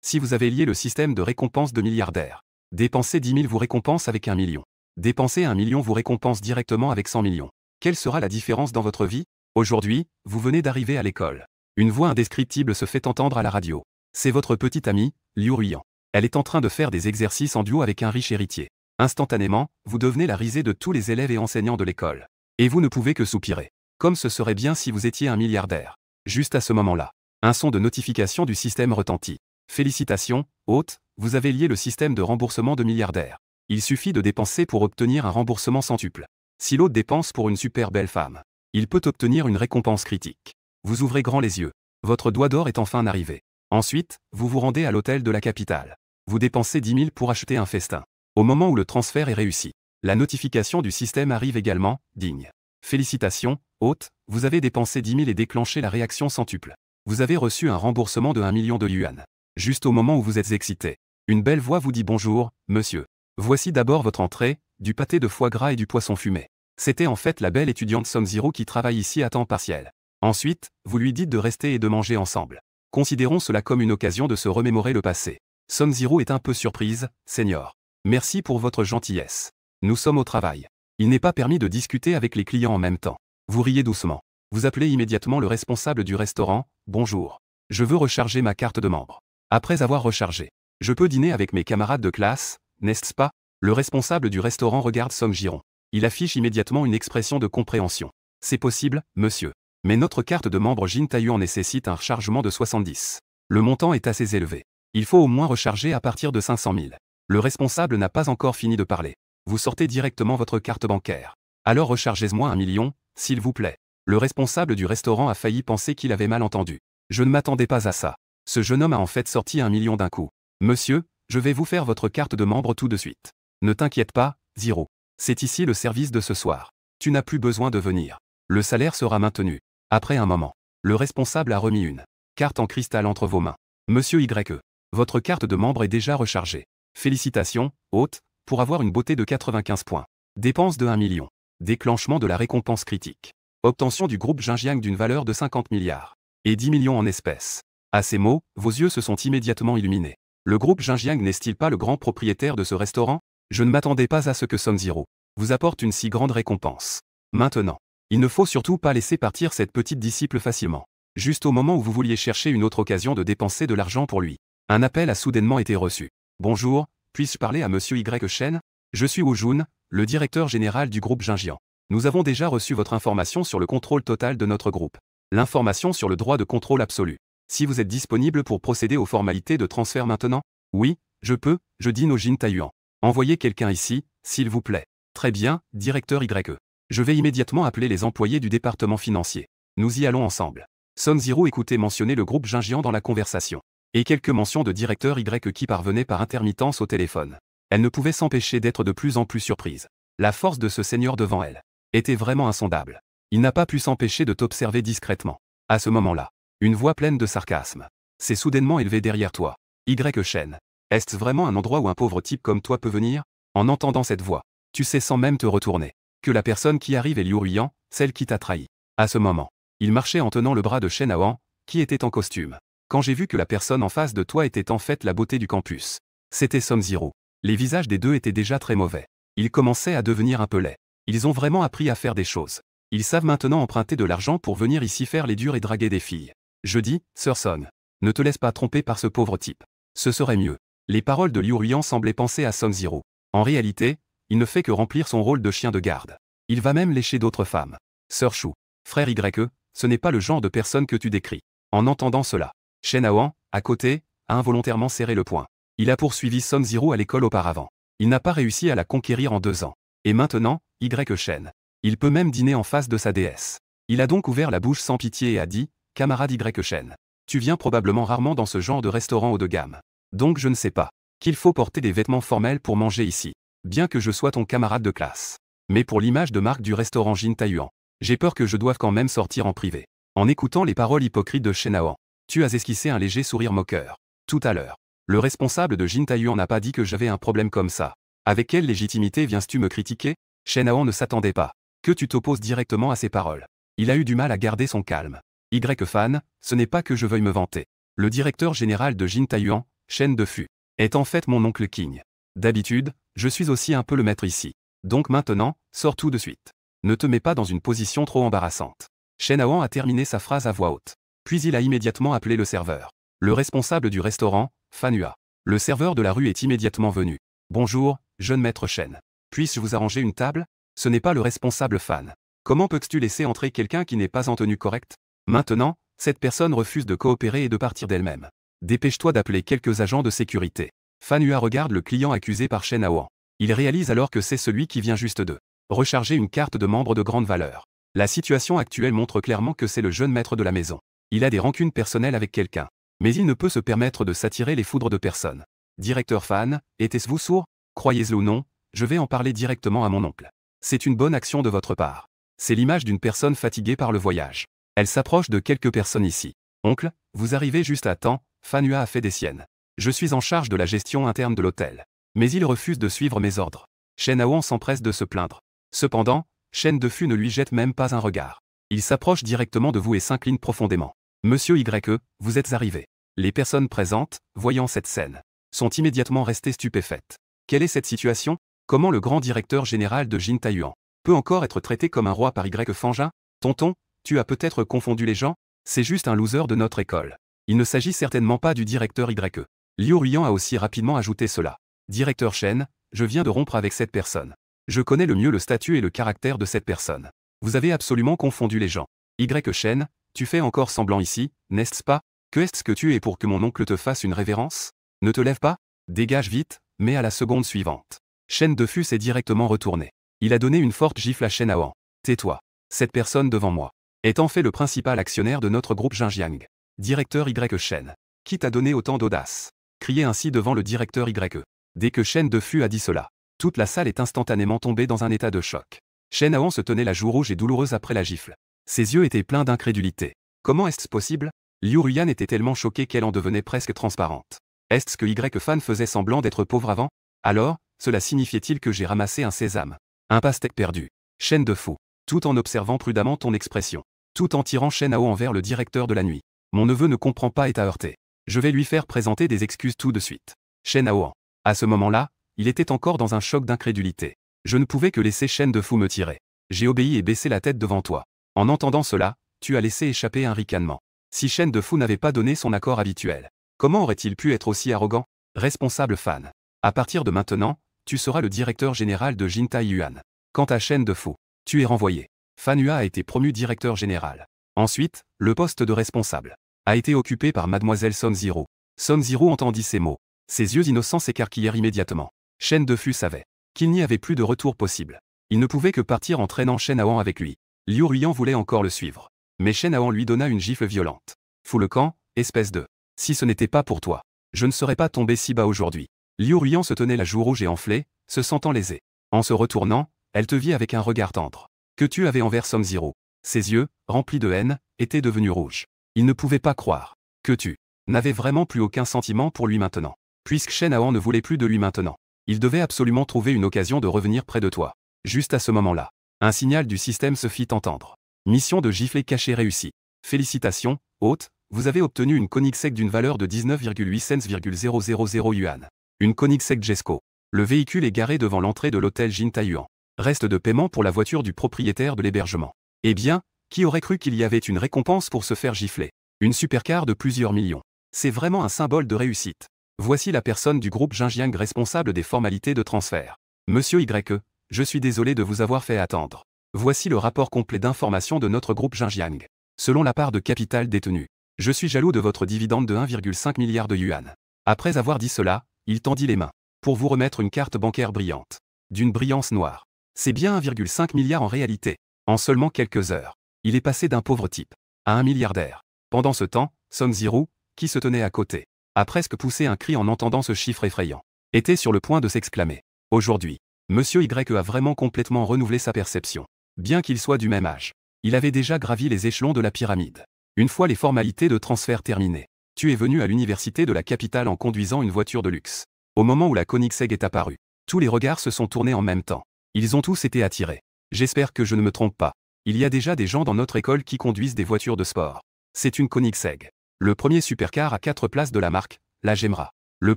Si vous avez lié le système de récompense de milliardaires. Dépenser 10 000 vous récompense avec 1 million. Dépenser 1 million vous récompense directement avec 100 millions. Quelle sera la différence dans votre vie? Aujourd'hui, vous venez d'arriver à l'école. Une voix indescriptible se fait entendre à la radio. C'est votre petite amie, Liu Ruiyan. Elle est en train de faire des exercices en duo avec un riche héritier. Instantanément, vous devenez la risée de tous les élèves et enseignants de l'école. Et vous ne pouvez que soupirer. Comme ce serait bien si vous étiez un milliardaire. Juste à ce moment-là, un son de notification du système retentit. Félicitations, hôte, vous avez lié le système de remboursement de milliardaires. Il suffit de dépenser pour obtenir un remboursement centuple. Si l'hôte dépense pour une super belle femme, il peut obtenir une récompense critique. Vous ouvrez grand les yeux. Votre doigt d'or est enfin arrivé. Ensuite, vous vous rendez à l'hôtel de la capitale. Vous dépensez 10 000 pour acheter un festin. Au moment où le transfert est réussi, la notification du système arrive également, digne. Félicitations, hôte, vous avez dépensé 10 000 et déclenché la réaction centuple. Vous avez reçu un remboursement de 1 million de yuan. Juste au moment où vous êtes excité, une belle voix vous dit bonjour, monsieur. Voici d'abord votre entrée, du pâté de foie gras et du poisson fumé. C'était en fait la belle étudiante Som-Zero qui travaille ici à temps partiel. Ensuite, vous lui dites de rester et de manger ensemble. Considérons cela comme une occasion de se remémorer le passé. Som-Zero est un peu surprise, Senior. Merci pour votre gentillesse. Nous sommes au travail. Il n'est pas permis de discuter avec les clients en même temps. Vous riez doucement. Vous appelez immédiatement le responsable du restaurant. Bonjour. Je veux recharger ma carte de membre. Après avoir rechargé, je peux dîner avec mes camarades de classe, n'est-ce pas? Le responsable du restaurant regarde Som-Jiron. Il affiche immédiatement une expression de compréhension. C'est possible, monsieur. Mais notre carte de membre Jin Taeyuan nécessite un rechargement de 70. Le montant est assez élevé. Il faut au moins recharger à partir de 500 000. Le responsable n'a pas encore fini de parler. Vous sortez directement votre carte bancaire. Alors rechargez-moi 1 million, s'il vous plaît. Le responsable du restaurant a failli penser qu'il avait mal entendu. Je ne m'attendais pas à ça. Ce jeune homme a en fait sorti 1 million d'un coup. Monsieur, je vais vous faire votre carte de membre tout de suite. Ne t'inquiète pas, Zero. C'est ici le service de ce soir. Tu n'as plus besoin de venir. Le salaire sera maintenu. Après un moment, le responsable a remis une carte en cristal entre vos mains. Monsieur YE, votre carte de membre est déjà rechargée. Félicitations, hôte, pour avoir une beauté de 95 points. Dépense de 1 million. Déclenchement de la récompense critique. Obtention du groupe Xinjiang d'une valeur de 50 milliards. Et 10 millions en espèces. À ces mots, vos yeux se sont immédiatement illuminés. Le groupe Xinjiang n'est-il pas le grand propriétaire de ce restaurant? Je ne m'attendais pas à ce que Som-Zero vous apporte une si grande récompense. Maintenant, il ne faut surtout pas laisser partir cette petite disciple facilement. Juste au moment où vous vouliez chercher une autre occasion de dépenser de l'argent pour lui, un appel a soudainement été reçu. Bonjour, puis-je parler à monsieur Y Shen? Je suis Wu Jun, le directeur général du groupe Xinjiang. Nous avons déjà reçu votre information sur le contrôle total de notre groupe. L'information sur le droit de contrôle absolu. Si vous êtes disponible pour procéder aux formalités de transfert maintenant? Oui, je peux, je dis au Jin Taeyuan. Envoyez quelqu'un ici, s'il vous plaît. Très bien, directeur YE. Je vais immédiatement appeler les employés du département financier. Nous y allons ensemble. Som-Zero écoutait mentionner le groupe Xinjiang dans la conversation. Et quelques mentions de directeur Y qui parvenaient par intermittence au téléphone. Elle ne pouvait s'empêcher d'être de plus en plus surprise. La force de ce seigneur devant elle était vraiment insondable. Il n'a pas pu s'empêcher de t'observer discrètement. À ce moment-là, une voix pleine de sarcasme s'est soudainement élevée derrière toi. Y Shen. Est-ce vraiment un endroit où un pauvre type comme toi peut venir? En entendant cette voix, tu sais sans même te retourner que la personne qui arrive est Liu Ruiyan, celle qui t'a trahi. À ce moment, il marchait en tenant le bras de Shen Haoan, qui était en costume. Quand j'ai vu que la personne en face de toi était en fait la beauté du campus, c'était Som-Zero. Les visages des deux étaient déjà très mauvais. Ils commençaient à devenir un peu laids. Ils ont vraiment appris à faire des choses. Ils savent maintenant emprunter de l'argent pour venir ici faire les durs et draguer des filles. Je dis, Sir Son, ne te laisse pas tromper par ce pauvre type. Ce serait mieux. Les paroles de Liu Ruiyan semblaient penser à Som-Zero. En réalité, il ne fait que remplir son rôle de chien de garde. Il va même lécher d'autres femmes. Sir Shu, frère YE, ce n'est pas le genre de personne que tu décris. En entendant cela, Shen Haoan, à côté, a involontairement serré le poing. Il a poursuivi Som-Zero à l'école auparavant. Il n'a pas réussi à la conquérir en 2 ans. Et maintenant, Y Shen. Il peut même dîner en face de sa déesse. Il a donc ouvert la bouche sans pitié et a dit, camarade Y Shen. Tu viens probablement rarement dans ce genre de restaurant haut de gamme. Donc je ne sais pas qu'il faut porter des vêtements formels pour manger ici. Bien que je sois ton camarade de classe. Mais pour l'image de marque du restaurant Jin Taeyuan, j'ai peur que je doive quand même sortir en privé. En écoutant les paroles hypocrites de Shen Haoan, tu as esquissé un léger sourire moqueur. Tout à l'heure, le responsable de Jin Taeyuan n'a pas dit que j'avais un problème comme ça. Avec quelle légitimité viens-tu me critiquer? Shen Haoan ne s'attendait pas que tu t'opposes directement à ces paroles. Il a eu du mal à garder son calme. Y Fan, ce n'est pas que je veuille me vanter. Le directeur général de Jin Taeyuan, Chaîne de Fu est en fait mon oncle King. D'habitude, je suis aussi un peu le maître ici. Donc maintenant, sors tout de suite. Ne te mets pas dans une position trop embarrassante. Shen Haohan a terminé sa phrase à voix haute. Puis il a immédiatement appelé le serveur. Le responsable du restaurant, Fan Hua. Le serveur de la rue est immédiatement venu. Bonjour, jeune maître Shen. Puisse-je vous arranger une table? Ce n'est pas le responsable Fan. Comment peux-tu laisser entrer quelqu'un qui n'est pas en tenue correcte? Maintenant, cette personne refuse de coopérer et de partir d'elle-même. Dépêche-toi d'appeler quelques agents de sécurité. Fan Hua regarde le client accusé par Shen Haohan. Il réalise alors que c'est celui qui vient juste de recharger une carte de membre de grande valeur. La situation actuelle montre clairement que c'est le jeune maître de la maison. Il a des rancunes personnelles avec quelqu'un. Mais il ne peut se permettre de s'attirer les foudres de personne. Directeur Fan, était-ce-vous sourd? Croyez-le ou non, je vais en parler directement à mon oncle. C'est une bonne action de votre part. C'est l'image d'une personne fatiguée par le voyage. Elle s'approche de quelques personnes ici. Oncle, vous arrivez juste à temps, Fan Hua a fait des siennes. Je suis en charge de la gestion interne de l'hôtel. Mais il refuse de suivre mes ordres. Shen Haohan s'empresse de se plaindre. Cependant, Chaîne de Fu ne lui jette même pas un regard. Il s'approche directement de vous et s'incline profondément. Monsieur YE, vous êtes arrivé. Les personnes présentes, voyant cette scène, sont immédiatement restées stupéfaites. Quelle est cette situation? Comment le grand directeur général de Jin Taiyuan peut encore être traité comme un roi par Y Fangin? Tonton, tu as peut-être confondu les gens? C'est juste un loser de notre école. Il ne s'agit certainement pas du directeur YE. Liu Ruyan a aussi rapidement ajouté cela. Directeur Shen, je viens de rompre avec cette personne. Je connais le mieux le statut et le caractère de cette personne. Vous avez absolument confondu les gens. Y Shen, tu fais encore semblant ici, n'est-ce pas? Que est-ce que tu es pour que mon oncle te fasse une révérence? Ne te lève pas? Dégage vite, mais à la seconde suivante. Shen de Fu s'est directement retourné. Il a donné une forte gifle à Shen Haohan. Tais-toi. Cette personne devant moi est en fait le principal actionnaire de notre groupe Jinjiang. Directeur Y Shen. Qui t'a donné autant d'audace? Crier ainsi devant le directeur YE. Dès que Shen de Fu a dit cela, toute la salle est instantanément tombée dans un état de choc. Shen Haohan se tenait la joue rouge et douloureuse après la gifle. Ses yeux étaient pleins d'incrédulité. Comment est-ce possible? Liu Ruyan était tellement choquée qu'elle en devenait presque transparente. Est-ce que Y Fan faisait semblant d'être pauvre avant? Alors, cela signifiait-il que j'ai ramassé un sésame? Un pastèque perdu. Shen de Fu. Tout en observant prudemment ton expression. Tout en tirant Shen Haohan vers le directeur de la nuit. Mon neveu ne comprend pas et t'a heurté. Je vais lui faire présenter des excuses tout de suite. Shen Haohan. À ce moment-là, il était encore dans un choc d'incrédulité. Je ne pouvais que laisser Shen de Fu me tirer. J'ai obéi et baissé la tête devant toi. En entendant cela, tu as laissé échapper un ricanement. Si Shen de Fu n'avait pas donné son accord habituel, comment aurait-il pu être aussi arrogant? Responsable Fan. À partir de maintenant, tu seras le directeur général de Jin Taiyuan. Quant à Shen de Fu, tu es renvoyé. Fan Hua a été promu directeur général. Ensuite, le poste de responsable a été occupé par mademoiselle Son Zero. Son Zero entendit ces mots. Ses yeux innocents s'écarquillèrent immédiatement. Shen de Fu savait qu'il n'y avait plus de retour possible. Il ne pouvait que partir en traînant Shen Haohan avec lui. Liu Ruyan voulait encore le suivre. Mais Shen Haohan lui donna une gifle violente. Fous le camp, espèce de... Si ce n'était pas pour toi, je ne serais pas tombé si bas aujourd'hui. Liu Ruyan se tenait la joue rouge et enflée, se sentant lésée. En se retournant, elle te vit avec un regard tendre. Que tu avais envers Son Zero. Ses yeux, remplis de haine, étaient devenus rouges. Il ne pouvait pas croire que tu n'avais vraiment plus aucun sentiment pour lui maintenant. Puisque Shen Haohan ne voulait plus de lui maintenant, il devait absolument trouver une occasion de revenir près de toi. Juste à ce moment-là, un signal du système se fit entendre. Mission de gifler caché réussie. Félicitations, hôte, vous avez obtenu une Koenigsegg d'une valeur de 19,8 cents,000 yuan. Une Koenigsegg Jesko. Le véhicule est garé devant l'entrée de l'hôtel Jin Taiyuan. Reste de paiement pour la voiture du propriétaire de l'hébergement. Eh bien, qui aurait cru qu'il y avait une récompense pour se faire gifler? Une supercar de plusieurs millions. C'est vraiment un symbole de réussite. Voici la personne du groupe Jinjiang responsable des formalités de transfert. Monsieur YE, je suis désolé de vous avoir fait attendre. Voici le rapport complet d'information de notre groupe Jinjiang. Selon la part de capital détenue, je suis jaloux de votre dividende de 1,5 milliard de yuan. Après avoir dit cela, il tendit les mains pour vous remettre une carte bancaire brillante. D'une brillance noire. C'est bien 1,5 milliard en réalité. En seulement quelques heures, il est passé d'un pauvre type à un milliardaire. Pendant ce temps, Son Zero, qui se tenait à côté, a presque poussé un cri en entendant ce chiffre effrayant. Était sur le point de s'exclamer. Aujourd'hui, Monsieur YE a vraiment complètement renouvelé sa perception. Bien qu'il soit du même âge, il avait déjà gravi les échelons de la pyramide. Une fois les formalités de transfert terminées, tu es venu à l'université de la capitale en conduisant une voiture de luxe. Au moment où la Koenigsegg est apparue, tous les regards se sont tournés en même temps. Ils ont tous été attirés. J'espère que je ne me trompe pas. Il y a déjà des gens dans notre école qui conduisent des voitures de sport. C'est une Koenigsegg. Le premier supercar à 4 places de la marque, la Gemra. Le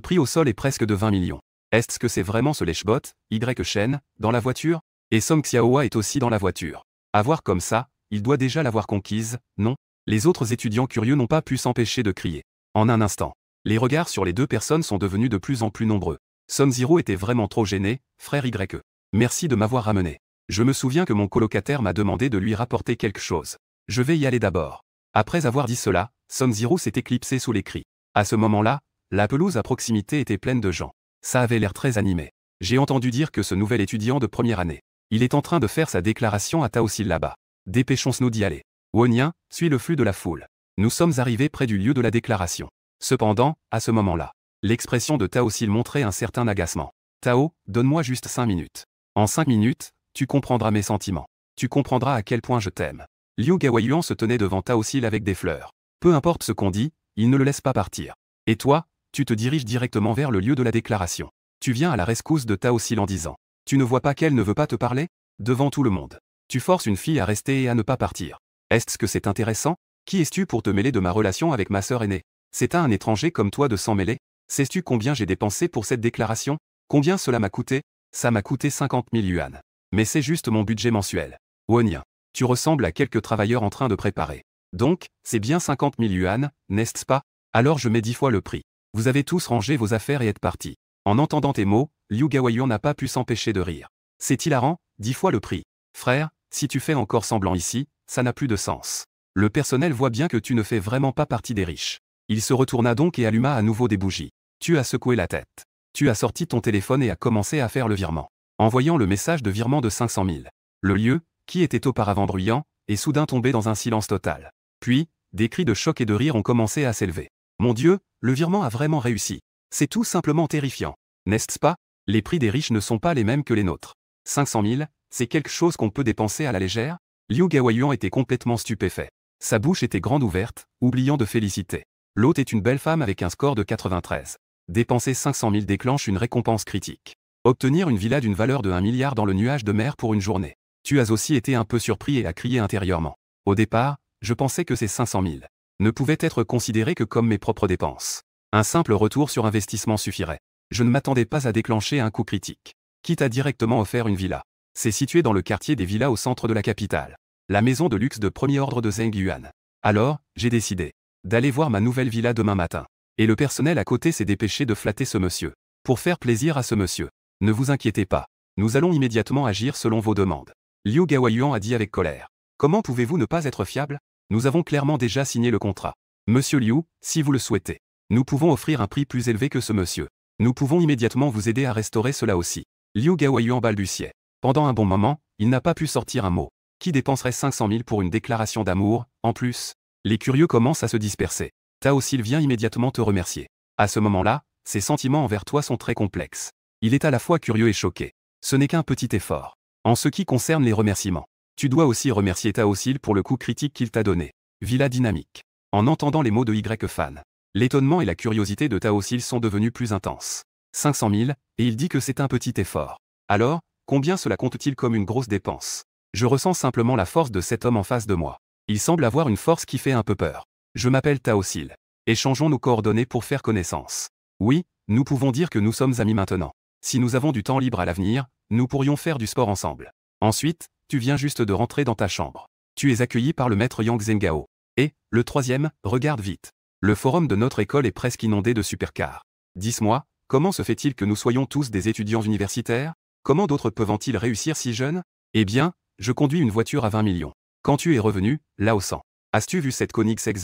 prix au sol est presque de 20 millions. Est-ce que c'est vraiment ce lèche-bot, Y Shen, dans la voiture? Et Song Xiaohua est aussi dans la voiture. À voir comme ça, il doit déjà l'avoir conquise, non? Les autres étudiants curieux n'ont pas pu s'empêcher de crier. En un instant, les regards sur les deux personnes sont devenus de plus en plus nombreux. Son Zero était vraiment trop gêné, frère Y. Merci de m'avoir ramené. Je me souviens que mon colocataire m'a demandé de lui rapporter quelque chose. Je vais y aller d'abord. Après avoir dit cela, Son Zero s'est éclipsé sous les cris. À ce moment-là, la pelouse à proximité était pleine de gens. Ça avait l'air très animé. J'ai entendu dire que ce nouvel étudiant de première année, il est en train de faire sa déclaration à Taosil là-bas. Dépêchons-nous d'y aller. Wonien, suis le flux de la foule. Nous sommes arrivés près du lieu de la déclaration. Cependant, à ce moment-là, l'expression de Taosil montrait un certain agacement. Tao, donne-moi juste 5 minutes. En 5 minutes, tu comprendras mes sentiments. Tu comprendras à quel point je t'aime. Liu Gaoyuan se tenait devant Taosil avec des fleurs. Peu importe ce qu'on dit, il ne le laisse pas partir. Et toi, tu te diriges directement vers le lieu de la déclaration. Tu viens à la rescousse de Taosil en disant: tu ne vois pas qu'elle ne veut pas te parler? Devant tout le monde. Tu forces une fille à rester et à ne pas partir. Est-ce que c'est intéressant? Qui es-tu pour te mêler de ma relation avec ma sœur aînée? C'est à un étranger comme toi de s'en mêler? Sais-tu combien j'ai dépensé pour cette déclaration? Combien cela m'a coûté? Ça m'a coûté 50 000 yuan. Mais c'est juste mon budget mensuel. Wonien, tu ressembles à quelques travailleurs en train de préparer. Donc, c'est bien 50 000 yuan, n'est-ce pas? Alors je mets 10 fois le prix. Vous avez tous rangé vos affaires et êtes partis. En entendant tes mots, Liu Gaoyuan n'a pas pu s'empêcher de rire. C'est hilarant, 10 fois le prix. Frère, si tu fais encore semblant ici, ça n'a plus de sens. Le personnel voit bien que tu ne fais vraiment pas partie des riches. Il se retourna donc et alluma à nouveau des bougies. Tu as secoué la tête. Tu as sorti ton téléphone et as commencé à faire le virement. En voyant le message de virement de 500 000. Le lieu, qui était auparavant bruyant, est soudain tombé dans un silence total. Puis, des cris de choc et de rire ont commencé à s'élever. Mon Dieu, le virement a vraiment réussi. C'est tout simplement terrifiant. N'est-ce pas? Les prix des riches ne sont pas les mêmes que les nôtres. 500 000, c'est quelque chose qu'on peut dépenser à la légère? Liu Gaoyuan était complètement stupéfait. Sa bouche était grande ouverte, oubliant de féliciter. L'hôte est une belle femme avec un score de 93. Dépenser 500 000 déclenche une récompense critique. Obtenir une villa d'une valeur de 1 milliard dans le nuage de mer pour une journée. Tu as aussi été un peu surpris et as crié intérieurement. Au départ, je pensais que ces 500 000 ne pouvaient être considérés que comme mes propres dépenses. Un simple retour sur investissement suffirait. Je ne m'attendais pas à déclencher un coup critique. Qui t'a directement offert une villa? C'est situé dans le quartier des villas au centre de la capitale. La maison de luxe de premier ordre de Zheng Yuan. Alors, j'ai décidé d'aller voir ma nouvelle villa demain matin. Et le personnel à côté s'est dépêché de flatter ce monsieur. Pour faire plaisir à ce monsieur. Ne vous inquiétez pas. Nous allons immédiatement agir selon vos demandes. Liu Gaoyuan a dit avec colère. Comment pouvez-vous ne pas être fiable? Nous avons clairement déjà signé le contrat. Monsieur Liu, si vous le souhaitez, nous pouvons offrir un prix plus élevé que ce monsieur. Nous pouvons immédiatement vous aider à restaurer cela aussi. Liu Gaoyuan balbutiait. Pendant un bon moment, il n'a pas pu sortir un mot. Qui dépenserait 500 000 pour une déclaration d'amour? En plus, les curieux commencent à se disperser. Taosil vient immédiatement te remercier. À ce moment-là, ses sentiments envers toi sont très complexes. Il est à la fois curieux et choqué. Ce n'est qu'un petit effort. En ce qui concerne les remerciements, tu dois aussi remercier Taosil pour le coup critique qu'il t'a donné. Villa dynamique. En entendant les mots de Y-Fan, l'étonnement et la curiosité de Taosil sont devenus plus intenses. 500 000, et il dit que c'est un petit effort. Alors, combien cela compte-t-il comme une grosse dépense? Je ressens simplement la force de cet homme en face de moi. Il semble avoir une force qui fait un peu peur. Je m'appelle Taosil. Échangeons nos coordonnées pour faire connaissance. Oui, nous pouvons dire que nous sommes amis maintenant. Si nous avons du temps libre à l'avenir, nous pourrions faire du sport ensemble. Ensuite, tu viens juste de rentrer dans ta chambre. Tu es accueilli par le maître Yang Zhengao. Et, le troisième, regarde vite. Le forum de notre école est presque inondé de supercars. Dis-moi, comment se fait-il que nous soyons tous des étudiants universitaires? Comment d'autres peuvent-ils réussir si jeunes? Eh bien, je conduis une voiture à 20 millions. Quand tu es revenu, Lao San, as-tu vu cette Koenigsegg?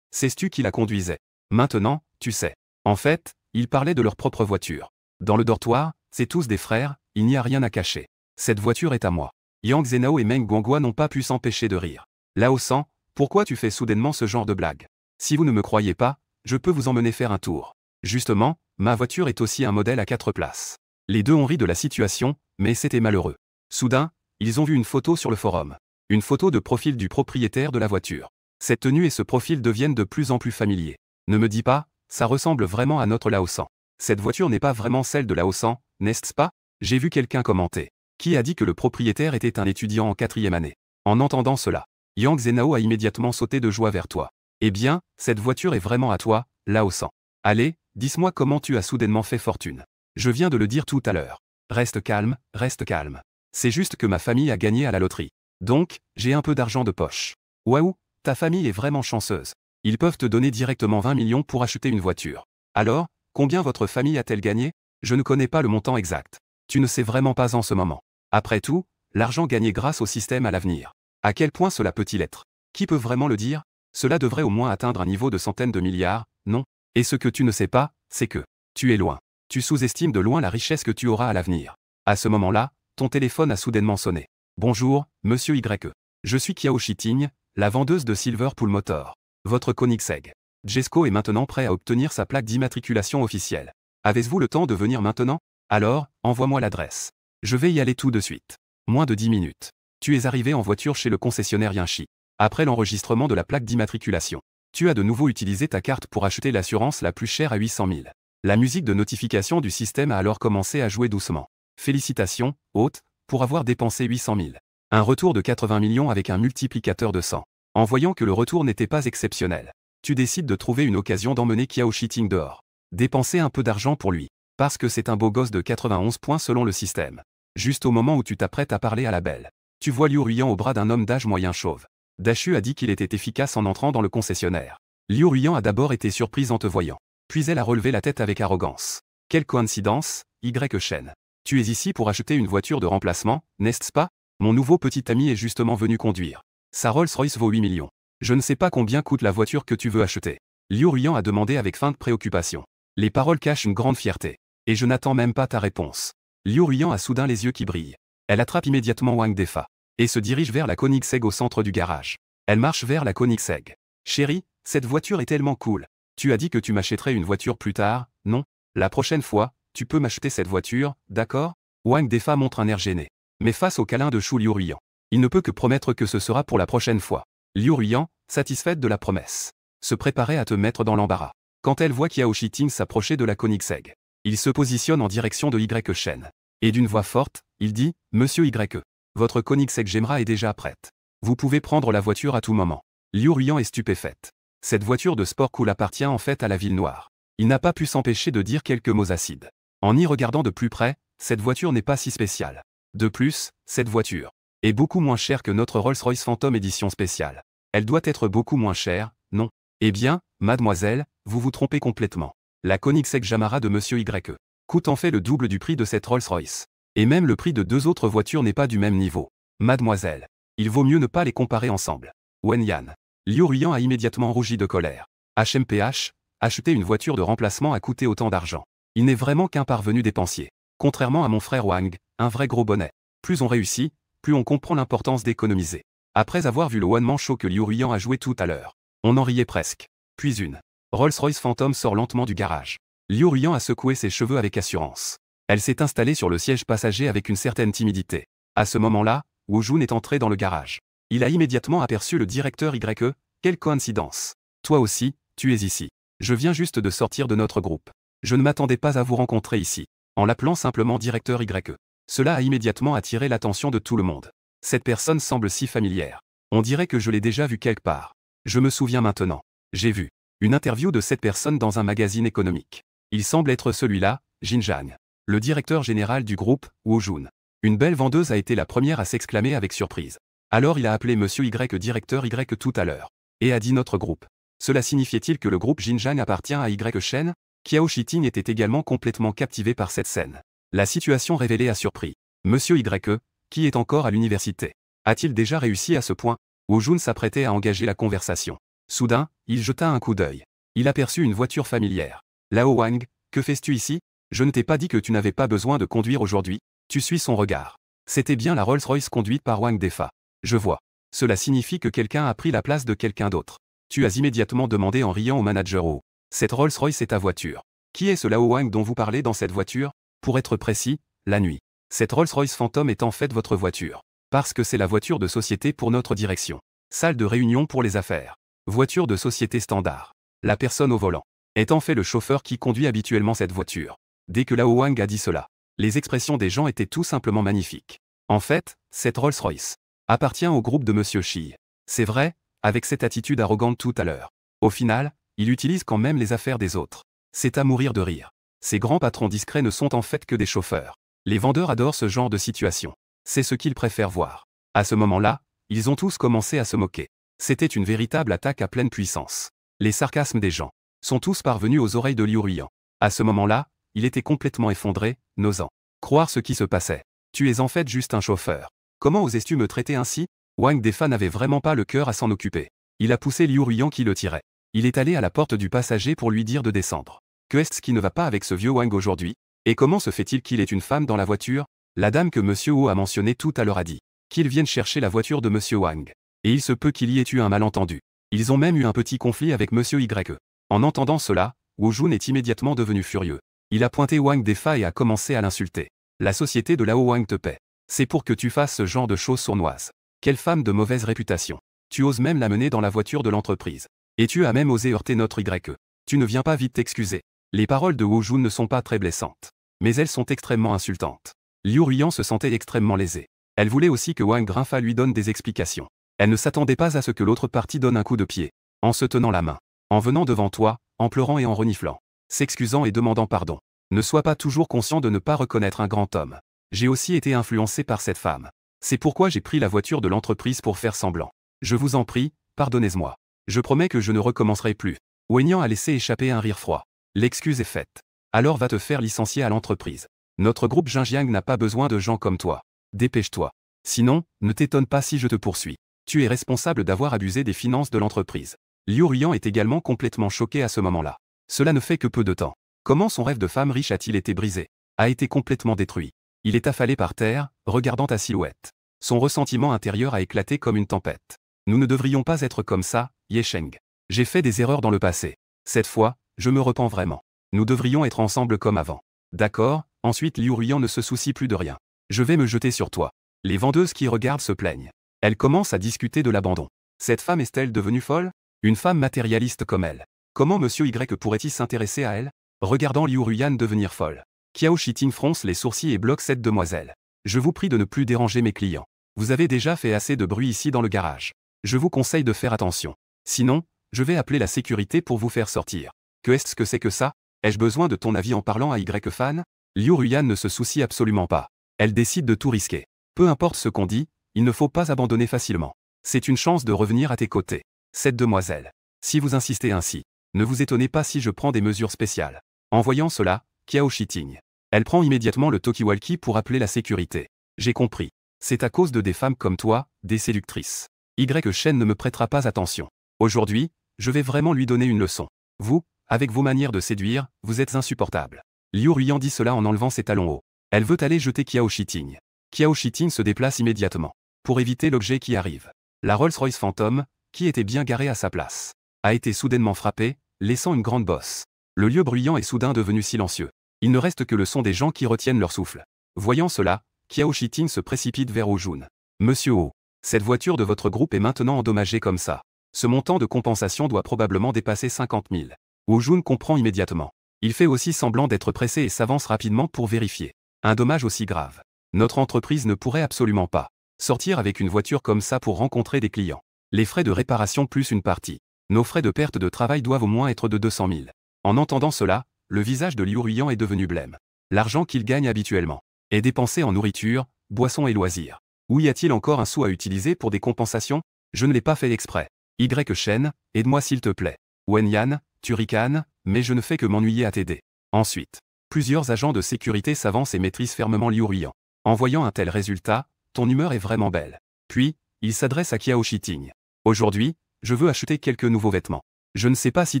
Sais-tu qui la conduisait? Maintenant, tu sais. En fait, ils parlaient de leur propre voiture. Dans le dortoir, c'est tous des frères, il n'y a rien à cacher. Cette voiture est à moi. Yang Zhenao et Meng Guangua n'ont pas pu s'empêcher de rire. Lao San, pourquoi tu fais soudainement ce genre de blague? Si vous ne me croyez pas, je peux vous emmener faire un tour. Justement, ma voiture est aussi un modèle à 4 places. Les deux ont ri de la situation, mais c'était malheureux. Soudain, ils ont vu une photo sur le forum. Une photo de profil du propriétaire de la voiture. Cette tenue et ce profil deviennent de plus en plus familiers. Ne me dis pas, ça ressemble vraiment à notre Lao San. Cette voiture n'est pas vraiment celle de Lao San, n'est-ce pas? J'ai vu quelqu'un commenter. Qui a dit que le propriétaire était un étudiant en 4e année? En entendant cela, Yang Zhenao a immédiatement sauté de joie vers toi. Eh bien, cette voiture est vraiment à toi, Lao San. Allez, dis-moi comment tu as soudainement fait fortune. Je viens de le dire tout à l'heure. Reste calme, reste calme. C'est juste que ma famille a gagné à la loterie. Donc, j'ai un peu d'argent de poche. Waouh, ta famille est vraiment chanceuse. Ils peuvent te donner directement 20 millions pour acheter une voiture. Alors, combien votre famille a-t-elle gagné? Je ne connais pas le montant exact. Tu ne sais vraiment pas en ce moment. Après tout, l'argent gagné grâce au système à l'avenir. À quel point cela peut-il être? Qui peut vraiment le dire? Cela devrait au moins atteindre un niveau de centaines de milliards, non? Et ce que tu ne sais pas, c'est que tu es loin. Tu sous-estimes de loin la richesse que tu auras à l'avenir. À ce moment-là, ton téléphone a soudainement sonné. Bonjour, monsieur Y. Je suis Kiao Shiting, la vendeuse de Silver Pool Motor. Votre Koenigsegg. Jesco est maintenant prêt à obtenir sa plaque d'immatriculation officielle. Avez-vous le temps de venir maintenant? Alors, envoie-moi l'adresse. Je vais y aller tout de suite. Moins de 10 minutes. Tu es arrivé en voiture chez le concessionnaire Yinchi. Après l'enregistrement de la plaque d'immatriculation, tu as de nouveau utilisé ta carte pour acheter l'assurance la plus chère à 800 000. La musique de notification du système a alors commencé à jouer doucement. Félicitations, hôte, pour avoir dépensé 800 000. Un retour de 80 millions avec un multiplicateur de 100. En voyant que le retour n'était pas exceptionnel, tu décides de trouver une occasion d'emmener Kiao Shiting dehors. Dépenser un peu d'argent pour lui. Parce que c'est un beau gosse de 91 points selon le système. Juste au moment où tu t'apprêtes à parler à la belle, tu vois Liu Ruyan au bras d'un homme d'âge moyen chauve. Dachu a dit qu'il était efficace en entrant dans le concessionnaire. Liu Ruyan a d'abord été surprise en te voyant. Puis elle a relevé la tête avec arrogance. Quelle coïncidence, Y Shen. Tu es ici pour acheter une voiture de remplacement, n'est-ce pas? Mon nouveau petit ami est justement venu conduire. Sa Rolls-Royce vaut 8 millions. Je ne sais pas combien coûte la voiture que tu veux acheter. Liu Ruyan a demandé avec fin de préoccupation. Les paroles cachent une grande fierté. Et je n'attends même pas ta réponse. Liu Ruyan a soudain les yeux qui brillent. Elle attrape immédiatement Wang Defa. Et se dirige vers la Koenigsegg au centre du garage. Elle marche vers la Koenigsegg. Chérie, cette voiture est tellement cool. Tu as dit que tu m'achèterais une voiture plus tard, non? La prochaine fois, tu peux m'acheter cette voiture, d'accord? Wang Defa montre un air gêné. Mais face au câlin de Chou Liu Ruyan, il ne peut que promettre que ce sera pour la prochaine fois. Liu Ruyan, satisfaite de la promesse, se préparait à te mettre dans l'embarras. Quand elle voit Kiao Shiting s'approcher de la Koenigsegg, il se positionne en direction de Y Shen. Et d'une voix forte, il dit, Monsieur Y. Votre Koenigsegg Gemra est déjà prête. Vous pouvez prendre la voiture à tout moment. Liu Ruyan est stupéfaite. Cette voiture de sport cool appartient en fait à la ville noire. Il n'a pas pu s'empêcher de dire quelques mots acides. En y regardant de plus près, cette voiture n'est pas si spéciale. De plus, cette voiture est beaucoup moins chère que notre Rolls-Royce Phantom édition spéciale. Elle doit être beaucoup moins chère, non? Eh bien, mademoiselle, vous vous trompez complètement. La Koenigsegg Gemara de Monsieur Y coûte en fait le double du prix de cette Rolls-Royce. Et même le prix de deux autres voitures n'est pas du même niveau. Mademoiselle, il vaut mieux ne pas les comparer ensemble. Wen Yan. Liu Ruyan a immédiatement rougi de colère. HMPH, acheter une voiture de remplacement a coûté autant d'argent. Il n'est vraiment qu'un parvenu dépensier. Contrairement à mon frère Wang, un vrai gros bonnet. Plus on réussit, plus on comprend l'importance d'économiser. Après avoir vu le one-man show que Liu Ruyan a joué tout à l'heure, on en riait presque. Puis une Rolls-Royce Phantom sort lentement du garage. Liu Ruyan a secoué ses cheveux avec assurance. Elle s'est installée sur le siège passager avec une certaine timidité. À ce moment-là, Wu Jun est entré dans le garage. Il a immédiatement aperçu le directeur Y. Quelle coïncidence. Toi aussi, tu es ici. Je viens juste de sortir de notre groupe. Je ne m'attendais pas à vous rencontrer ici. En l'appelant simplement directeur Y. Cela a immédiatement attiré l'attention de tout le monde. Cette personne semble si familière. On dirait que je l'ai déjà vue quelque part. Je me souviens maintenant. J'ai vu une interview de cette personne dans un magazine économique. Il semble être celui-là, Jin Zhang, le directeur général du groupe, Wu Jun. Une belle vendeuse a été la première à s'exclamer avec surprise. Alors il a appelé Monsieur Y directeur Y tout à l'heure. Et a dit notre groupe. Cela signifiait-il que le groupe Jin Zhang appartient à Y Shen? Kiao Shiting était également complètement captivé par cette scène. La situation révélée a surpris. Monsieur Y, qui est encore à l'université, a-t-il déjà réussi à ce point? Wu Jun s'apprêtait à engager la conversation. Soudain, il jeta un coup d'œil. Il aperçut une voiture familière. Lao Wang, que fais-tu ici? Je ne t'ai pas dit que tu n'avais pas besoin de conduire aujourd'hui. Tu suis son regard. C'était bien la Rolls-Royce conduite par Wang Defa. Je vois. Cela signifie que quelqu'un a pris la place de quelqu'un d'autre. Tu as immédiatement demandé en riant au manager Oh. Cette Rolls-Royce est ta voiture. Qui est ce Lao Wang dont vous parlez dans cette voiture? Pour être précis, la nuit. Cette Rolls-Royce Phantom est en fait votre voiture. Parce que c'est la voiture de société pour notre direction. Salle de réunion pour les affaires. Voiture de société standard. La personne au volant est en fait le chauffeur qui conduit habituellement cette voiture. Dès que Lao Wang a dit cela, les expressions des gens étaient tout simplement magnifiques. En fait, cette Rolls-Royce appartient au groupe de Monsieur Shi. C'est vrai, avec cette attitude arrogante tout à l'heure. Au final, il utilise quand même les affaires des autres. C'est à mourir de rire. Ces grands patrons discrets ne sont en fait que des chauffeurs. Les vendeurs adorent ce genre de situation. C'est ce qu'ils préfèrent voir. À ce moment-là, ils ont tous commencé à se moquer. C'était une véritable attaque à pleine puissance. Les sarcasmes des gens sont tous parvenus aux oreilles de Liu Ruiyan. À ce moment-là, il était complètement effondré, n'osant croire ce qui se passait. Tu es en fait juste un chauffeur. Comment osais-tu me traiter ainsi? Wang Defa n'avait vraiment pas le cœur à s'en occuper. Il a poussé Liu Ruiyan qui le tirait. Il est allé à la porte du passager pour lui dire de descendre. Que est-ce qui ne va pas avec ce vieux Wang aujourd'hui? Et comment se fait-il qu'il ait une femme dans la voiture? La dame que Monsieur Ho a mentionnée tout à l'heure a dit qu'ils viennent chercher la voiture de Monsieur Wang. Et il se peut qu'il y ait eu un malentendu. Ils ont même eu un petit conflit avec Monsieur Y. En entendant cela, Wu Jun est immédiatement devenu furieux. Il a pointé Wang Defa et a commencé à l'insulter. La société de Lao Wang te paie. C'est pour que tu fasses ce genre de choses sournoises. Quelle femme de mauvaise réputation. Tu oses même la mener dans la voiture de l'entreprise. Et tu as même osé heurter notre Y. Tu ne viens pas vite t'excuser. Les paroles de Wu Jun ne sont pas très blessantes. Mais elles sont extrêmement insultantes. Liu Ruiyan se sentait extrêmement lésée. Elle voulait aussi que Wang Grinfa lui donne des explications. Elle ne s'attendait pas à ce que l'autre partie donne un coup de pied. En se tenant la main. En venant devant toi, en pleurant et en reniflant. S'excusant et demandant pardon. Ne sois pas toujours conscient de ne pas reconnaître un grand homme. J'ai aussi été influencé par cette femme. C'est pourquoi j'ai pris la voiture de l'entreprise pour faire semblant. Je vous en prie, pardonnez-moi. Je promets que je ne recommencerai plus. Wenyan a laissé échapper un rire froid. L'excuse est faite. Alors va te faire licencier à l'entreprise. Notre groupe Xinjiang n'a pas besoin de gens comme toi. Dépêche-toi. Sinon, ne t'étonne pas si je te poursuis. Tu es responsable d'avoir abusé des finances de l'entreprise. Liu Ruiyan est également complètement choqué à ce moment-là. Cela ne fait que peu de temps. Comment son rêve de femme riche a-t-il été brisé? A été complètement détruit. Il est affalé par terre, regardant ta silhouette. Son ressentiment intérieur a éclaté comme une tempête. Nous ne devrions pas être comme ça, Ye Sheng. J'ai fait des erreurs dans le passé. Cette fois, je me repens vraiment. Nous devrions être ensemble comme avant. D'accord, ensuite Liu Ruiyan ne se soucie plus de rien. Je vais me jeter sur toi. Les vendeuses qui regardent se plaignent. Elles commencent à discuter de l'abandon. Cette femme est-elle devenue folle? Une femme matérialiste comme elle. Comment Monsieur Y pourrait-il s'intéresser à elle? Regardant Liu Ruiyan devenir folle. Qiao Shiting fronce les sourcils et bloque cette demoiselle. Je vous prie de ne plus déranger mes clients. Vous avez déjà fait assez de bruit ici dans le garage. Je vous conseille de faire attention. Sinon, je vais appeler la sécurité pour vous faire sortir. Que est-ce que c'est que ça? Ai-je besoin de ton avis en parlant à Y-Fan? Liu Ruiyan ne se soucie absolument pas. Elle décide de tout risquer. Peu importe ce qu'on dit, il ne faut pas abandonner facilement. C'est une chance de revenir à tes côtés. Cette demoiselle. Si vous insistez ainsi, ne vous étonnez pas si je prends des mesures spéciales. En voyant cela, Qiao Shiting. Elle prend immédiatement le talkie-walkie pour appeler la sécurité. J'ai compris. C'est à cause de des femmes comme toi, des séductrices. Y-Shen ne me prêtera pas attention. Aujourd'hui, je vais vraiment lui donner une leçon. Vous, avec vos manières de séduire, vous êtes insupportable. Liu Ruiyan dit cela en enlevant ses talons hauts. Elle veut aller jeter Qiao Shiting. Qiao Shiting se déplace immédiatement. Pour éviter l'objet qui arrive. La Rolls-Royce Phantom, qui était bien garée à sa place, a été soudainement frappée, laissant une grande bosse. Le lieu bruyant est soudain devenu silencieux. Il ne reste que le son des gens qui retiennent leur souffle. Voyant cela, Qiao Shiting se précipite vers Wu Jun. Monsieur Ho, cette voiture de votre groupe est maintenant endommagée comme ça. Ce montant de compensation doit probablement dépasser 50 000. Wu Jun comprend immédiatement. Il fait aussi semblant d'être pressé et s'avance rapidement pour vérifier. Un dommage aussi grave. Notre entreprise ne pourrait absolument pas sortir avec une voiture comme ça pour rencontrer des clients. Les frais de réparation plus une partie. Nos frais de perte de travail doivent au moins être de 200 000. En entendant cela, le visage de Liu Ruiyan est devenu blême. L'argent qu'il gagne habituellement est dépensé en nourriture, boissons et loisirs. Où y a-t-il encore un sou à utiliser pour des compensations? Je ne l'ai pas fait exprès. Y-Shen, aide-moi s'il te plaît. Wenyan, tu ricanes, mais je ne fais que m'ennuyer à t'aider. Ensuite, plusieurs agents de sécurité s'avancent et maîtrisent fermement Liu Ruiyan. En voyant un tel résultat, ton humeur est vraiment belle. Puis, il s'adresse à Qiao Shiting. Aujourd'hui, je veux acheter quelques nouveaux vêtements. Je ne sais pas si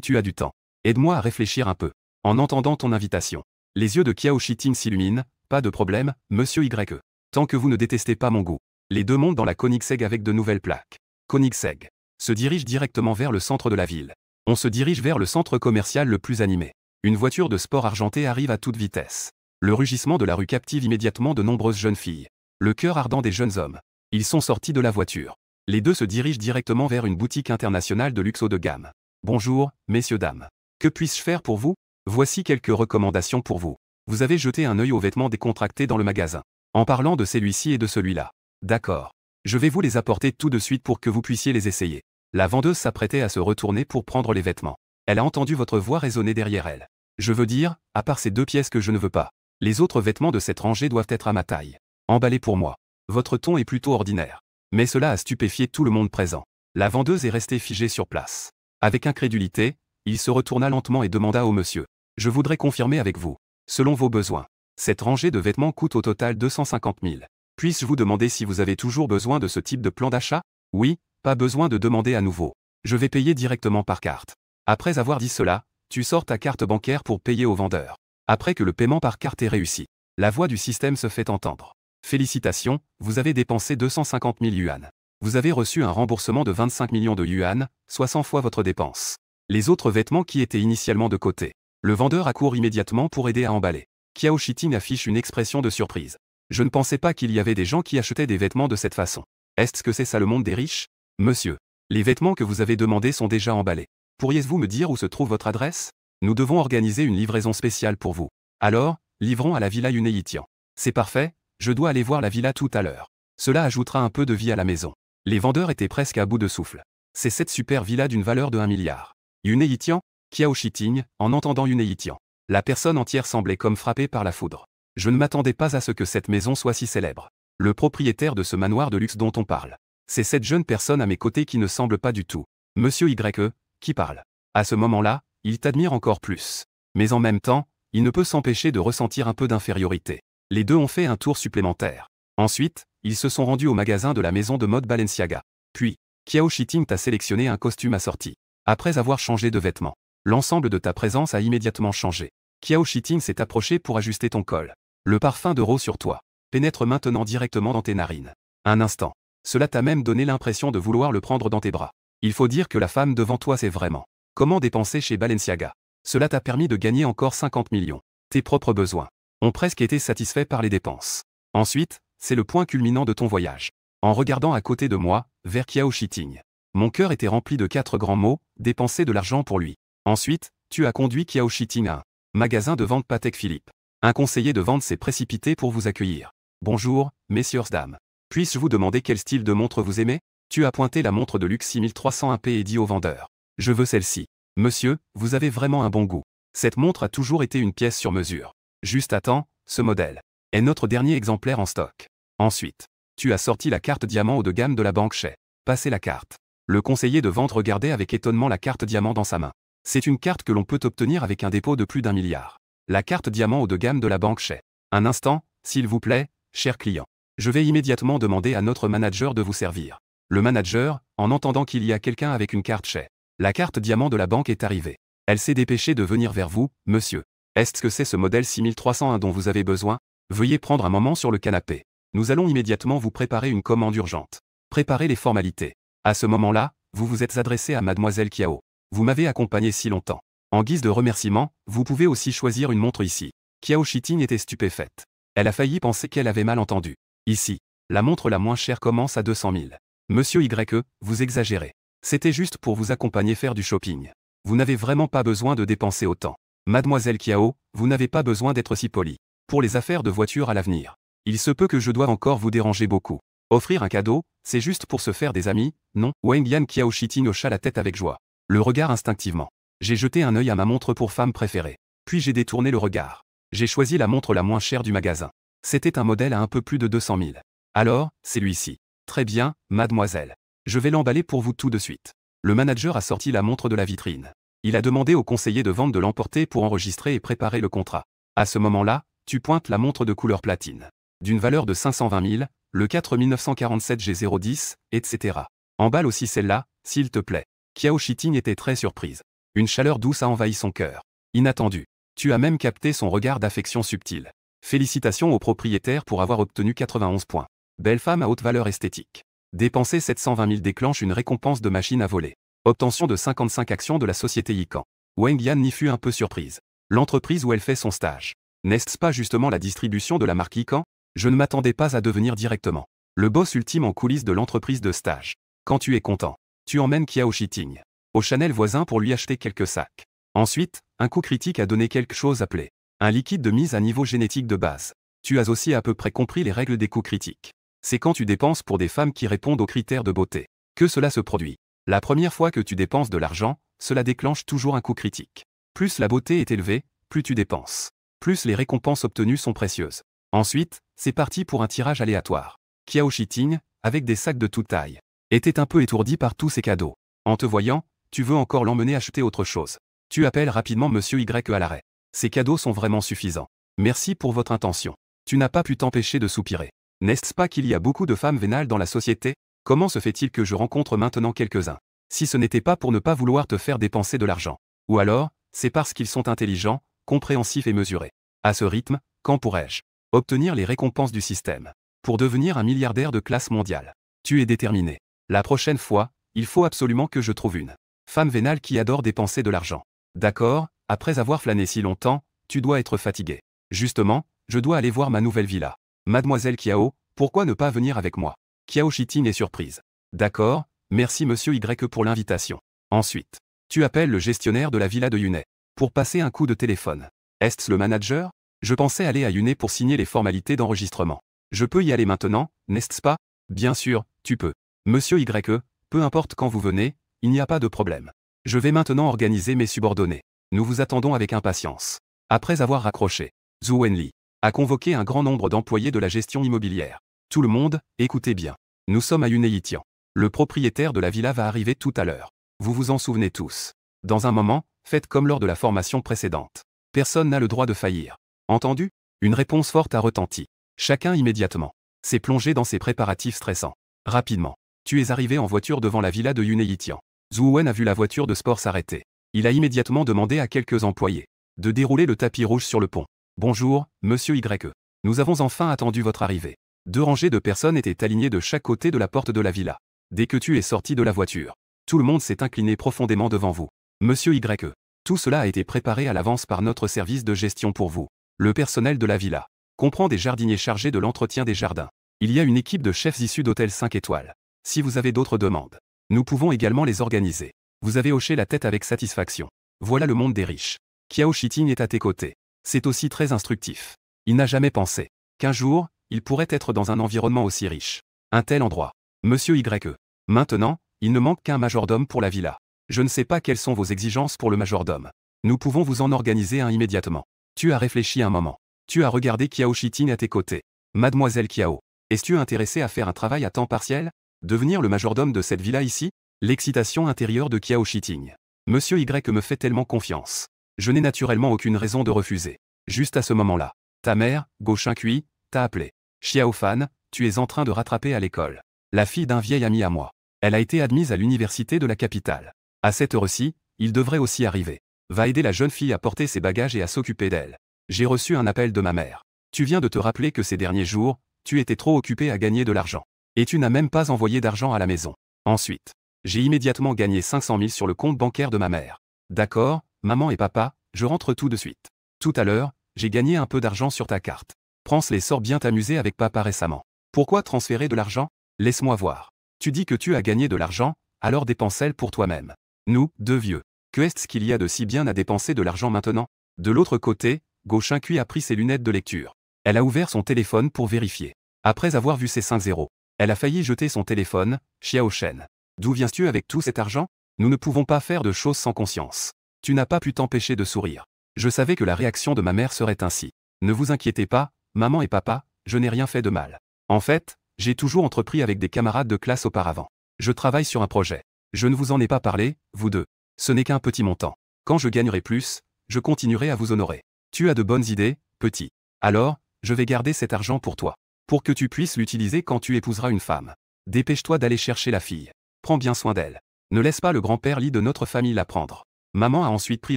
tu as du temps. Aide-moi à réfléchir un peu. En entendant ton invitation, les yeux de Qiao Shiting s'illuminent. Pas de problème, monsieur Y. Tant que vous ne détestez pas mon goût. Les deux montent dans la Koenigsegg avec de nouvelles plaques. Koenigsegg se dirige directement vers le centre de la ville. On se dirige vers le centre commercial le plus animé. Une voiture de sport argentée arrive à toute vitesse. Le rugissement de la rue captive immédiatement de nombreuses jeunes filles. Le cœur ardent des jeunes hommes. Ils sont sortis de la voiture. Les deux se dirigent directement vers une boutique internationale de luxe haut de gamme. Bonjour, messieurs dames. Que puis-je faire pour vous? Voici quelques recommandations pour vous. Vous avez jeté un œil aux vêtements décontractés dans le magasin. En parlant de celui-ci et de celui-là. D'accord. Je vais vous les apporter tout de suite pour que vous puissiez les essayer. La vendeuse s'apprêtait à se retourner pour prendre les vêtements. Elle a entendu votre voix résonner derrière elle. Je veux dire, à part ces 2 pièces que je ne veux pas. Les autres vêtements de cette rangée doivent être à ma taille. Emballés pour moi. Votre ton est plutôt ordinaire. Mais cela a stupéfié tout le monde présent. La vendeuse est restée figée sur place. Avec incrédulité, il se retourna lentement et demanda au monsieur. Je voudrais confirmer avec vous. Selon vos besoins. Cette rangée de vêtements coûte au total 250 000. Puis-je vous demander si vous avez toujours besoin de ce type de plan d'achat? Oui, pas besoin de demander à nouveau. Je vais payer directement par carte. Après avoir dit cela, tu sors ta carte bancaire pour payer au vendeur. Après que le paiement par carte est réussi, la voix du système se fait entendre. Félicitations, vous avez dépensé 250 000 yuan. Vous avez reçu un remboursement de 25 millions de yuan, soit 100 fois votre dépense. Les autres vêtements qui étaient initialement de côté. Le vendeur accourt immédiatement pour aider à emballer. Kiao Shiting affiche une expression de surprise. Je ne pensais pas qu'il y avait des gens qui achetaient des vêtements de cette façon. Est-ce que c'est ça le monde des riches? Monsieur, les vêtements que vous avez demandés sont déjà emballés. Pourriez-vous me dire où se trouve votre adresse? Nous devons organiser une livraison spéciale pour vous. Alors, livrons à la villa Yuneitian. C'est parfait, je dois aller voir la villa tout à l'heure. Cela ajoutera un peu de vie à la maison. Les vendeurs étaient presque à bout de souffle. C'est cette super villa d'une valeur de 1 milliard. Yuneitian? Kiao Shiting, en entendant Yuneitian. La personne entière semblait comme frappée par la foudre. Je ne m'attendais pas à ce que cette maison soit si célèbre. Le propriétaire de ce manoir de luxe dont on parle. C'est cette jeune personne à mes côtés qui ne semble pas du tout. Monsieur YE, qui parle. À ce moment-là, il t'admire encore plus. Mais en même temps, il ne peut s'empêcher de ressentir un peu d'infériorité. Les deux ont fait un tour supplémentaire. Ensuite, ils se sont rendus au magasin de la maison de mode Balenciaga. Puis, Kiao Shiting t'a sélectionné un costume assorti. Après avoir changé de vêtements, l'ensemble de ta présence a immédiatement changé. Kiao Shiting s'est approché pour ajuster ton col. Le parfum de rose sur toi pénètre maintenant directement dans tes narines. Un instant. Cela t'a même donné l'impression de vouloir le prendre dans tes bras. Il faut dire que la femme devant toi sait vraiment comment dépenser chez Balenciaga. Cela t'a permis de gagner encore 50 millions. Tes propres besoins ont presque été satisfaits par les dépenses. Ensuite, c'est le point culminant de ton voyage. En regardant à côté de moi, vers Kiao Shiting. Mon cœur était rempli de 4 grands mots, dépenser de l'argent pour lui. Ensuite, tu as conduit Kiao Shiting à un magasin de vente Patek Philippe. Un conseiller de vente s'est précipité pour vous accueillir. Bonjour, messieurs dames. Puis-je vous demander quel style de montre vous aimez? Tu as pointé la montre de luxe 6301P et dit au vendeur. Je veux celle-ci. Monsieur, vous avez vraiment un bon goût. Cette montre a toujours été une pièce sur mesure. Juste attends, ce modèle est notre dernier exemplaire en stock. Ensuite, tu as sorti la carte diamant haut de gamme de la banque Chez. Passez la carte. Le conseiller de vente regardait avec étonnement la carte diamant dans sa main. C'est une carte que l'on peut obtenir avec un dépôt de plus d'1 milliard. La carte diamant haut de gamme de la banque Chez. Un instant, s'il vous plaît, cher client. Je vais immédiatement demander à notre manager de vous servir. Le manager, en entendant qu'il y a quelqu'un avec une carte Chez. La carte diamant de la banque est arrivée. Elle s'est dépêchée de venir vers vous, monsieur. Est-ce que c'est ce modèle 6301 dont vous avez besoin? Veuillez prendre un moment sur le canapé. Nous allons immédiatement vous préparer une commande urgente. Préparez les formalités. À ce moment-là, vous vous êtes adressé à mademoiselle Kiao. Vous m'avez accompagné si longtemps. En guise de remerciement, vous pouvez aussi choisir une montre ici. Kiao Shiting était stupéfaite. Elle a failli penser qu'elle avait mal entendu. Ici, la montre la moins chère commence à 200 000. Monsieur YE, vous exagérez. C'était juste pour vous accompagner faire du shopping. Vous n'avez vraiment pas besoin de dépenser autant. Mademoiselle Kiao, vous n'avez pas besoin d'être si poli. Pour les affaires de voiture à l'avenir, il se peut que je doive encore vous déranger beaucoup. Offrir un cadeau, c'est juste pour se faire des amis, non? Wenyan Kiao Shiting hocha la tête avec joie. Le regard instinctivement. J'ai jeté un œil à ma montre pour femme préférée. Puis j'ai détourné le regard. J'ai choisi la montre la moins chère du magasin. C'était un modèle à un peu plus de 200 000. Alors, c'est lui-ci. Très bien, mademoiselle. Je vais l'emballer pour vous tout de suite. Le manager a sorti la montre de la vitrine. Il a demandé au conseiller de vente de l'emporter pour enregistrer et préparer le contrat. À ce moment-là, tu pointes la montre de couleur platine. D'une valeur de 520 000, le 4947 G010, etc. Emballe aussi celle-là, s'il te plaît. Kiao Shiting était très surprise. Une chaleur douce a envahi son cœur. Inattendu. Tu as même capté son regard d'affection subtile. Félicitations au propriétaire pour avoir obtenu 91 points. Belle femme à haute valeur esthétique. Dépenser 720 000 déclenche une récompense de machine à voler. Obtention de 55 actions de la société Yikan. Wang Yan n'y fut un peu surprise. L'entreprise où elle fait son stage. N'est-ce pas justement la distribution de la marque Yikan? Je ne m'attendais pas à devenir directement le boss ultime en coulisses de l'entreprise de stage. Quand tu es content, tu emmènes Kiao Shiting au Chanel voisin pour lui acheter quelques sacs. Ensuite, un coup critique a donné quelque chose appelé un liquide de mise à niveau génétique de base. Tu as aussi à peu près compris les règles des coups critiques. C'est quand tu dépenses pour des femmes qui répondent aux critères de beauté que cela se produit. La première fois que tu dépenses de l'argent, cela déclenche toujours un coup critique. Plus la beauté est élevée, plus tu dépenses. Plus les récompenses obtenues sont précieuses. Ensuite, c'est parti pour un tirage aléatoire. Kiao Shiting, avec des sacs de toute taille, était un peu étourdi par tous ces cadeaux. En te voyant, tu veux encore l'emmener acheter autre chose. Tu appelles rapidement Monsieur Y à l'arrêt. Ces cadeaux sont vraiment suffisants. Merci pour votre intention. Tu n'as pas pu t'empêcher de soupirer. N'est-ce pas qu'il y a beaucoup de femmes vénales dans la société? Comment se fait-il que je rencontre maintenant quelques-uns? Si ce n'était pas pour ne pas vouloir te faire dépenser de l'argent. Ou alors, c'est parce qu'ils sont intelligents, compréhensifs et mesurés. À ce rythme, quand pourrais-je obtenir les récompenses du système pour devenir un milliardaire de classe mondiale? Tu es déterminé. La prochaine fois, il faut absolument que je trouve une femme vénale qui adore dépenser de l'argent. D'accord, après avoir flâné si longtemps, tu dois être fatigué. Justement, je dois aller voir ma nouvelle villa. Mademoiselle Kiao, pourquoi ne pas venir avec moi? Kiao Shiting est surprise. D'accord, merci Monsieur Y pour l'invitation. Ensuite, tu appelles le gestionnaire de la villa de Yunai pour passer un coup de téléphone. Est-ce le manager? Je pensais aller à Yunai pour signer les formalités d'enregistrement. Je peux y aller maintenant, n'est-ce pas? Bien sûr, tu peux. Monsieur Y, peu importe quand vous venez, il n'y a pas de problème. Je vais maintenant organiser mes subordonnés. Nous vous attendons avec impatience. Après avoir raccroché, Zhu Wenli a convoqué un grand nombre d'employés de la gestion immobilière. Tout le monde, écoutez bien. Nous sommes à Yunai Yitian. Le propriétaire de la villa va arriver tout à l'heure. Vous vous en souvenez tous. Dans un moment, faites comme lors de la formation précédente. Personne n'a le droit de faillir. Entendu? Une réponse forte a retenti. Chacun immédiatement s'est plongé dans ses préparatifs stressants. Rapidement, tu es arrivé en voiture devant la villa de Yunai Yitian. Zhu Wen a vu la voiture de sport s'arrêter. Il a immédiatement demandé à quelques employés de dérouler le tapis rouge sur le pont. Bonjour, Monsieur Y. Nous avons enfin attendu votre arrivée. 2 rangées de personnes étaient alignées de chaque côté de la porte de la villa. Dès que tu es sorti de la voiture, tout le monde s'est incliné profondément devant vous. Monsieur Y. Tout cela a été préparé à l'avance par notre service de gestion pour vous. Le personnel de la villa comprend des jardiniers chargés de l'entretien des jardins. Il y a une équipe de chefs issus d'hôtels 5 étoiles. Si vous avez d'autres demandes, nous pouvons également les organiser. Vous avez hoché la tête avec satisfaction. Voilà le monde des riches. Kiao Shiting est à tes côtés. C'est aussi très instructif. Il n'a jamais pensé qu'un jour, il pourrait être dans un environnement aussi riche. Un tel endroit. Monsieur Y. Maintenant, il ne manque qu'un majordome pour la villa. Je ne sais pas quelles sont vos exigences pour le majordome. Nous pouvons vous en organiser un immédiatement. Tu as réfléchi un moment. Tu as regardé Kiao Shiting à tes côtés. Mademoiselle Kiao, es-tu intéressée à faire un travail à temps partiel? Devenir le majordome de cette villa ici? L'excitation intérieure de Kiao Shiting. Monsieur Y me fait tellement confiance. Je n'ai naturellement aucune raison de refuser. Juste à ce moment-là, ta mère, Go Shinkui, t'a appelé. Xiao Fan, tu es en train de rattraper à l'école. La fille d'un vieil ami à moi. Elle a été admise à l'université de la capitale. À cette heure-ci, il devrait aussi arriver. Va aider la jeune fille à porter ses bagages et à s'occuper d'elle. J'ai reçu un appel de ma mère. Tu viens de te rappeler que ces derniers jours, tu étais trop occupé à gagner de l'argent. Et tu n'as même pas envoyé d'argent à la maison. Ensuite, j'ai immédiatement gagné 500 000 sur le compte bancaire de ma mère. D'accord, maman et papa, je rentre tout de suite. Tout à l'heure, j'ai gagné un peu d'argent sur ta carte. Prends-les, sors bien t'amuser avec papa récemment. Pourquoi transférer de l'argent? Laisse-moi voir. Tu dis que tu as gagné de l'argent, alors dépense-le pour toi-même. Nous, 2 vieux. Que est-ce qu'il y a de si bien à dépenser de l'argent maintenant? De l'autre côté, Go Shinkui a pris ses lunettes de lecture. Elle a ouvert son téléphone pour vérifier. Après avoir vu ses 5 zéros, elle a failli jeter son téléphone. Xiao Shen. D'où viens-tu avec tout cet argent? Nous ne pouvons pas faire de choses sans conscience. Tu n'as pas pu t'empêcher de sourire. Je savais que la réaction de ma mère serait ainsi. Ne vous inquiétez pas, maman et papa, je n'ai rien fait de mal. En fait, j'ai toujours entrepris avec des camarades de classe auparavant. Je travaille sur un projet. Je ne vous en ai pas parlé, vous deux. Ce n'est qu'un petit montant. Quand je gagnerai plus, je continuerai à vous honorer. Tu as de bonnes idées, petit. Alors, je vais garder cet argent pour toi. Pour que tu puisses l'utiliser quand tu épouseras une femme. Dépêche-toi d'aller chercher la fille. Prends bien soin d'elle. Ne laisse pas le grand-père Li de notre famille la prendre. Maman a ensuite pris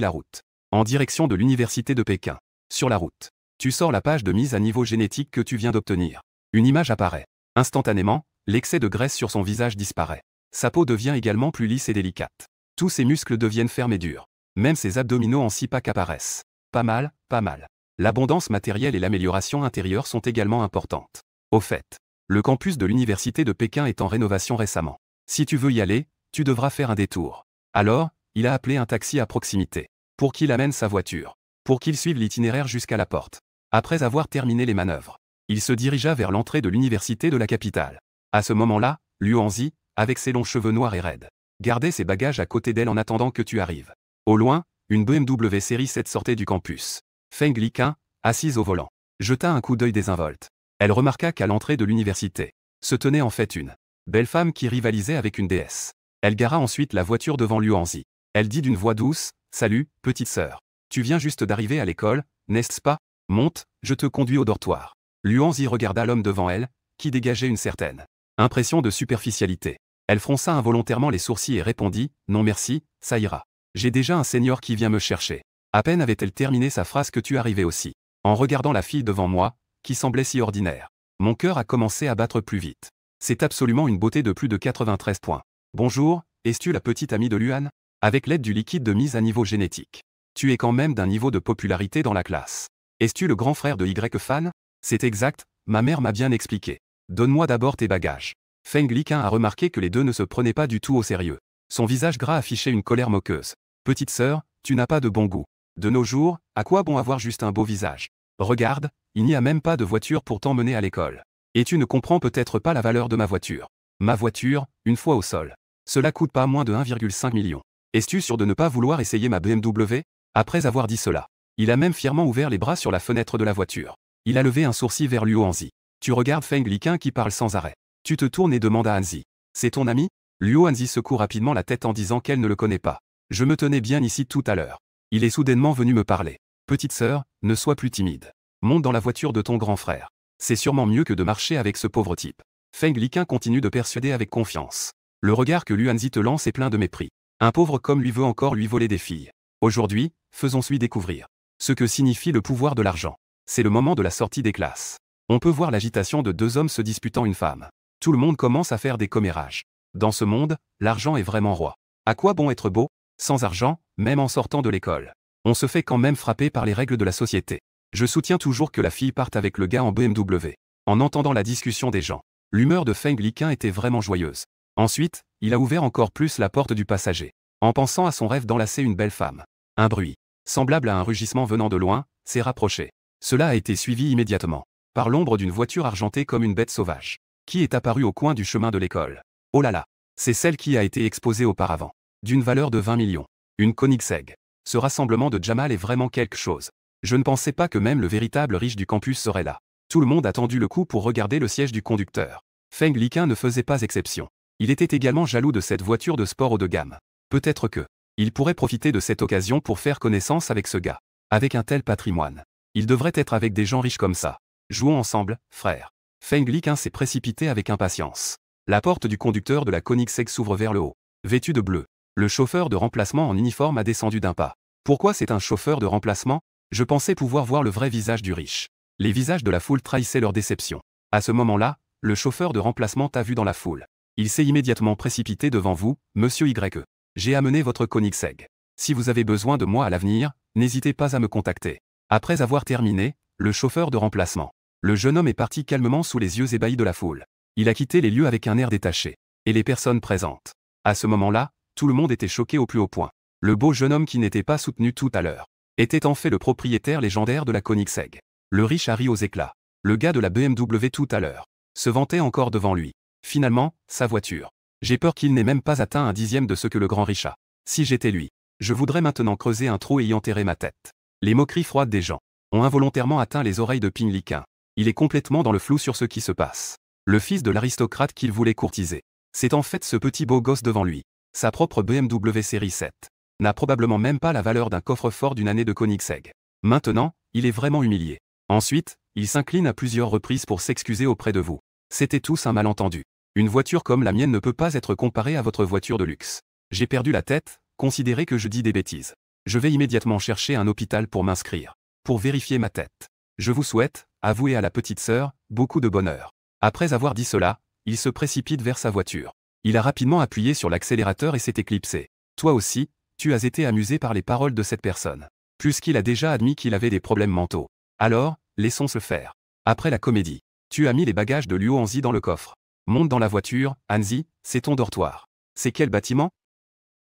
la route. En direction de l'université de Pékin. Sur la route, tu sors la page de mise à niveau génétique que tu viens d'obtenir. Une image apparaît. Instantanément, l'excès de graisse sur son visage disparaît. Sa peau devient également plus lisse et délicate. Tous ses muscles deviennent fermes et durs. Même ses abdominaux en 6 packs apparaissent. Pas mal, pas mal. L'abondance matérielle et l'amélioration intérieure sont également importantes. Au fait, le campus de l'université de Pékin est en rénovation récemment. Si tu veux y aller, tu devras faire un détour. Alors, il a appelé un taxi à proximité. Pour qu'il amène sa voiture. Pour qu'il suive l'itinéraire jusqu'à la porte. Après avoir terminé les manœuvres, il se dirigea vers l'entrée de l'université de la capitale. À ce moment-là, Liu Hanzi, avec ses longs cheveux noirs et raides, gardait ses bagages à côté d'elle en attendant que tu arrives. Au loin, une BMW série 7 sortait du campus. Feng Liqin, assise au volant, jeta un coup d'œil désinvolte. Elle remarqua qu'à l'entrée de l'université se tenait en fait une belle femme qui rivalisait avec une déesse. Elle gara ensuite la voiture devant Liu Hanzi. Elle dit d'une voix douce, « Salut, petite sœur. Tu viens juste d'arriver à l'école, n'est-ce pas? Monte, je te conduis au dortoir. » Liu Hanzi regarda l'homme devant elle, qui dégageait une certaine impression de superficialité. Elle fronça involontairement les sourcils et répondit, « Non merci, ça ira. J'ai déjà un senior qui vient me chercher. » À peine avait-elle terminé sa phrase que tu arrivais aussi. En regardant la fille devant moi, qui semblait si ordinaire, mon cœur a commencé à battre plus vite. C'est absolument une beauté de plus de 93 points. Bonjour, es-tu la petite amie de Luan? Avec l'aide du liquide de mise à niveau génétique. Tu es quand même d'un niveau de popularité dans la classe. Es-tu le grand frère de Y-Fan? C'est exact, ma mère m'a bien expliqué. Donne-moi d'abord tes bagages. Feng Liqin a remarqué que les deux ne se prenaient pas du tout au sérieux. Son visage gras affichait une colère moqueuse. Petite sœur, tu n'as pas de bon goût. De nos jours, à quoi bon avoir juste un beau visage? Regarde, il n'y a même pas de voiture pour t'emmener à l'école. Et tu ne comprends peut-être pas la valeur de ma voiture. Ma voiture, une fois au sol. Cela coûte pas moins de 1,5 million. Es-tu sûr de ne pas vouloir essayer ma BMW? Après avoir dit cela, il a même fièrement ouvert les bras sur la fenêtre de la voiture. Il a levé un sourcil vers Liu Hanzi. Tu regardes Feng Liqin qui parle sans arrêt. Tu te tournes et demandes à Hanzi. C'est ton ami? Liu Hanzi secoue rapidement la tête en disant qu'elle ne le connaît pas. Je me tenais bien ici tout à l'heure. Il est soudainement venu me parler. Petite sœur, ne sois plus timide. Monte dans la voiture de ton grand frère. C'est sûrement mieux que de marcher avec ce pauvre type. Feng Liqin continue de persuader avec confiance. Le regard que Liu Hanzi te lance est plein de mépris. Un pauvre comme lui veut encore lui voler des filles. Aujourd'hui, faisons-lui découvrir ce que signifie le pouvoir de l'argent. C'est le moment de la sortie des classes. On peut voir l'agitation de deux hommes se disputant une femme. Tout le monde commence à faire des commérages. Dans ce monde, l'argent est vraiment roi. À quoi bon être beau? Sans argent, même en sortant de l'école. On se fait quand même frapper par les règles de la société. Je soutiens toujours que la fille parte avec le gars en BMW. En entendant la discussion des gens, l'humeur de Feng Liqin était vraiment joyeuse. Ensuite, il a ouvert encore plus la porte du passager. En pensant à son rêve d'enlacer une belle femme. Un bruit, semblable à un rugissement venant de loin, s'est rapproché. Cela a été suivi immédiatement par l'ombre d'une voiture argentée comme une bête sauvage, qui est apparue au coin du chemin de l'école. Oh là là, c'est celle qui a été exposée auparavant, d'une valeur de 20 millions. Une Koenigsegg. Ce rassemblement de Jamal est vraiment quelque chose. Je ne pensais pas que même le véritable riche du campus serait là. Tout le monde a tendu le coup pour regarder le siège du conducteur. Feng Liqin ne faisait pas exception. Il était également jaloux de cette voiture de sport haut de gamme. Peut-être que il pourrait profiter de cette occasion pour faire connaissance avec ce gars. Avec un tel patrimoine, il devrait être avec des gens riches comme ça. Jouons ensemble, frère. Feng Liqin s'est précipité avec impatience. La porte du conducteur de la Koenigsegg s'ouvre vers le haut. Vêtu de bleu, le chauffeur de remplacement en uniforme a descendu d'un pas. Pourquoi c'est un chauffeur de remplacement? Je pensais pouvoir voir le vrai visage du riche. Les visages de la foule trahissaient leur déception. À ce moment-là, le chauffeur de remplacement t'a vu dans la foule. Il s'est immédiatement précipité devant vous, monsieur Y. J'ai amené votre Koenigsegg. Si vous avez besoin de moi à l'avenir, n'hésitez pas à me contacter. Après avoir terminé, le chauffeur de remplacement. Le jeune homme est parti calmement sous les yeux ébahis de la foule. Il a quitté les lieux avec un air détaché. Et les personnes présentes. À ce moment-là, tout le monde était choqué au plus haut point. Le beau jeune homme qui n'était pas soutenu tout à l'heure était en fait le propriétaire légendaire de la Koenigsegg. Le riche a ri aux éclats. Le gars de la BMW tout à l'heure se vantait encore devant lui. Finalement, sa voiture. J'ai peur qu'il n'ait même pas atteint un dixième de ce que le grand riche a. Si j'étais lui, je voudrais maintenant creuser un trou et y enterrer ma tête. Les moqueries froides des gens ont involontairement atteint les oreilles de Feng Liqin. Il est complètement dans le flou sur ce qui se passe. Le fils de l'aristocrate qu'il voulait courtiser. C'est en fait ce petit beau gosse devant lui. Sa propre BMW série 7 n'a probablement même pas la valeur d'un coffre-fort d'une année de Koenigsegg. Maintenant, il est vraiment humilié. Ensuite, il s'incline à plusieurs reprises pour s'excuser auprès de vous. C'était tous un malentendu. Une voiture comme la mienne ne peut pas être comparée à votre voiture de luxe. J'ai perdu la tête, considérez que je dis des bêtises. Je vais immédiatement chercher un hôpital pour m'inscrire. Pour vérifier ma tête. Je vous souhaite, à vous et à la petite sœur, beaucoup de bonheur. Après avoir dit cela, il se précipite vers sa voiture. Il a rapidement appuyé sur l'accélérateur et s'est éclipsé. Toi aussi, tu as été amusé par les paroles de cette personne. Puisqu'il a déjà admis qu'il avait des problèmes mentaux. Alors, laissons se faire. Après la comédie, tu as mis les bagages de Liu Hanzi dans le coffre. Monte dans la voiture, Hanzi, c'est ton dortoir. C'est quel bâtiment?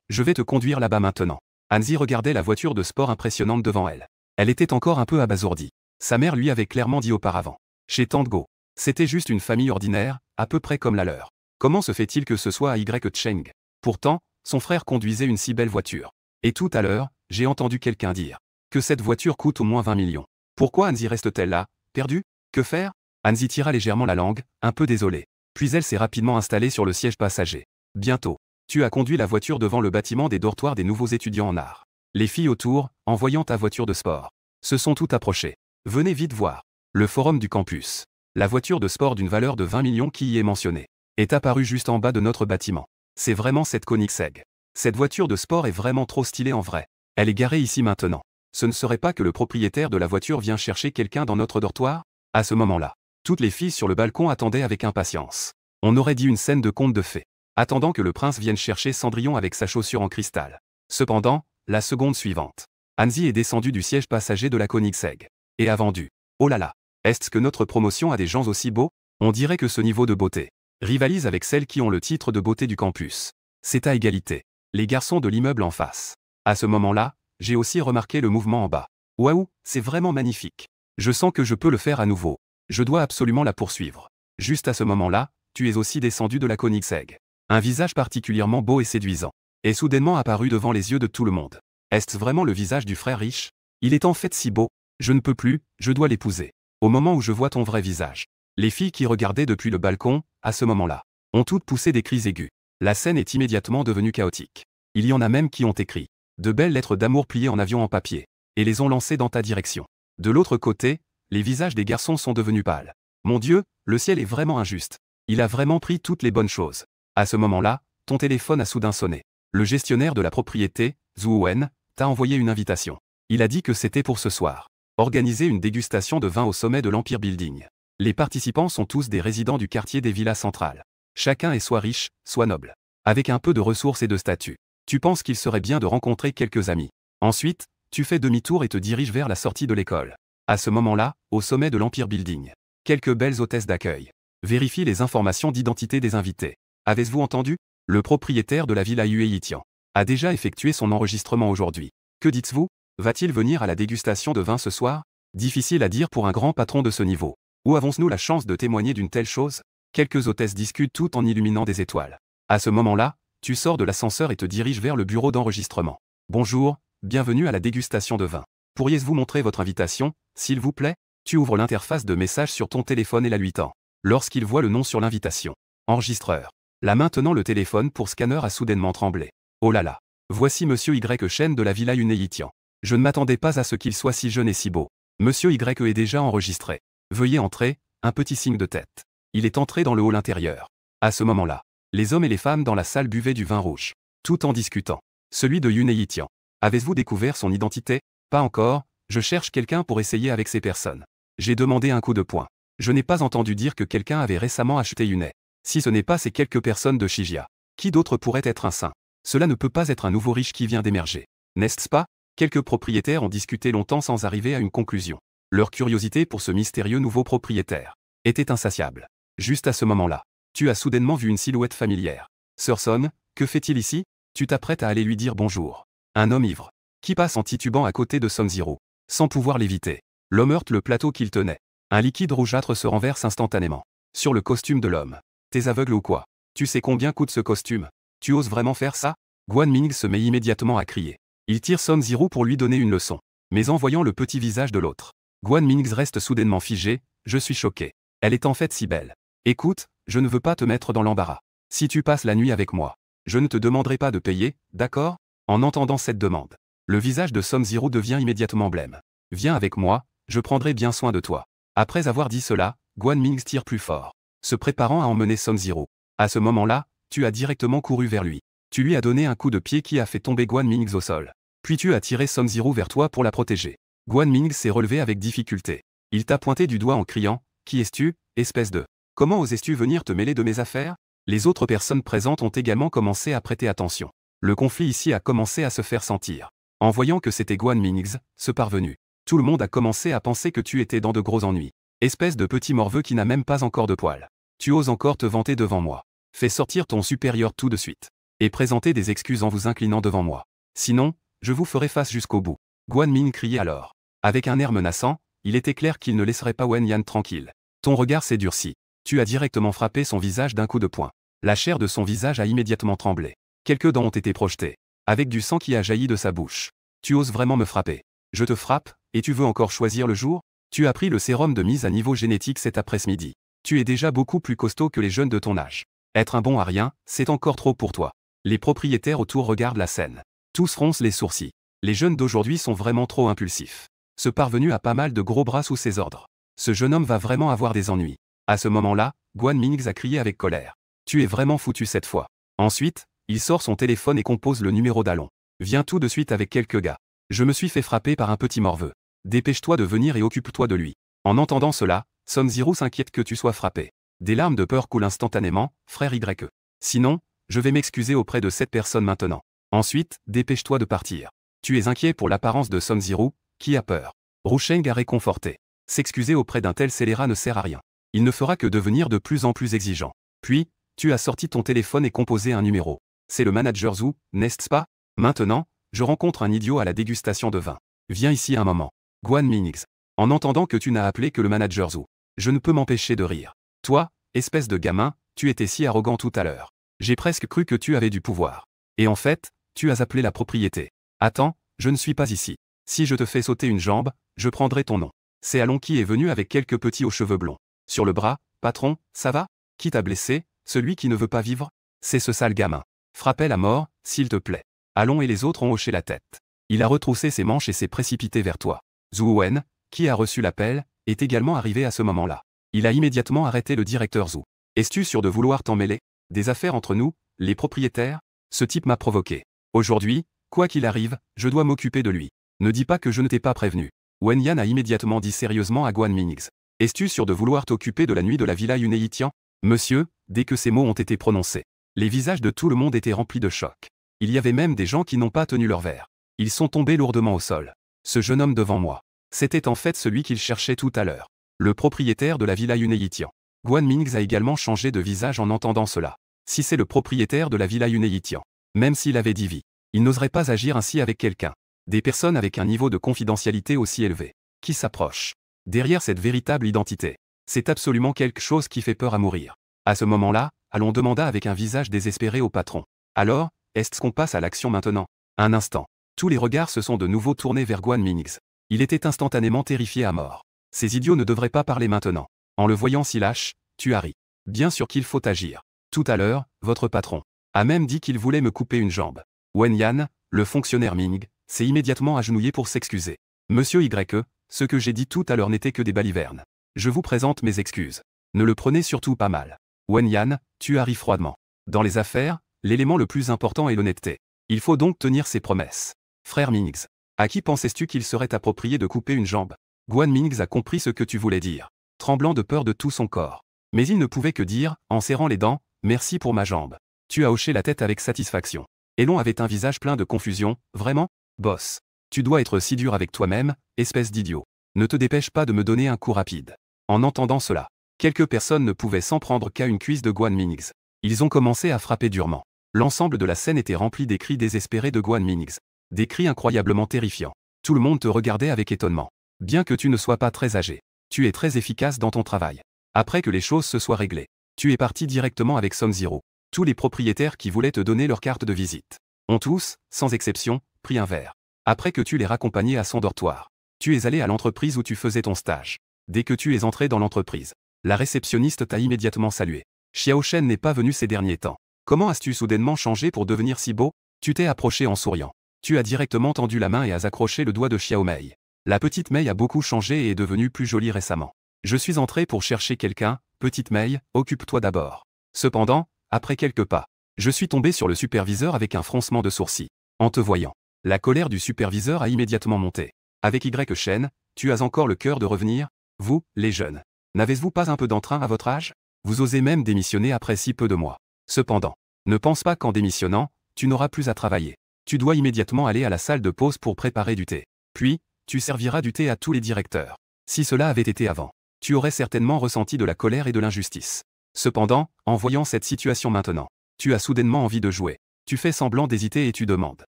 Je vais te conduire là-bas maintenant. Hanzi regardait la voiture de sport impressionnante devant elle. Elle était encore un peu abasourdie. Sa mère lui avait clairement dit auparavant. Chez Tante Go, c'était juste une famille ordinaire, à peu près comme la leur. Comment se fait-il que ce soit à Y Cheng? Pourtant, son frère conduisait une si belle voiture. Et tout à l'heure, j'ai entendu quelqu'un dire que cette voiture coûte au moins 20 millions. Pourquoi Hanzi reste-t-elle là, perdue? Que faire? Hanzi tira légèrement la langue, un peu désolée. Puis elle s'est rapidement installée sur le siège passager. Bientôt, tu as conduit la voiture devant le bâtiment des dortoirs des nouveaux étudiants en art. Les filles autour, en voyant ta voiture de sport, se sont toutes approchées. Venez vite voir. Le forum du campus. La voiture de sport d'une valeur de 20 millions qui y est mentionnée est apparue juste en bas de notre bâtiment. C'est vraiment cette Koenigsegg. Cette voiture de sport est vraiment trop stylée en vrai. Elle est garée ici maintenant. Ce ne serait pas que le propriétaire de la voiture vient chercher quelqu'un dans notre dortoir? À ce moment-là, toutes les filles sur le balcon attendaient avec impatience. On aurait dit une scène de conte de fées, attendant que le prince vienne chercher Cendrillon avec sa chaussure en cristal. Cependant, la seconde suivante, Hanzi est descendu du siège passager de la Koenigsegg et a vendu. Oh là là, est-ce que notre promotion a des gens aussi beaux? On dirait que ce niveau de beauté rivalise avec celles qui ont le titre de beauté du campus. C'est à égalité. Les garçons de l'immeuble en face. À ce moment-là, j'ai aussi remarqué le mouvement en bas. Waouh, c'est vraiment magnifique. Je sens que je peux le faire à nouveau. Je dois absolument la poursuivre. Juste à ce moment-là, tu es aussi descendu de la Koenigsegg. Un visage particulièrement beau et séduisant est soudainement apparu devant les yeux de tout le monde. Est-ce vraiment le visage du frère riche? Il est en fait si beau. Je ne peux plus, je dois l'épouser. Au moment où je vois ton vrai visage. Les filles qui regardaient depuis le balcon, à ce moment-là, ont toutes poussé des cris aigus. La scène est immédiatement devenue chaotique. Il y en a même qui ont écrit de belles lettres d'amour pliées en avion en papier, et les ont lancées dans ta direction. De l'autre côté, les visages des garçons sont devenus pâles. Mon Dieu, le ciel est vraiment injuste. Il a vraiment pris toutes les bonnes choses. À ce moment-là, ton téléphone a soudain sonné. Le gestionnaire de la propriété, Zhu Wen, t'a envoyé une invitation. Il a dit que c'était pour ce soir. Organiser une dégustation de vin au sommet de l'Empire Building. Les participants sont tous des résidents du quartier des villas centrales. Chacun est soit riche, soit noble. Avec un peu de ressources et de statut. Tu penses qu'il serait bien de rencontrer quelques amis. Ensuite, tu fais demi-tour et te diriges vers la sortie de l'école. À ce moment-là, au sommet de l'Empire Building, quelques belles hôtesses d'accueil vérifient les informations d'identité des invités. Avez-vous entendu? Le propriétaire de la villa Yueitian a déjà effectué son enregistrement aujourd'hui. Que dites-vous? Va-t-il venir à la dégustation de vin ce soir? Difficile à dire pour un grand patron de ce niveau. Où avons-nous la chance de témoigner d'une telle chose? Quelques hôtesses discutent tout en illuminant des étoiles. À ce moment-là, tu sors de l'ascenseur et te diriges vers le bureau d'enregistrement. Bonjour, bienvenue à la dégustation de vin. Pourriez-vous montrer votre invitation, s'il vous plaît? Tu ouvres l'interface de message sur ton téléphone et la lui tends. Lorsqu'il voit le nom sur l'invitation. Enregistreur. Là maintenant le téléphone pour scanner a soudainement tremblé. Oh là là. Voici Monsieur Y Chen de la villa Yueitian. Je ne m'attendais pas à ce qu'il soit si jeune et si beau. Monsieur Y est déjà enregistré. Veuillez entrer, un petit signe de tête. Il est entré dans le hall intérieur. À ce moment-là, les hommes et les femmes dans la salle buvaient du vin rouge. Tout en discutant. Celui de Yueitian. Avez-vous découvert son identité? Pas encore, je cherche quelqu'un pour essayer avec ces personnes. J'ai demandé un coup de poing. Je n'ai pas entendu dire que quelqu'un avait récemment acheté Yunei. Si ce n'est pas ces quelques personnes de Shigia. Qui d'autre pourrait être un saint? Cela ne peut pas être un nouveau riche qui vient d'émerger. N'est-ce pas? Quelques propriétaires ont discuté longtemps sans arriver à une conclusion. Leur curiosité pour ce mystérieux nouveau propriétaire était insatiable. Juste à ce moment-là, tu as soudainement vu une silhouette familière. Sir Son, que fait-il ici? Tu t'apprêtes à aller lui dire bonjour. Un homme ivre, qui passe en titubant à côté de Son Zero, sans pouvoir l'éviter. L'homme heurte le plateau qu'il tenait. Un liquide rougeâtre se renverse instantanément sur le costume de l'homme. T'es aveugle ou quoi? Tu sais combien coûte ce costume? Tu oses vraiment faire ça? Guan Ming se met immédiatement à crier. Il tire Son Zero pour lui donner une leçon. Mais en voyant le petit visage de l'autre, Guan Ming reste soudainement figé. Je suis choqué. Elle est en fait si belle. Écoute, je ne veux pas te mettre dans l'embarras. Si tu passes la nuit avec moi, je ne te demanderai pas de payer, d'accord? En entendant cette demande, le visage de Son Zero devient immédiatement blême. Viens avec moi, je prendrai bien soin de toi. Après avoir dit cela, Guan Ming tire plus fort, se préparant à emmener Son Zero. À ce moment-là, tu as directement couru vers lui. Tu lui as donné un coup de pied qui a fait tomber Guan Ming au sol. Puis tu as tiré Son Zero vers toi pour la protéger. Guan Ming s'est relevé avec difficulté. Il t'a pointé du doigt en criant « Qui es-tu, espèce de... Comment osais-tu venir te mêler de mes affaires ?» Les autres personnes présentes ont également commencé à prêter attention. Le conflit ici a commencé à se faire sentir. En voyant que c'était Guan Ming, ce parvenu, tout le monde a commencé à penser que tu étais dans de gros ennuis. Espèce de petit morveux qui n'a même pas encore de poils. Tu oses encore te vanter devant moi. Fais sortir ton supérieur tout de suite. Et présentez des excuses en vous inclinant devant moi. Sinon, je vous ferai face jusqu'au bout. Guan Ming criait alors. Avec un air menaçant, il était clair qu'il ne laisserait pas Wen Yan tranquille. Ton regard s'est durci. Tu as directement frappé son visage d'un coup de poing. La chair de son visage a immédiatement tremblé. Quelques dents ont été projetées, avec du sang qui a jailli de sa bouche. Tu oses vraiment me frapper. Je te frappe, et tu veux encore choisir le jour? Tu as pris le sérum de mise à niveau génétique cet après-midi. Tu es déjà beaucoup plus costaud que les jeunes de ton âge. Être un bon à rien, c'est encore trop pour toi. Les propriétaires autour regardent la scène. Tous froncent les sourcils. Les jeunes d'aujourd'hui sont vraiment trop impulsifs. Ce parvenu a pas mal de gros bras sous ses ordres. Ce jeune homme va vraiment avoir des ennuis. À ce moment-là, Guan Mingz a crié avec colère. Tu es vraiment foutu cette fois. Ensuite, il sort son téléphone et compose le numéro d'Alon. Viens tout de suite avec quelques gars. Je me suis fait frapper par un petit morveux. Dépêche-toi de venir et occupe-toi de lui. En entendant cela, Son Zero s'inquiète que tu sois frappé. Des larmes de peur coulent instantanément, frère Y. Sinon, je vais m'excuser auprès de cette personne maintenant. Ensuite, dépêche-toi de partir. Tu es inquiet pour l'apparence de Son Zero, qui a peur. Rusheng a réconforté. S'excuser auprès d'un tel scélérat ne sert à rien. Il ne fera que devenir de plus en plus exigeant. Puis, tu as sorti ton téléphone et composé un numéro. C'est le manager Zhu, n'est-ce pas? Maintenant, je rencontre un idiot à la dégustation de vin. Viens ici un moment. Guan Mingz. En entendant que tu n'as appelé que le manager Zhu, je ne peux m'empêcher de rire. Toi, espèce de gamin, tu étais si arrogant tout à l'heure. J'ai presque cru que tu avais du pouvoir. Et en fait, tu as appelé la propriété. Attends, je ne suis pas ici. Si je te fais sauter une jambe, je prendrai ton nom. C'est Alon qui est venu avec quelques petits aux cheveux blonds. Sur le bras, patron, ça va? Qui t'a blessé? Celui qui ne veut pas vivre? C'est ce sale gamin. Frappez la mort, s'il te plaît. Alon et les autres ont hoché la tête. Il a retroussé ses manches et s'est précipité vers toi. Zhu Wen, qui a reçu l'appel, est également arrivé à ce moment-là. Il a immédiatement arrêté le directeur Zhu. Es-tu sûr de vouloir t'en mêler? Des affaires entre nous, les propriétaires? Ce type m'a provoqué. Aujourd'hui, quoi qu'il arrive, je dois m'occuper de lui. Ne dis pas que je ne t'ai pas prévenu. Wen Yan a immédiatement dit sérieusement à Guan Mingz. Es-tu sûr de vouloir t'occuper de la nuit de la Villa Yuneitian? Monsieur, dès que ces mots ont été prononcés, les visages de tout le monde étaient remplis de choc. Il y avait même des gens qui n'ont pas tenu leur verre. Ils sont tombés lourdement au sol. Ce jeune homme devant moi, c'était en fait celui qu'il cherchait tout à l'heure. Le propriétaire de la Villa Yuneitian. Guan Mingz a également changé de visage en entendant cela. Si c'est le propriétaire de la Villa Yuneitian, même s'il avait dit vie, il n'oserait pas agir ainsi avec quelqu'un. Des personnes avec un niveau de confidentialité aussi élevé, qui s'approchent. Derrière cette véritable identité, c'est absolument quelque chose qui fait peur à mourir. À ce moment-là, Alon demanda avec un visage désespéré au patron. Alors, est-ce qu'on passe à l'action maintenant? Un instant. Tous les regards se sont de nouveau tournés vers Guan Mingz. Il était instantanément terrifié à mort. Ces idiots ne devraient pas parler maintenant. En le voyant si lâche, tu as ri. Bien sûr qu'il faut agir. Tout à l'heure, votre patron a même dit qu'il voulait me couper une jambe. Wen Yan, le fonctionnaire Ming, s'est immédiatement agenouillé pour s'excuser. Monsieur Y, ce que j'ai dit tout à l'heure n'était que des balivernes. Je vous présente mes excuses. Ne le prenez surtout pas mal. Wen Yan, tu as ri froidement. Dans les affaires, l'élément le plus important est l'honnêteté. Il faut donc tenir ses promesses. Frère Mingz, à qui pensais-tu qu'il serait approprié de couper une jambe? Guan Mingz a compris ce que tu voulais dire, tremblant de peur de tout son corps. Mais il ne pouvait que dire, en serrant les dents, merci pour ma jambe. Tu as hoché la tête avec satisfaction. Elon avait un visage plein de confusion. Vraiment? Boss. Tu dois être si dur avec toi-même, espèce d'idiot. Ne te dépêche pas de me donner un coup rapide. En entendant cela, quelques personnes ne pouvaient s'en prendre qu'à une cuisse de Guan Mingz. Ils ont commencé à frapper durement. L'ensemble de la scène était rempli des cris désespérés de Guan Mingz. Des cris incroyablement terrifiants. Tout le monde te regardait avec étonnement. Bien que tu ne sois pas très âgé, tu es très efficace dans ton travail. Après que les choses se soient réglées, tu es parti directement avec Son Zero. Tous les propriétaires qui voulaient te donner leur carte de visite ont tous, sans exception, pris un verre. Après que tu les raccompagnais à son dortoir, tu es allé à l'entreprise où tu faisais ton stage. Dès que tu es entré dans l'entreprise, la réceptionniste t'a immédiatement salué. Xiao Shen n'est pas venu ces derniers temps. Comment as-tu soudainement changé pour devenir si beau? Tu t'es approché en souriant. Tu as directement tendu la main et as accroché le doigt de Xiao Mei. La petite Mei a beaucoup changé et est devenue plus jolie récemment. Je suis entré pour chercher quelqu'un, petite Mei, occupe-toi d'abord. Cependant, après quelques pas, je suis tombé sur le superviseur avec un froncement de sourcils. En te voyant, la colère du superviseur a immédiatement monté. Avec Y Shen, tu as encore le cœur de revenir? Vous, les jeunes, n'avez-vous pas un peu d'entrain à votre âge? Vous osez même démissionner après si peu de mois. Cependant, ne pense pas qu'en démissionnant, tu n'auras plus à travailler. Tu dois immédiatement aller à la salle de pause pour préparer du thé. Puis, tu serviras du thé à tous les directeurs. Si cela avait été avant, tu aurais certainement ressenti de la colère et de l'injustice. Cependant, en voyant cette situation maintenant, tu as soudainement envie de jouer. Tu fais semblant d'hésiter et tu demandes.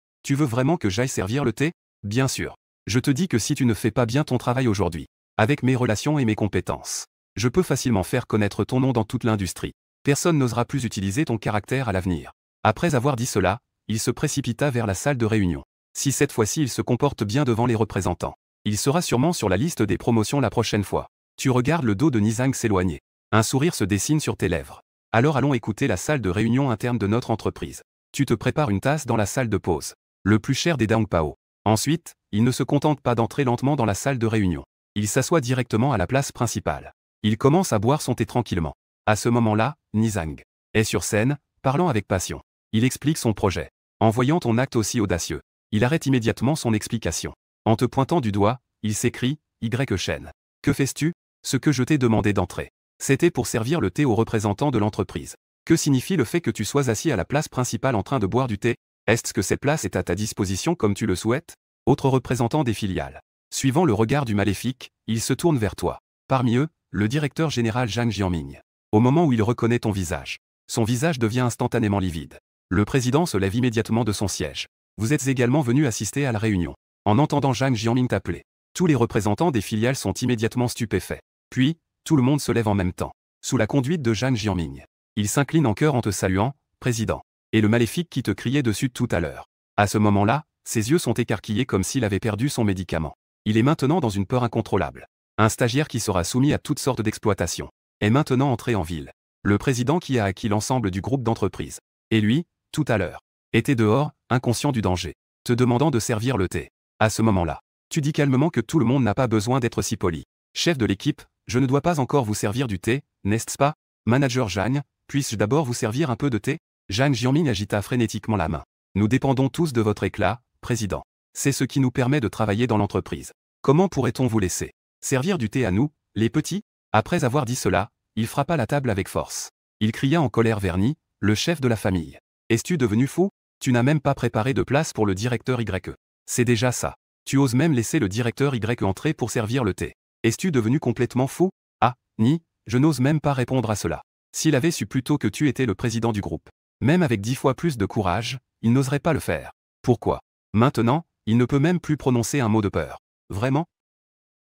Tu veux vraiment que j'aille servir le thé? Bien sûr. Je te dis que si tu ne fais pas bien ton travail aujourd'hui, avec mes relations et mes compétences, je peux facilement faire connaître ton nom dans toute l'industrie. Personne n'osera plus utiliser ton caractère à l'avenir. Après avoir dit cela, il se précipita vers la salle de réunion. Si cette fois-ci il se comporte bien devant les représentants, il sera sûrement sur la liste des promotions la prochaine fois. Tu regardes le dos de Nizang s'éloigner. Un sourire se dessine sur tes lèvres. Alors allons écouter la salle de réunion interne de notre entreprise. Tu te prépares une tasse dans la salle de pause. Le plus cher des Dangpao. Ensuite, il ne se contente pas d'entrer lentement dans la salle de réunion. Il s'assoit directement à la place principale. Il commence à boire son thé tranquillement. À ce moment-là, Nizang est sur scène, parlant avec passion. Il explique son projet. En voyant ton acte aussi audacieux, il arrête immédiatement son explication. En te pointant du doigt, il s'écrie « Y Shen. Que fais-tu? Ce que je t'ai demandé d'entrer. C'était pour servir le thé aux représentants de l'entreprise. Que signifie le fait que tu sois assis à la place principale en train de boire du thé? Est-ce que cette place est à ta disposition comme tu le souhaites? Autre représentant des filiales. Suivant le regard du maléfique, il se tourne vers toi. Parmi eux, le directeur général Zhang Jianming. Au moment où il reconnaît ton visage, son visage devient instantanément livide. Le président se lève immédiatement de son siège. Vous êtes également venu assister à la réunion. En entendant Zhang Jianming t'appeler, tous les représentants des filiales sont immédiatement stupéfaits. Puis, tout le monde se lève en même temps. Sous la conduite de Zhang Jianming. Il s'incline en chœur en te saluant, président. Et le maléfique qui te criait dessus tout à l'heure. À ce moment-là, ses yeux sont écarquillés comme s'il avait perdu son médicament. Il est maintenant dans une peur incontrôlable. Un stagiaire qui sera soumis à toutes sortes d'exploitations est maintenant entré en ville. Le président qui a acquis l'ensemble du groupe d'entreprise. Et lui, tout à l'heure, était dehors, inconscient du danger, te demandant de servir le thé. À ce moment-là, tu dis calmement que tout le monde n'a pas besoin d'être si poli. Chef de l'équipe, je ne dois pas encore vous servir du thé, n'est-ce pas? Manager Zhang, puis-je d'abord vous servir un peu de thé? Zhang Jianming agita frénétiquement la main. Nous dépendons tous de votre éclat, président. C'est ce qui nous permet de travailler dans l'entreprise. Comment pourrait-on vous laisser servir du thé à nous, les petits? Après avoir dit cela, il frappa la table avec force. Il cria en colère vers Ni, le chef de la famille. Es-tu devenu fou? Tu n'as même pas préparé de place pour le directeur Y. C'est déjà ça. Tu oses même laisser le directeur Y entrer pour servir le thé. Es-tu devenu complètement fou? Ah, Ni, je n'ose même pas répondre à cela. S'il avait su plus tôt que tu étais le président du groupe, même avec 10 fois plus de courage, il n'oserait pas le faire. Pourquoi? Maintenant, il ne peut même plus prononcer un mot de peur. Vraiment?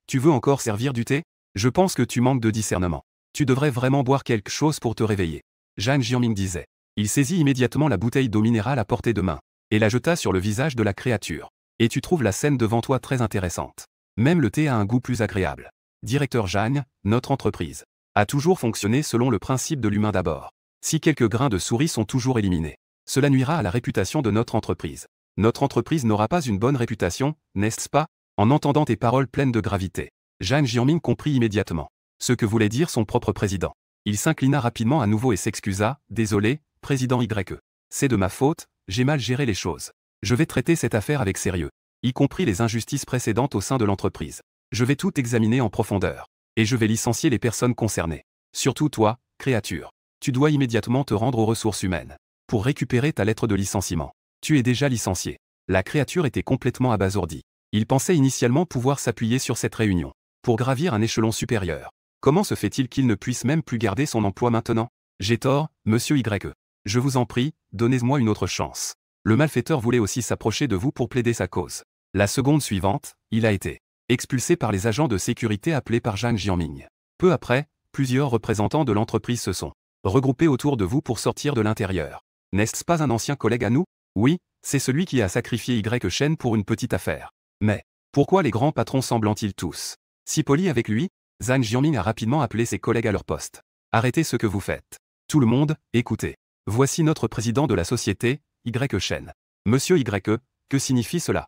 Tu veux encore servir du thé? Je pense que tu manques de discernement. Tu devrais vraiment boire quelque chose pour te réveiller. Zhang Jianming disait. Il saisit immédiatement la bouteille d'eau minérale à portée de main, et la jeta sur le visage de la créature. Et tu trouves la scène devant toi très intéressante. Même le thé a un goût plus agréable. Directeur Zhang, notre entreprise a toujours fonctionné selon le principe de l'humain d'abord. Si quelques grains de souris sont toujours éliminés, cela nuira à la réputation de notre entreprise. Notre entreprise n'aura pas une bonne réputation, n'est-ce pas? En entendant tes paroles pleines de gravité, Zhang Jianming comprit immédiatement ce que voulait dire son propre président. Il s'inclina rapidement à nouveau et s'excusa. Désolé, président Y. C'est de ma faute, j'ai mal géré les choses. Je vais traiter cette affaire avec sérieux, y compris les injustices précédentes au sein de l'entreprise. Je vais tout examiner en profondeur. Et je vais licencier les personnes concernées. Surtout toi, créature. Tu dois immédiatement te rendre aux ressources humaines pour récupérer ta lettre de licenciement. Tu es déjà licencié. La créature était complètement abasourdie. Il pensait initialement pouvoir s'appuyer sur cette réunion pour gravir un échelon supérieur. Comment se fait-il qu'il ne puisse même plus garder son emploi maintenant? J'ai tort, monsieur Y. Je vous en prie, donnez-moi une autre chance. Le malfaiteur voulait aussi s'approcher de vous pour plaider sa cause. La seconde suivante, il a été expulsé par les agents de sécurité appelés par Zhang Jianming. Peu après, plusieurs représentants de l'entreprise se sont regroupés autour de vous pour sortir de l'intérieur. N'est-ce pas un ancien collègue à nous? Oui, c'est celui qui a sacrifié Y Shen pour une petite affaire. Mais, pourquoi les grands patrons semblent-ils tous si polis avec lui? Zhang Jianming a rapidement appelé ses collègues à leur poste. Arrêtez ce que vous faites. Tout le monde, écoutez. Voici notre président de la société, Y Shen. Monsieur Y, que signifie cela?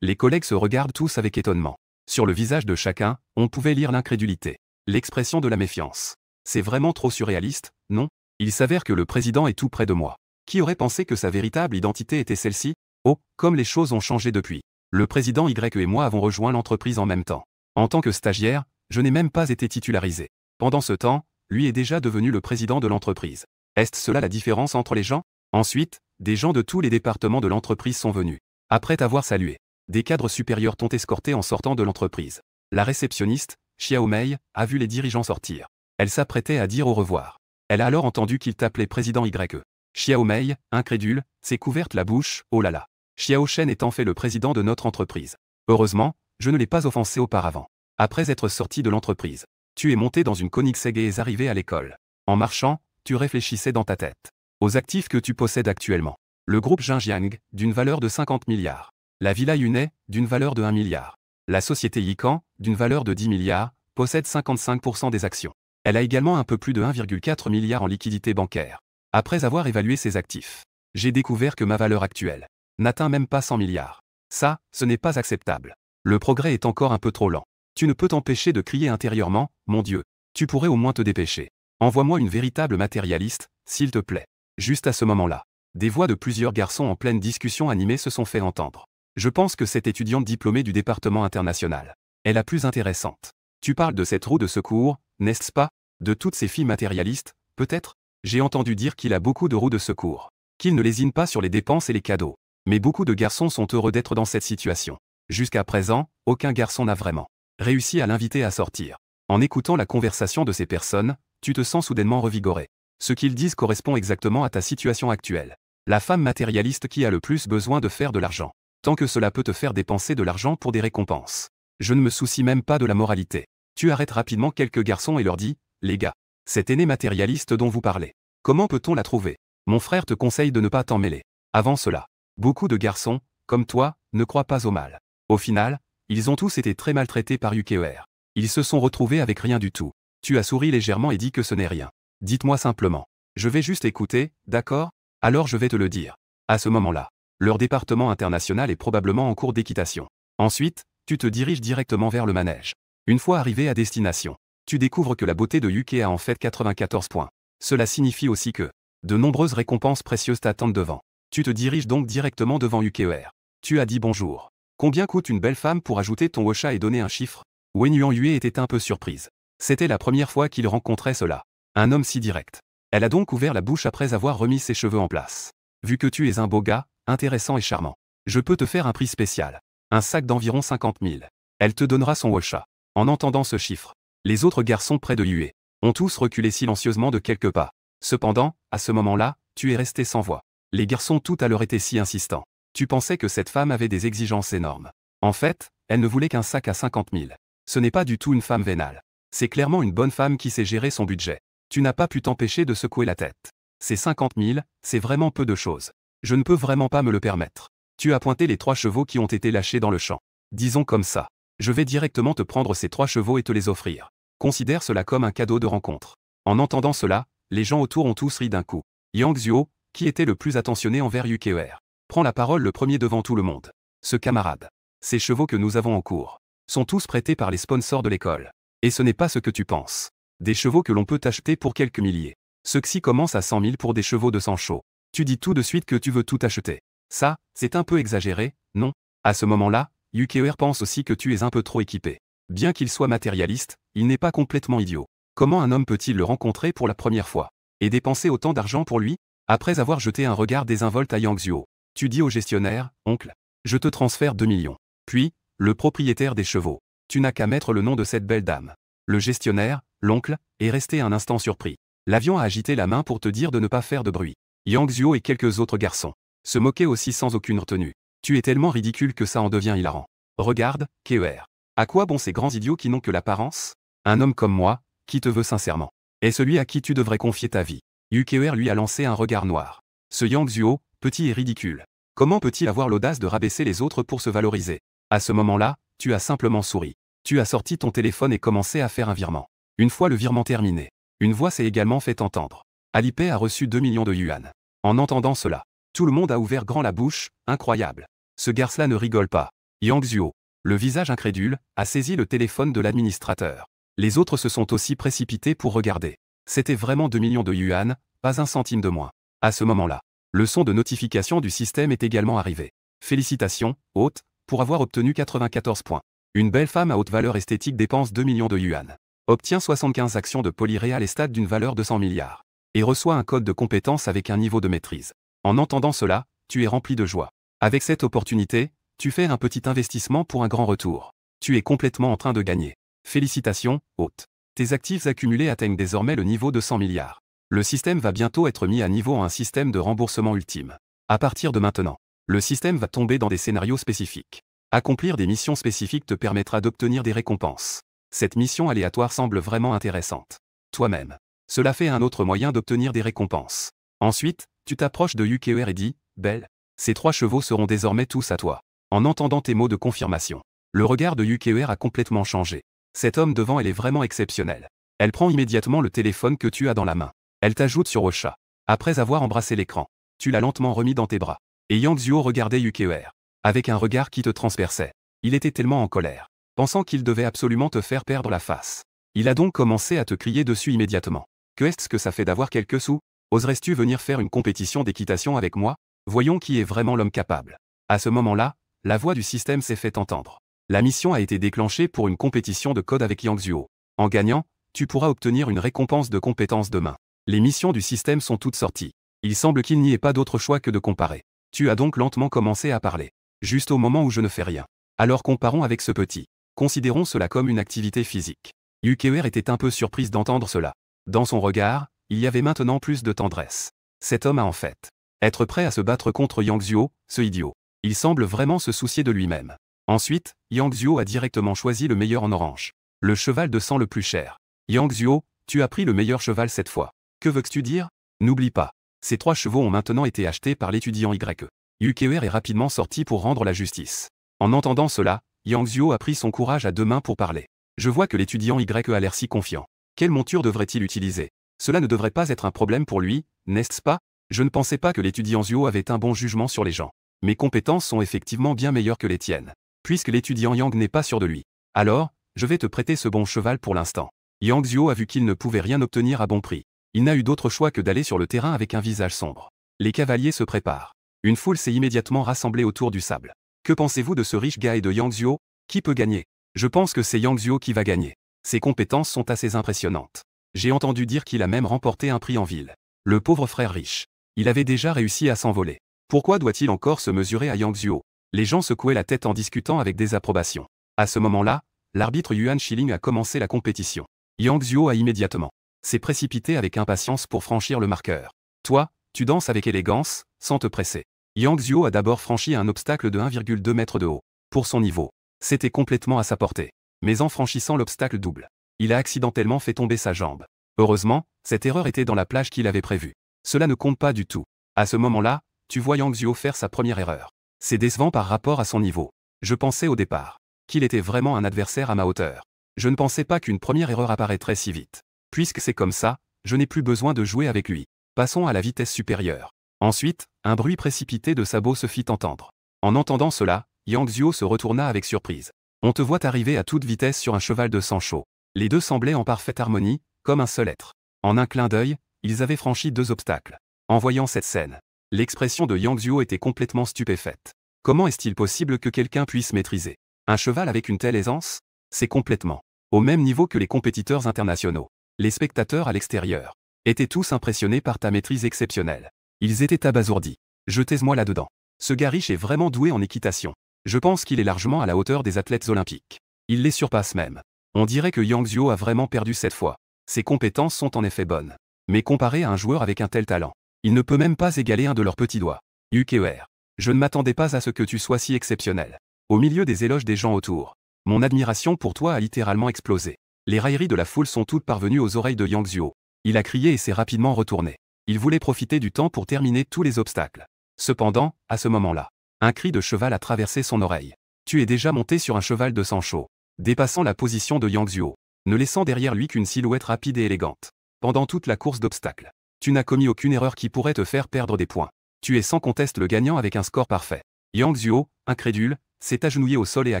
Les collègues se regardent tous avec étonnement. Sur le visage de chacun, on pouvait lire l'incrédulité, l'expression de la méfiance. C'est vraiment trop surréaliste, non? Il s'avère que le président est tout près de moi. Qui aurait pensé que sa véritable identité était celle-ci? Oh, comme les choses ont changé depuis. Le président Y et moi avons rejoint l'entreprise en même temps. En tant que stagiaire, je n'ai même pas été titularisé. Pendant ce temps, lui est déjà devenu le président de l'entreprise. Est-ce cela la différence entre les gens? Ensuite, des gens de tous les départements de l'entreprise sont venus. Après t'avoir salué, des cadres supérieurs t'ont escorté en sortant de l'entreprise. La réceptionniste, Xiao Mei, a vu les dirigeants sortir. Elle s'apprêtait à dire au revoir. Elle a alors entendu qu'il t'appelait président Y. Xiao Mei, incrédule, s'est couverte la bouche, oh là là. Xiao Shen est en fait le président de notre entreprise. Heureusement, je ne l'ai pas offensé auparavant. Après être sorti de l'entreprise, tu es monté dans une Koenigsegg et es arrivé à l'école. En marchant, tu réfléchissais dans ta tête aux actifs que tu possèdes actuellement. Le groupe Xinjiang, d'une valeur de 50 milliards. La Villa Yunet, d'une valeur de 1 milliard. La société Yikan, d'une valeur de 10 milliards, possède 55% des actions. Elle a également un peu plus de 1,4 milliard en liquidité bancaire. Après avoir évalué ses actifs, j'ai découvert que ma valeur actuelle n'atteint même pas 100 milliards. Ça, ce n'est pas acceptable. Le progrès est encore un peu trop lent. Tu ne peux t'empêcher de crier intérieurement, mon Dieu. Tu pourrais au moins te dépêcher. Envoie-moi une véritable matérialiste, s'il te plaît. Juste à ce moment-là, des voix de plusieurs garçons en pleine discussion animée se sont fait entendre. Je pense que cette étudiante diplômée du département international est la plus intéressante. Tu parles de cette roue de secours, n'est-ce pas? De toutes ces filles matérialistes, peut-être? J'ai entendu dire qu'il a beaucoup de roues de secours. Qu'il ne lésine pas sur les dépenses et les cadeaux. Mais beaucoup de garçons sont heureux d'être dans cette situation. Jusqu'à présent, aucun garçon n'a vraiment réussi à l'inviter à sortir. En écoutant la conversation de ces personnes, tu te sens soudainement revigoré. Ce qu'ils disent correspond exactement à ta situation actuelle. La femme matérialiste qui a le plus besoin de faire de l'argent. Tant que cela peut te faire dépenser de l'argent pour des récompenses. Je ne me soucie même pas de la moralité. Tu arrêtes rapidement quelques garçons et leur dis, les gars, cette aînée matérialiste dont vous parlez, comment peut-on la trouver? Mon frère te conseille de ne pas t'en mêler. Avant cela, beaucoup de garçons, comme toi, ne croient pas au mal. Au final, ils ont tous été très maltraités par UKER. Ils se sont retrouvés avec rien du tout. Tu as souri légèrement et dit que ce n'est rien. Dites-moi simplement. Je vais juste écouter, d'accord? Alors je vais te le dire. À ce moment-là, leur département international est probablement en cours d'équitation. Ensuite, tu te diriges directement vers le manège. Une fois arrivé à destination, tu découvres que la beauté de UK a en fait 94 points. Cela signifie aussi que de nombreuses récompenses précieuses t'attendent devant. Tu te diriges donc directement devant UKER. Tu as dit bonjour. Combien coûte une belle femme pour ajouter ton Ocha et donner un chiffre? Wen Yuanyue était un peu surprise. C'était la première fois qu'il rencontrait cela. Un homme si direct. Elle a donc ouvert la bouche après avoir remis ses cheveux en place. Vu que tu es un beau gars, intéressant et charmant, je peux te faire un prix spécial. Un sac d'environ 50 000. Elle te donnera son Ocha. En entendant ce chiffre, les autres garçons près de Yue ont tous reculé silencieusement de quelques pas. Cependant, à ce moment-là, tu es resté sans voix. Les garçons tout à l'heure étaient si insistants. Tu pensais que cette femme avait des exigences énormes. En fait, elle ne voulait qu'un sac à 50 000. Ce n'est pas du tout une femme vénale. C'est clairement une bonne femme qui sait gérer son budget. Tu n'as pas pu t'empêcher de secouer la tête. Ces 50 000, c'est vraiment peu de choses. Je ne peux vraiment pas me le permettre. Tu as pointé les 3 chevaux qui ont été lâchés dans le champ. Disons comme ça. Je vais directement te prendre ces 3 chevaux et te les offrir. Considère cela comme un cadeau de rencontre. En entendant cela, les gens autour ont tous ri d'un coup. Yang Zuo, qui était le plus attentionné envers UKER, prend la parole le premier devant tout le monde. Ce camarade. Ces chevaux que nous avons en cours sont tous prêtés par les sponsors de l'école. Et ce n'est pas ce que tu penses. Des chevaux que l'on peut acheter pour quelques milliers. Ceux-ci commencent à 100 000 pour des chevaux de sang chaud. Tu dis tout de suite que tu veux tout acheter. Ça, c'est un peu exagéré, non? À ce moment-là, UKER pense aussi que tu es un peu trop équipé. Bien qu'il soit matérialiste, il n'est pas complètement idiot. Comment un homme peut-il le rencontrer pour la première fois? Et dépenser autant d'argent pour lui? Après avoir jeté un regard désinvolte à Yang Zuo, tu dis au gestionnaire, oncle, je te transfère 2 millions. Puis, le propriétaire des chevaux, tu n'as qu'à mettre le nom de cette belle dame. Le gestionnaire, l'oncle, est resté un instant surpris. L'avion a agité la main pour te dire de ne pas faire de bruit. Yang Zuo et quelques autres garçons se moquaient aussi sans aucune retenue. Tu es tellement ridicule que ça en devient hilarant. Regarde, KER. À quoi bon ces grands idiots qui n'ont que l'apparence? Un homme comme moi, qui te veut sincèrement, est celui à qui tu devrais confier ta vie. UKER lui a lancé un regard noir. Ce Yang Zuo, petit et ridicule. Comment peut-il avoir l'audace de rabaisser les autres pour se valoriser? À ce moment-là, tu as simplement souri. Tu as sorti ton téléphone et commencé à faire un virement. Une fois le virement terminé, une voix s'est également fait entendre. Alipay a reçu 2 millions de yuan. En entendant cela, tout le monde a ouvert grand la bouche, incroyable. Ce garce-là ne rigole pas. Yang Zuo, le visage incrédule, a saisi le téléphone de l'administrateur. Les autres se sont aussi précipités pour regarder. C'était vraiment 2 millions de yuan, pas un centime de moins. À ce moment-là, le son de notification du système est également arrivé. Félicitations, hôte, pour avoir obtenu 94 points. Une belle femme à haute valeur esthétique dépense 2 millions de yuan. Obtient 75 actions de Polyréal et stade d'une valeur de 100 milliards. Et reçoit un code de compétence avec un niveau de maîtrise. En entendant cela, tu es rempli de joie. Avec cette opportunité, tu fais un petit investissement pour un grand retour. Tu es complètement en train de gagner. Félicitations, hôte. Tes actifs accumulés atteignent désormais le niveau de 100 milliards. Le système va bientôt être mis à niveau en un système de remboursement ultime. À partir de maintenant, le système va tomber dans des scénarios spécifiques. Accomplir des missions spécifiques te permettra d'obtenir des récompenses. Cette mission aléatoire semble vraiment intéressante. Toi-même. Cela fait un autre moyen d'obtenir des récompenses. Ensuite, tu t'approches de UKER et dis, Belle, ces 3 chevaux seront désormais tous à toi. En entendant tes mots de confirmation, le regard de Yukier a complètement changé. Cet homme devant elle est vraiment exceptionnel. Elle prend immédiatement le téléphone que tu as dans la main. Elle t'ajoute sur Ocha. Après avoir embrassé l'écran, tu l'as lentement remis dans tes bras. Et Yang Zuo regardait Yukier avec un regard qui te transperçait. Il était tellement en colère, pensant qu'il devait absolument te faire perdre la face. Il a donc commencé à te crier dessus immédiatement. Que est-ce que ça fait d'avoir quelques sous? Oserais-tu venir faire une compétition d'équitation avec moi? Voyons qui est vraiment l'homme capable. À ce moment-là, la voix du système s'est fait entendre. La mission a été déclenchée pour une compétition de code avec Yang Zuo. En gagnant, tu pourras obtenir une récompense de compétences demain. Les missions du système sont toutes sorties. Il semble qu'il n'y ait pas d'autre choix que de comparer. Tu as donc lentement commencé à parler. Juste au moment où je ne fais rien. Alors comparons avec ce petit. Considérons cela comme une activité physique. Yukier était un peu surprise d'entendre cela. Dans son regard, il y avait maintenant plus de tendresse. Cet homme a en fait être prêt à se battre contre Yang Zuo, ce idiot. Il semble vraiment se soucier de lui-même. Ensuite, Yang Zuo a directement choisi le meilleur en orange. Le cheval de sang le plus cher. Yang Zuo, tu as pris le meilleur cheval cette fois. Que veux-tu dire? N'oublie pas. Ces 3 chevaux ont maintenant été achetés par l'étudiant YE. Yukier est rapidement sorti pour rendre la justice. En entendant cela, Yang Zuo a pris son courage à 2 mains pour parler. Je vois que l'étudiant YE a l'air si confiant. Quelle monture devrait-il utiliser? Cela ne devrait pas être un problème pour lui, n'est-ce pas? Je ne pensais pas que l'étudiant Zuo avait un bon jugement sur les gens. Mes compétences sont effectivement bien meilleures que les tiennes. Puisque l'étudiant Yang n'est pas sûr de lui. Alors, je vais te prêter ce bon cheval pour l'instant. Yang Zuo a vu qu'il ne pouvait rien obtenir à bon prix. Il n'a eu d'autre choix que d'aller sur le terrain avec un visage sombre. Les cavaliers se préparent. Une foule s'est immédiatement rassemblée autour du sable. Que pensez-vous de ce riche gars et de Yang Zuo? Qui peut gagner? Je pense que c'est Yang Zuo qui va gagner. Ses compétences sont assez impressionnantes. J'ai entendu dire qu'il a même remporté un prix en ville. Le pauvre frère riche. Il avait déjà réussi à s'envoler. Pourquoi doit-il encore se mesurer à Yang Zuo? Les gens secouaient la tête en discutant avec désapprobation. À ce moment-là, l'arbitre Yuan Shiling a commencé la compétition. Yang Zuo a immédiatement s'est précipité avec impatience pour franchir le marqueur. Toi, tu danses avec élégance, sans te presser. Yang Zuo a d'abord franchi un obstacle de 1,2 m de haut. Pour son niveau, c'était complètement à sa portée. Mais en franchissant l'obstacle double, il a accidentellement fait tomber sa jambe. Heureusement, cette erreur était dans la plage qu'il avait prévue. Cela ne compte pas du tout. À ce moment-là, tu vois Yang Zuo faire sa première erreur. C'est décevant par rapport à son niveau. Je pensais au départ qu'il était vraiment un adversaire à ma hauteur. Je ne pensais pas qu'une première erreur apparaîtrait si vite. Puisque c'est comme ça, je n'ai plus besoin de jouer avec lui. Passons à la vitesse supérieure. Ensuite, un bruit précipité de sabots se fit entendre. En entendant cela, Yang Zuo se retourna avec surprise. On te voit arriver à toute vitesse sur un cheval de sang chaud. Les deux semblaient en parfaite harmonie, comme un seul être. En un clin d'œil, ils avaient franchi 2 obstacles. En voyant cette scène, l'expression de Yang Zuo était complètement stupéfaite. Comment est-il possible que quelqu'un puisse maîtriser un cheval avec une telle aisance? C'est complètement au même niveau que les compétiteurs internationaux. Les spectateurs à l'extérieur étaient tous impressionnés par ta maîtrise exceptionnelle. Ils étaient abasourdis. Jetez-moi là-dedans. Ce gars riche est vraiment doué en équitation. Je pense qu'il est largement à la hauteur des athlètes olympiques. Il les surpasse même. On dirait que Yang Zuo a vraiment perdu cette fois. Ses compétences sont en effet bonnes. Mais comparé à un joueur avec un tel talent, il ne peut même pas égaler un de leurs petits doigts. Yukier, je ne m'attendais pas à ce que tu sois si exceptionnel. Au milieu des éloges des gens autour, mon admiration pour toi a littéralement explosé. Les railleries de la foule sont toutes parvenues aux oreilles de Yang Zuo. Il a crié et s'est rapidement retourné. Il voulait profiter du temps pour terminer tous les obstacles. Cependant, à ce moment-là, un cri de cheval a traversé son oreille. Tu es déjà monté sur un cheval de sang chaud, dépassant la position de Yang Zuo, ne laissant derrière lui qu'une silhouette rapide et élégante. Pendant toute la course d'obstacles, tu n'as commis aucune erreur qui pourrait te faire perdre des points. Tu es sans conteste le gagnant avec un score parfait. Yang Zuo, incrédule, s'est agenouillé au sol et a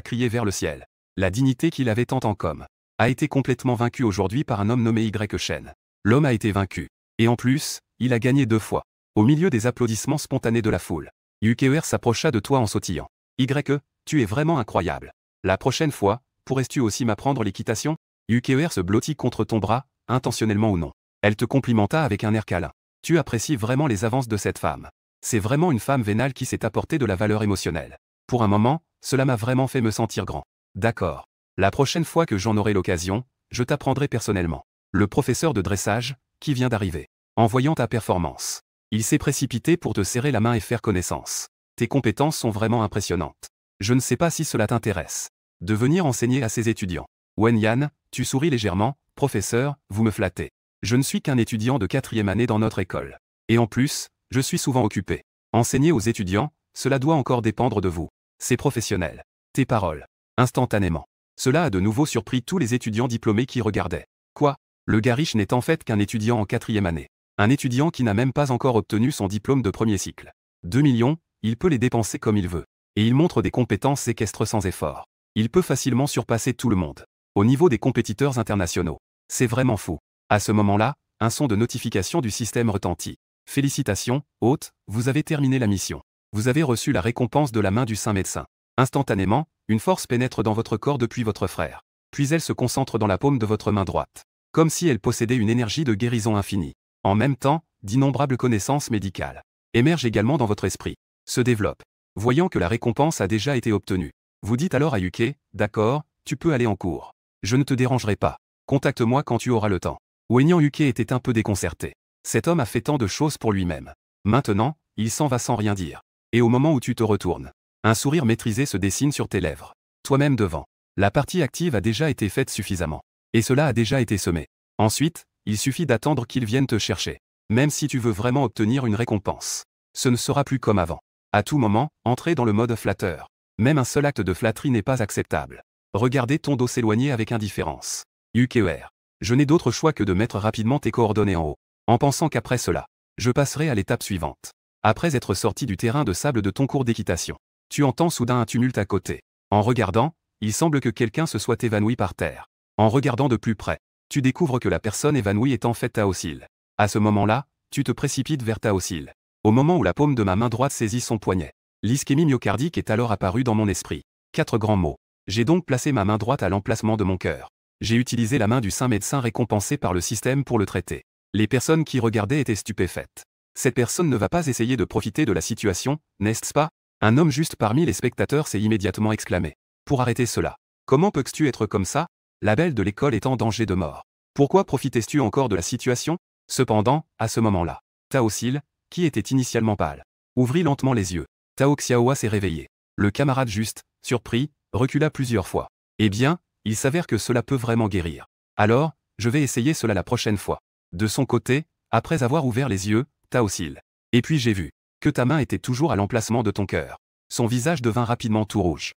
crié vers le ciel. La dignité qu'il avait tant en commun a été complètement vaincue aujourd'hui par un homme nommé Y Shen. L'homme a été vaincu. Et en plus, il a gagné 2 fois. Au milieu des applaudissements spontanés de la foule, Yukier s'approcha de toi en sautillant. Y, tu es vraiment incroyable. La prochaine fois, pourrais-tu aussi m'apprendre l'équitation? Yukier se blottit contre ton bras, intentionnellement ou non. Elle te complimenta avec un air câlin. Tu apprécies vraiment les avances de cette femme. C'est vraiment une femme vénale qui s'est apportée de la valeur émotionnelle. Pour un moment, cela m'a vraiment fait me sentir grand. D'accord. La prochaine fois que j'en aurai l'occasion, je t'apprendrai personnellement. Le professeur de dressage, qui vient d'arriver. En voyant ta performance, il s'est précipité pour te serrer la main et faire connaissance. Tes compétences sont vraiment impressionnantes. Je ne sais pas si cela t'intéresse de venir enseigner à ces étudiants. Wen Yan, tu souris légèrement. Professeur, vous me flattez. Je ne suis qu'un étudiant de 4e année dans notre école. Et en plus, je suis souvent occupé. Enseigner aux étudiants, cela doit encore dépendre de vous. C'est professionnel. Tes paroles. Instantanément. Cela a de nouveau surpris tous les étudiants diplômés qui regardaient. Quoi? Le gars riche n'est en fait qu'un étudiant en 4e année. Un étudiant qui n'a même pas encore obtenu son diplôme de premier cycle. 2 millions, il peut les dépenser comme il veut. Et il montre des compétences équestres sans effort. Il peut facilement surpasser tout le monde. Au niveau des compétiteurs internationaux. C'est vraiment fou. À ce moment-là, un son de notification du système retentit. Félicitations, hôte, vous avez terminé la mission. Vous avez reçu la récompense de la main du saint médecin. Instantanément, une force pénètre dans votre corps depuis votre frère. Puis elle se concentre dans la paume de votre main droite. Comme si elle possédait une énergie de guérison infinie. En même temps, d'innombrables connaissances médicales émergent également dans votre esprit. Se développent. Voyant que la récompense a déjà été obtenue. Vous dites alors à Yuke, d'accord, tu peux aller en cours. Je ne te dérangerai pas. Contacte-moi quand tu auras le temps. Oignan Yuke était un peu déconcerté. Cet homme a fait tant de choses pour lui-même. Maintenant, il s'en va sans rien dire. Et au moment où tu te retournes, un sourire maîtrisé se dessine sur tes lèvres. Toi-même devant. La partie active a déjà été faite suffisamment. Et cela a déjà été semé. Ensuite, il suffit d'attendre qu'ils viennent te chercher. Même si tu veux vraiment obtenir une récompense. Ce ne sera plus comme avant. À tout moment, entrez dans le mode flatteur. Même un seul acte de flatterie n'est pas acceptable. Regardez ton dos s'éloigner avec indifférence. UKER. Je n'ai d'autre choix que de mettre rapidement tes coordonnées en haut. En pensant qu'après cela, je passerai à l'étape suivante. Après être sorti du terrain de sable de ton cours d'équitation, tu entends soudain un tumulte à côté. En regardant, il semble que quelqu'un se soit évanoui par terre. En regardant de plus près, tu découvres que la personne évanouie est en fait Taosil. À ce moment-là, tu te précipites vers Taosil. Au moment où la paume de ma main droite saisit son poignet. L'ischémie myocardique est alors apparue dans mon esprit. 4 grands mots. J'ai donc placé ma main droite à l'emplacement de mon cœur. J'ai utilisé la main du saint médecin récompensé par le système pour le traiter. Les personnes qui regardaient étaient stupéfaites. Cette personne ne va pas essayer de profiter de la situation, n'est-ce pas? Un homme juste parmi les spectateurs s'est immédiatement exclamé. Pour arrêter cela. Comment peux-tu être comme ça? La belle de l'école est en danger de mort. Pourquoi profitais-tu encore de la situation? Cependant, à ce moment-là, Taosil, qui était initialement pâle, ouvrit lentement les yeux. Tao Xiaohua s'est réveillé. Le camarade juste, surpris, recula plusieurs fois. Eh bien, il s'avère que cela peut vraiment guérir. Alors, je vais essayer cela la prochaine fois. De son côté, après avoir ouvert les yeux, Taosil. Et puis j'ai vu que ta main était toujours à l'emplacement de ton cœur. Son visage devint rapidement tout rouge.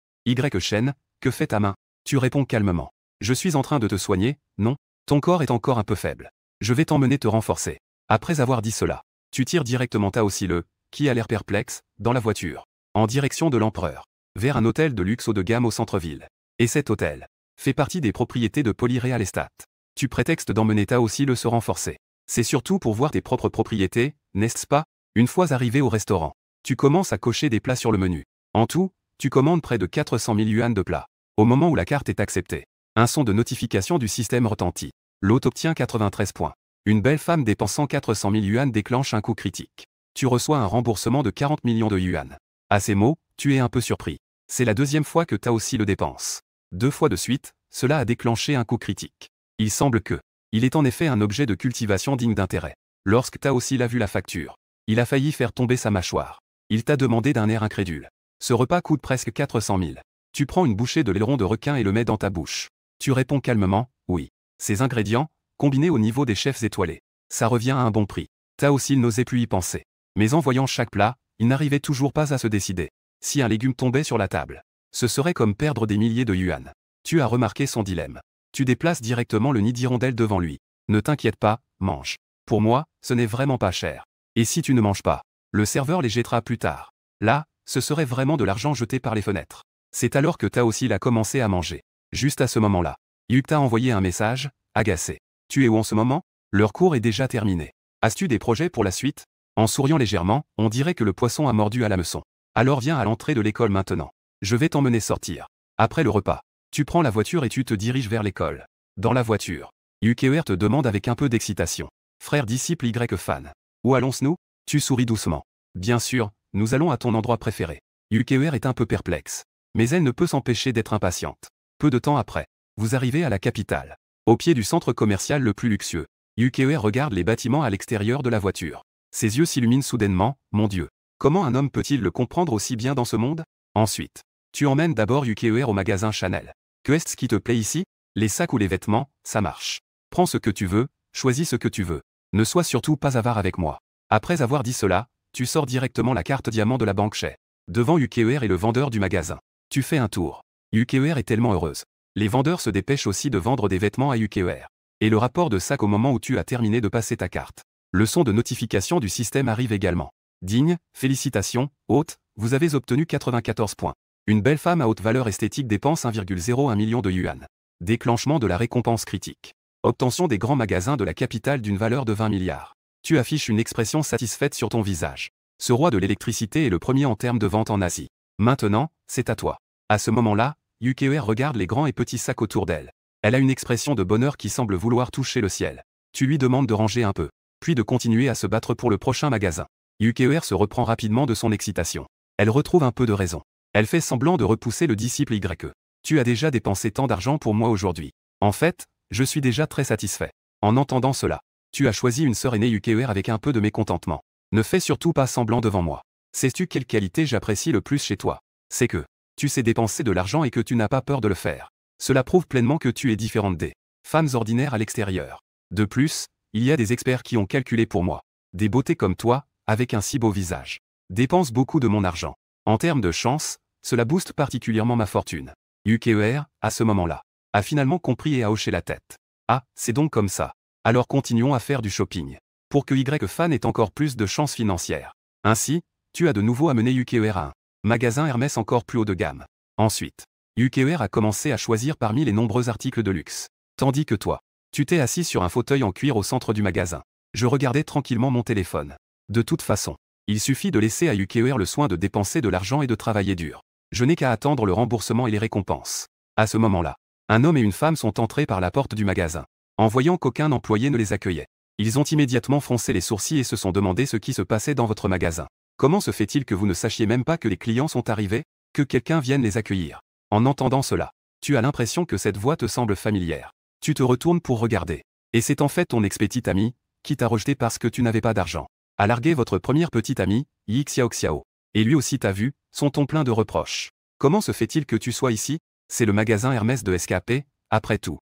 Shen, que fait ta main? Tu réponds calmement. Je suis en train de te soigner, non? Ton corps est encore un peu faible. Je vais t'emmener te renforcer. Après avoir dit cela, tu tires directement Taosil, qui a l'air perplexe, dans la voiture, en direction de l'empereur, vers un hôtel de luxe haut de gamme au centre-ville. Et cet hôtel fait partie des propriétés de Polyreal Estate. Tu prétextes d'emmener Taosil se renforcer. C'est surtout pour voir tes propres propriétés, n'est-ce pas? Une fois arrivé au restaurant, tu commences à cocher des plats sur le menu. En tout, tu commandes près de 400 000 yuan de plats. Au moment où la carte est acceptée, un son de notification du système retentit. L'hôte obtient 93 points. Une belle femme dépensant 400 000 yuan déclenche un coup critique. Tu reçois un remboursement de 40 millions de yuan. À ces mots, tu es un peu surpris. C'est la deuxième fois que Taosil le dépense. 2 fois de suite, cela a déclenché un coup critique. Il semble que il est en effet un objet de cultivation digne d'intérêt. Lorsque Taosil a vu la facture, il a failli faire tomber sa mâchoire. Il t'a demandé d'un air incrédule. Ce repas coûte presque 400 000. Tu prends une bouchée de l'aileron de requin et le mets dans ta bouche. Tu réponds calmement, oui. Ces ingrédients, combinés au niveau des chefs étoilés, ça revient à un bon prix. Taosil n'osait plus y penser. Mais en voyant chaque plat, il n'arrivait toujours pas à se décider. Si un légume tombait sur la table, ce serait comme perdre des milliers de yuan. Tu as remarqué son dilemme. Tu déplaces directement le nid d'hirondelle devant lui. Ne t'inquiète pas, mange. Pour moi, ce n'est vraiment pas cher. Et si tu ne manges pas, le serveur les jettera plus tard. Là, ce serait vraiment de l'argent jeté par les fenêtres. C'est alors que Taosil a commencé à manger. Juste à ce moment-là, Yuk t'a envoyé un message, agacé. Tu es où en ce moment? Leur cours est déjà terminé. As-tu des projets pour la suite? En souriant légèrement, on dirait que le poisson a mordu à l'hameçon. Alors viens à l'entrée de l'école maintenant. Je vais t'emmener sortir. Après le repas, tu prends la voiture et tu te diriges vers l'école. Dans la voiture, Yukeer te demande avec un peu d'excitation. Frère disciple Y-fan. Où allons-nous? Tu souris doucement. Bien sûr, nous allons à ton endroit préféré. Yukeer est un peu perplexe. Mais elle ne peut s'empêcher d'être impatiente. Peu de temps après, vous arrivez à la capitale. Au pied du centre commercial le plus luxueux, Yukeer regarde les bâtiments à l'extérieur de la voiture. Ses yeux s'illuminent soudainement, mon Dieu. Comment un homme peut-il le comprendre aussi bien dans ce monde? Ensuite, tu emmènes d'abord Yukeer au magasin Chanel. Qu'est-ce qui te plaît ici? Les sacs ou les vêtements, ça marche. Prends ce que tu veux, choisis ce que tu veux. Ne sois surtout pas avare avec moi. Après avoir dit cela, tu sors directement la carte diamant de la banque chez devant UKER et le vendeur du magasin. Tu fais un tour. UKER est tellement heureuse. Les vendeurs se dépêchent aussi de vendre des vêtements à UKER. Et le rapport de sac au moment où tu as terminé de passer ta carte. Le son de notification du système arrive également. Digne, félicitations, hôte, vous avez obtenu 94 points. Une belle femme à haute valeur esthétique dépense 1,01 million de yuan. Déclenchement de la récompense critique. Obtention des grands magasins de la capitale d'une valeur de 20 milliards. Tu affiches une expression satisfaite sur ton visage. Ce roi de l'électricité est le premier en termes de vente en Asie. Maintenant, c'est à toi. À ce moment-là, UKER regarde les grands et petits sacs autour d'elle. Elle a une expression de bonheur qui semble vouloir toucher le ciel. Tu lui demandes de ranger un peu, puis de continuer à se battre pour le prochain magasin. UKER se reprend rapidement de son excitation. Elle retrouve un peu de raison. Elle fait semblant de repousser le disciple YE. Tu as déjà dépensé tant d'argent pour moi aujourd'hui. En fait, je suis déjà très satisfait. En entendant cela, tu as choisi une sœur aînée UKER avec un peu de mécontentement. Ne fais surtout pas semblant devant moi. Sais-tu quelle qualité j'apprécie le plus chez toi? C'est que tu sais dépenser de l'argent et que tu n'as pas peur de le faire. Cela prouve pleinement que tu es différente des femmes ordinaires à l'extérieur. De plus, il y a des experts qui ont calculé pour moi. Des beautés comme toi, avec un si beau visage. Dépense beaucoup de mon argent. En termes de chance, cela booste particulièrement ma fortune. UKER, à ce moment-là, a finalement compris et a hoché la tête. Ah, c'est donc comme ça. Alors continuons à faire du shopping. Pour que YFan ait encore plus de chances financières. Ainsi, tu as de nouveau amené UKER à un magasin Hermès encore plus haut de gamme. Ensuite, UKER a commencé à choisir parmi les nombreux articles de luxe. Tandis que toi, tu t'es assis sur un fauteuil en cuir au centre du magasin. Je regardais tranquillement mon téléphone. De toute façon, il suffit de laisser à UKER le soin de dépenser de l'argent et de travailler dur. Je n'ai qu'à attendre le remboursement et les récompenses. À ce moment-là, un homme et une femme sont entrés par la porte du magasin. En voyant qu'aucun employé ne les accueillait, ils ont immédiatement froncé les sourcils et se sont demandé ce qui se passait dans votre magasin. Comment se fait-il que vous ne sachiez même pas que les clients sont arrivés, que quelqu'un vienne les accueillir? En entendant cela, tu as l'impression que cette voix te semble familière. Tu te retournes pour regarder. Et c'est en fait ton ex-petite amie, qui t'a rejeté parce que tu n'avais pas d'argent. A largué votre première petite amie, Yi Xiaoxiao. Et lui aussi t'a vu, son ton plein de reproches. Comment se fait-il que tu sois ici? C'est le magasin Hermès de SKP, après tout.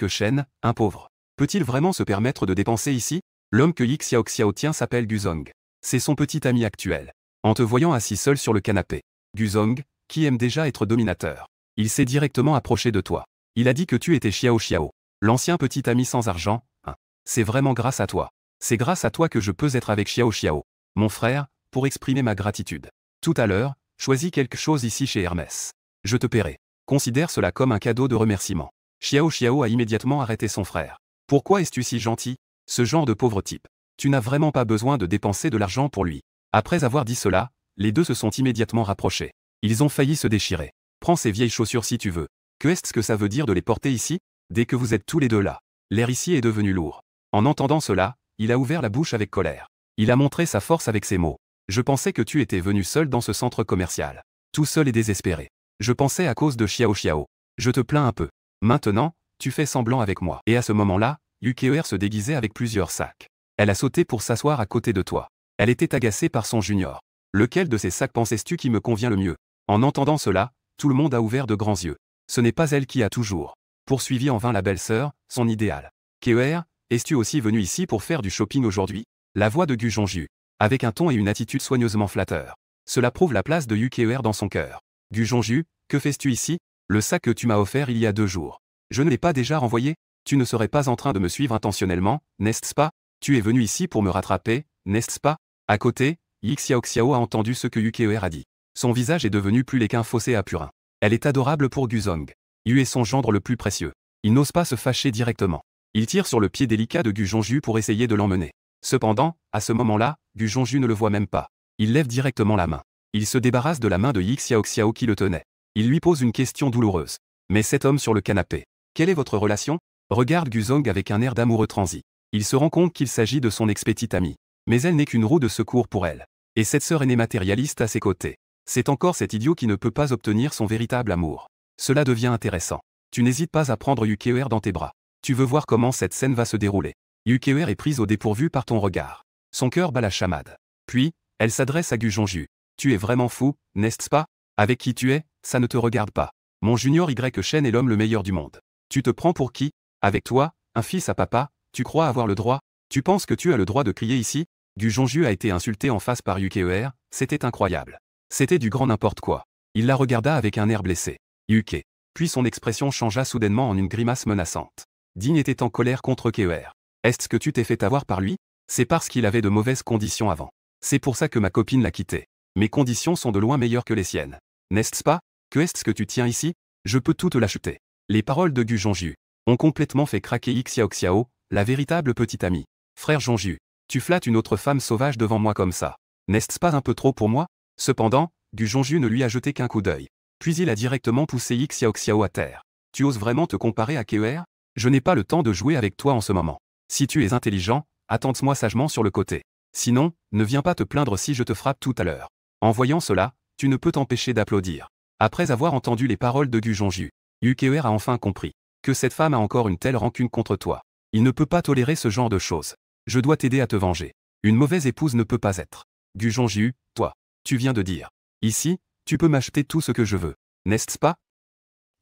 Shen, un pauvre. Peut-il vraiment se permettre de dépenser ici? L'homme que Yi Xiaoxiao tient s'appelle Guzong. C'est son petit ami actuel. En te voyant assis seul sur le canapé, Guzong, qui aime déjà être dominateur, il s'est directement approché de toi. Il a dit que tu étais Xiao Xiao, l'ancien petit ami sans argent. Hein. C'est vraiment grâce à toi. C'est grâce à toi que je peux être avec Xiao Xiao, mon frère, pour exprimer ma gratitude. Tout à l'heure, choisis quelque chose ici chez Hermès. Je te paierai. Considère cela comme un cadeau de remerciement. Xiao Xiao a immédiatement arrêté son frère. Pourquoi es-tu si gentil? Ce genre de pauvre type. Tu n'as vraiment pas besoin de dépenser de l'argent pour lui. Après avoir dit cela, les deux se sont immédiatement rapprochés. Ils ont failli se déchirer. Prends ces vieilles chaussures si tu veux. Qu'est-ce que ça veut dire de les porter ici? Dès que vous êtes tous les deux là. L'air ici est devenu lourd. En entendant cela, il a ouvert la bouche avec colère. Il a montré sa force avec ces mots. Je pensais que tu étais venu seul dans ce centre commercial. Tout seul et désespéré. Je pensais à cause de Xiao Xiao. Je te plains un peu. Maintenant, tu fais semblant avec moi. Et à ce moment-là, UKER se déguisait avec plusieurs sacs. Elle a sauté pour s'asseoir à côté de toi. Elle était agacée par son junior. Lequel de ces sacs pensais-tu qui me convient le mieux? En entendant cela, tout le monde a ouvert de grands yeux. Ce n'est pas elle qui a toujours poursuivi en vain la belle-sœur, son idéal. KER, es-tu aussi venu ici pour faire du shopping aujourd'hui? La voix de Gu Zhongju, avec un ton et une attitude soigneusement flatteurs. Cela prouve la place de UKER dans son cœur. Gu Zhongju, que fais-tu ici? Le sac que tu m'as offert il y a 2 jours. Je ne l'ai pas déjà renvoyé? Tu ne serais pas en train de me suivre intentionnellement, n'est-ce pas? Tu es venu ici pour me rattraper, n'est-ce pas? À côté, Yi Xiaoxiao a entendu ce que UKER a dit. Son visage est devenu plus laid qu'un fossé à purin. Elle est adorable pour Guzong. Yu est son gendre le plus précieux. Il n'ose pas se fâcher directement. Il tire sur le pied délicat de Gu Zhongju pour essayer de l'emmener. Cependant, à ce moment-là, Gu Zhongju ne le voit même pas. Il lève directement la main. Il se débarrasse de la main de Yi Xiaoxiao qui le tenait. Il lui pose une question douloureuse. Mais cet homme sur le canapé, quelle est votre relation? Regarde Guzong avec un air d'amoureux transi. Il se rend compte qu'il s'agit de son ex-petite amie. Mais elle n'est qu'une roue de secours pour elle. Et cette sœur aînée matérialiste à ses côtés. C'est encore cet idiot qui ne peut pas obtenir son véritable amour. Cela devient intéressant. Tu n'hésites pas à prendre UKER dans tes bras. Tu veux voir comment cette scène va se dérouler. UKER est prise au dépourvu par ton regard. Son cœur bat la chamade. Puis, elle s'adresse à Gu Zhongju. Tu es vraiment fou, n'est-ce pas? Avec qui tu es, ça ne te regarde pas. Mon junior Shen est l'homme le meilleur du monde. Tu te prends pour qui? Avec toi, un fils à papa, tu crois avoir le droit? Tu penses que tu as le droit de crier ici? Gu Zhongju a été insulté en face par UKER, c'était incroyable. C'était du grand n'importe quoi. Il la regarda avec un air blessé. Yuke. Puis son expression changea soudainement en une grimace menaçante. Digne était en colère contre Keer. Est-ce que tu t'es fait avoir par lui? C'est parce qu'il avait de mauvaises conditions avant. C'est pour ça que ma copine l'a quitté. Mes conditions sont de loin meilleures que les siennes. N'est-ce pas? Que est-ce que tu tiens ici? Je peux tout te l'acheter. Les paroles de Gu Jonju ont complètement fait craquer Xiao Xiao, la véritable petite amie. Frère Jonju, tu flattes une autre femme sauvage devant moi comme ça. N'est-ce pas un peu trop pour moi? Cependant, Gu Jonju ne lui a jeté qu'un coup d'œil. Puis il a directement poussé Xiao Xiao à terre. Tu oses vraiment te comparer à Keer? Je n'ai pas le temps de jouer avec toi en ce moment. Si tu es intelligent, attends-moi sagement sur le côté. Sinon, ne viens pas te plaindre si je te frappe tout à l'heure. En voyant cela, tu ne peux t'empêcher d'applaudir. Après avoir entendu les paroles de Gu Jonju, Keer a enfin compris que cette femme a encore une telle rancune contre toi. Il ne peut pas tolérer ce genre de choses. Je dois t'aider à te venger. Une mauvaise épouse ne peut pas être. Gu Jonju, toi, tu viens de dire. Ici, tu peux m'acheter tout ce que je veux, n'est-ce pas?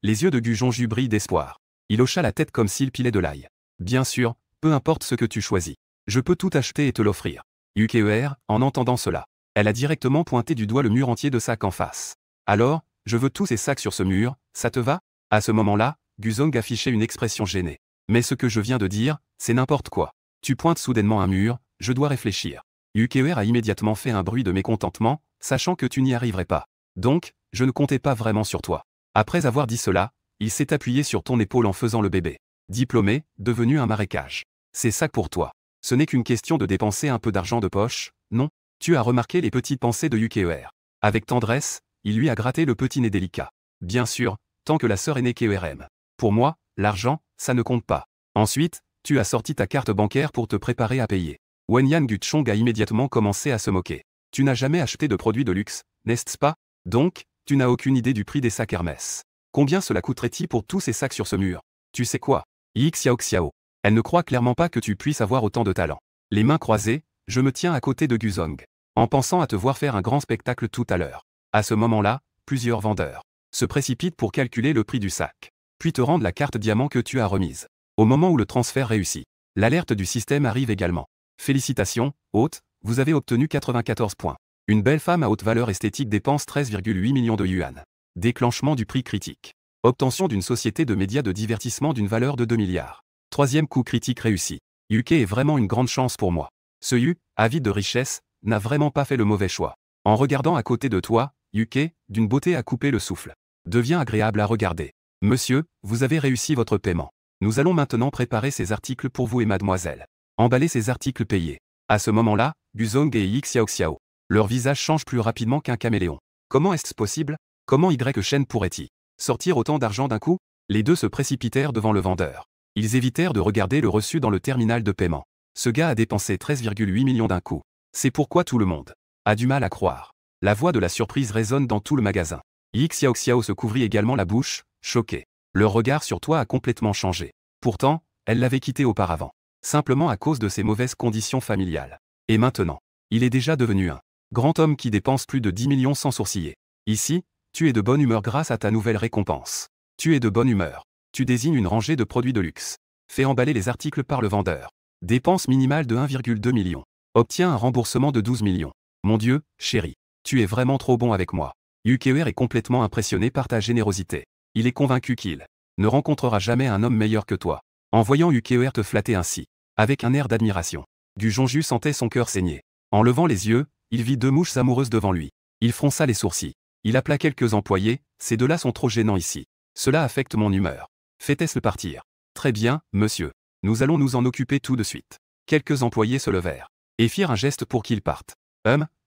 Les yeux de Gu Jonju brillent d'espoir. Il hocha la tête comme s'il pilait de l'ail. Bien sûr, peu importe ce que tu choisis. Je peux tout acheter et te l'offrir. Keer, en entendant cela, elle a directement pointé du doigt le mur entier de sacs en face. Alors, je veux tous ces sacs sur ce mur, ça te va? À ce moment-là, Guzong affichait une expression gênée. Mais ce que je viens de dire, c'est n'importe quoi. Tu pointes soudainement un mur, je dois réfléchir. Keer a immédiatement fait un bruit de mécontentement, sachant que tu n'y arriverais pas. Donc, je ne comptais pas vraiment sur toi. Après avoir dit cela, il s'est appuyé sur ton épaule en faisant le bébé. Diplômé, devenu un marécage. C'est ça pour toi. Ce n'est qu'une question de dépenser un peu d'argent de poche, non? Tu as remarqué les petites pensées de Keer. Avec tendresse, il lui a gratté le petit nez délicat. Bien sûr, tant que la sœur aînée Keer aime. Pour moi, l'argent, ça ne compte pas. Ensuite, tu as sorti ta carte bancaire pour te préparer à payer. Wenyan Guchong a immédiatement commencé à se moquer. Tu n'as jamais acheté de produits de luxe, n'est-ce pas? Donc, tu n'as aucune idée du prix des sacs Hermès. Combien cela coûterait-il pour tous ces sacs sur ce mur? Tu sais quoi? Xiao Xiao. Elle ne croit clairement pas que tu puisses avoir autant de talent. Les mains croisées, je me tiens à côté de Guzong, en pensant à te voir faire un grand spectacle tout à l'heure. À ce moment-là, plusieurs vendeurs se précipitent pour calculer le prix du sac, puis te rendent la carte diamant que tu as remise. Au moment où le transfert réussit, l'alerte du système arrive également. Félicitations, hôte, vous avez obtenu 94 points. Une belle femme à haute valeur esthétique dépense 13,8 millions de yuan. Déclenchement du prix critique. Obtention d'une société de médias de divertissement d'une valeur de 2 milliards. Troisième coup critique réussi. Yuke est vraiment une grande chance pour moi. Ce Yu, avide de richesse, n'a vraiment pas fait le mauvais choix. En regardant à côté de toi, Yuke, d'une beauté à couper le souffle. Devient agréable à regarder. Monsieur, vous avez réussi votre paiement. Nous allons maintenant préparer ces articles pour vous et mademoiselle. Emballez ces articles payés. À ce moment-là, Guzong et Xiao Xiao. Leur visage change plus rapidement qu'un caméléon. Comment est-ce possible? Comment Shen pourrait-il sortir autant d'argent d'un coup? Les deux se précipitèrent devant le vendeur. Ils évitèrent de regarder le reçu dans le terminal de paiement. Ce gars a dépensé 13,8 millions d'un coup. C'est pourquoi tout le monde a du mal à croire. La voix de la surprise résonne dans tout le magasin. Xiao Xiao se couvrit également la bouche, choqué. Leur regard sur toi a complètement changé. Pourtant, elle l'avait quitté auparavant. Simplement à cause de ses mauvaises conditions familiales. Et maintenant, il est déjà devenu un grand homme qui dépense plus de 10 millions sans sourciller. Ici, tu es de bonne humeur grâce à ta nouvelle récompense. Tu es de bonne humeur. Tu désignes une rangée de produits de luxe. Fais emballer les articles par le vendeur. Dépense minimale de 1,2 million. Obtiens un remboursement de 12 millions. Mon Dieu, chérie. Tu es vraiment trop bon avec moi. Keer est complètement impressionné par ta générosité. Il est convaincu qu'il ne rencontrera jamais un homme meilleur que toi. En voyant Keer te flatter ainsi, avec un air d'admiration, Gu Jonju sentait son cœur saigner. En levant les yeux, il vit deux mouches amoureuses devant lui. Il fronça les sourcils. Il appela quelques employés, ces deux-là sont trop gênants ici. Cela affecte mon humeur. Faites-le partir. Très bien, monsieur. Nous allons nous en occuper tout de suite. Quelques employés se levèrent et firent un geste pour qu'ils partent.